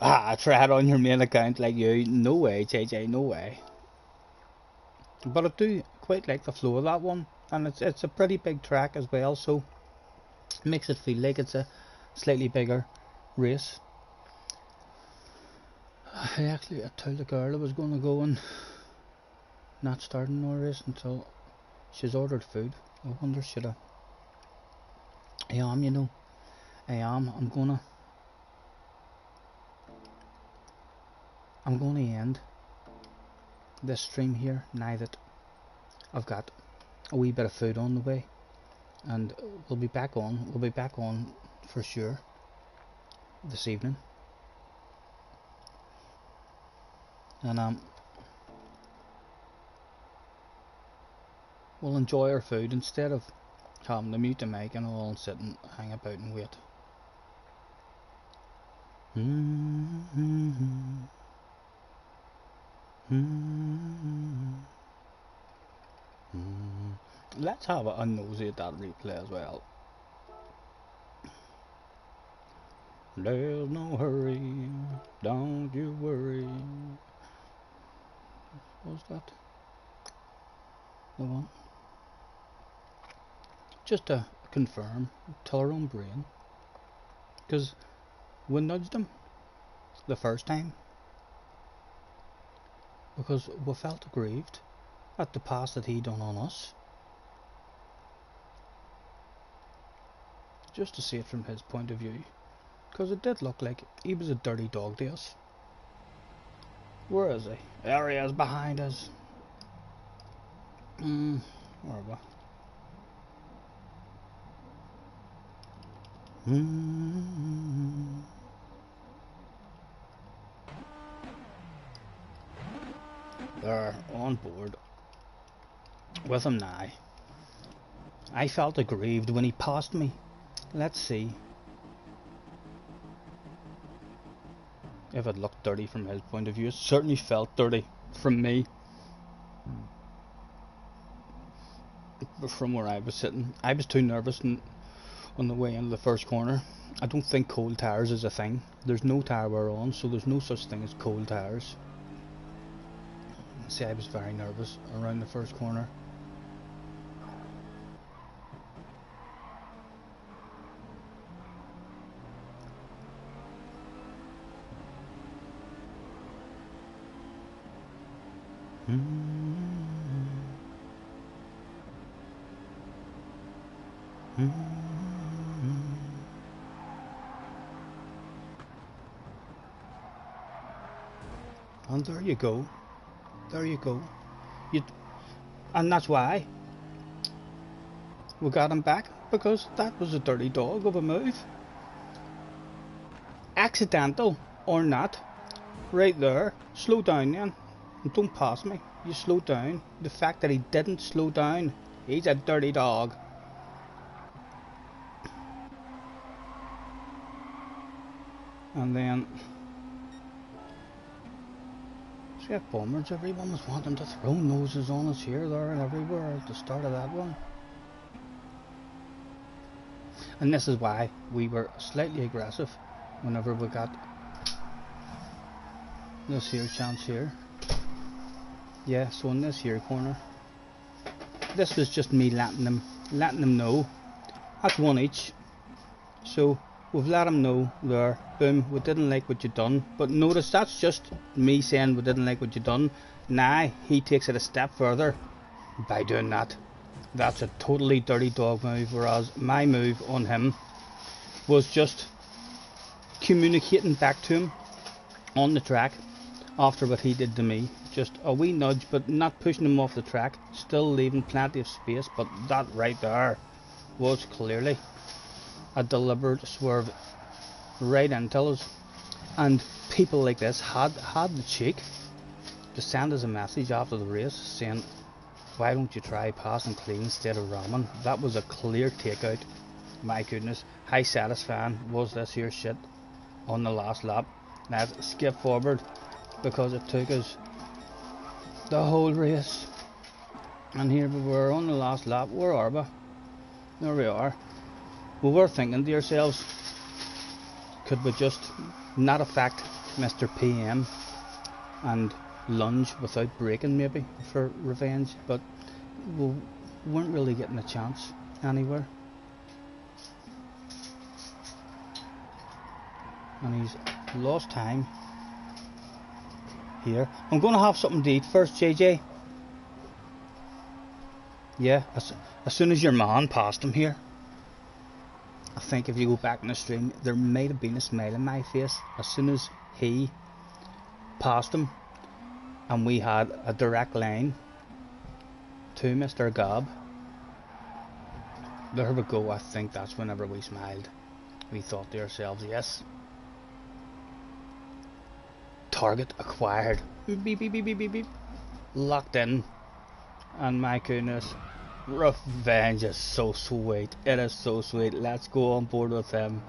I tried on your main account like you. No way, JJ, no way. But I do quite like the flow of that one, and it's a pretty big track as well, so it makes it feel like it's a slightly bigger race. I told the girl I was going to go and not starting no race until she's ordered food. I wonder should I? I am, you know. I am. I'm gonna end this stream here now that I've got a wee bit of food on the way, and we'll be back on. We'll be back on for sure this evening, and we'll enjoy our food instead of having to mute the mic and all and sit and hang about and wait. Let's have a nosy at that replay as well. There's no hurry, don't you worry. What's that? The one? Just to confirm, tell our own brain. Because we nudged him the first time because we felt aggrieved at the pass that he done on us. Just to see it from his point of view, because it did look like he was a dirty dog to us. Where is he? There he is behind us. Where are we? They're on board with him now. I felt aggrieved when he passed me. Let's see if it looked dirty from his point of view. It certainly felt dirty from me. But from where I was sitting, I was too nervous on the way into the first corner. I don't think cold tires is a thing. There's no tire wear on, so there's no such thing as cold tires. See, I was very nervous around the first corner. And there you go. There you go. You, and that's why we got him back, because that was a dirty dog of a move. Accidental or not, right there. Slow down then. And don't pass me. You slow down. The fact that he didn't slow down, he's a dirty dog. And then Skip bombers, everyone was wanting to throw noses on us here, there and everywhere at the start of that one. And this is why we were slightly aggressive whenever we got this here chance here. Yeah, so in this here corner, this was just me letting them know. That's one each. So we've let him know there. Boom, we didn't like what you done. But notice that's just me saying we didn't like what you done. Now he takes it a step further by doing that. That's a totally dirty dog move, whereas my move on him was just communicating back to him on the track after what he did to me. Just a wee nudge, but not pushing him off the track, still leaving plenty of space. But that right there was clearly a deliberate swerve right into us. And people like this had the cheek to send us a message after the race saying, why don't you try passing clean instead of ramming? That was a clear takeout. My goodness, how satisfying was this here shit on the last lap. Let's skip forward, because it took us the whole race. And here we were on the last lap. Where are we? There we are. We were thinking to ourselves, could we just not affect Mr. PM and lunge without braking maybe for revenge? But we weren't really getting a chance anywhere. And he's lost time here. I'm going to have something to eat first, JJ. Yeah, as soon as your man passed him here, I think if you go back in the stream, there might have been a smile on my face as soon as he passed him and we had a direct line to Mr. Gob. There we go. I think that's whenever we smiled. We thought to ourselves, yes, target acquired. Beep, beep, beep, beep, beep, beep. Locked in. And my goodness, revenge is so sweet. It is so sweet. Let's go on board with him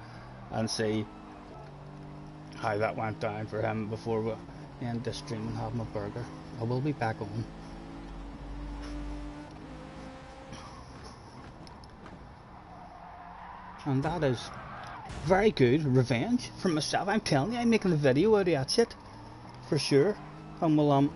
and see how that went down for him before we end this stream and have my burger. I will be back on. And that is very good revenge from myself. I'm telling you, I'm making a video out of that shit for sure. And we'll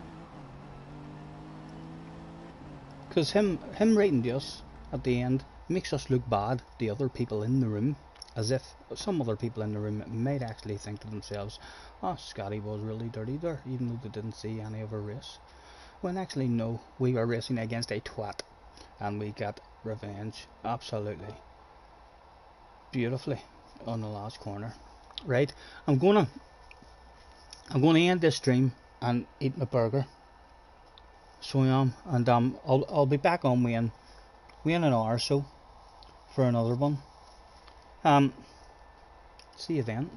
because him writing to us at the end makes us look bad to other people in the room, as if some other people in the room might actually think to themselves, oh, Scotty was really dirty there, even though they didn't see any of our race. When actually no, we were racing against a twat and we got revenge absolutely beautifully on the last corner. Right, I'm gonna end this stream and eat my burger. So I am, and I'll be back on within an hour or so for another one. See you then.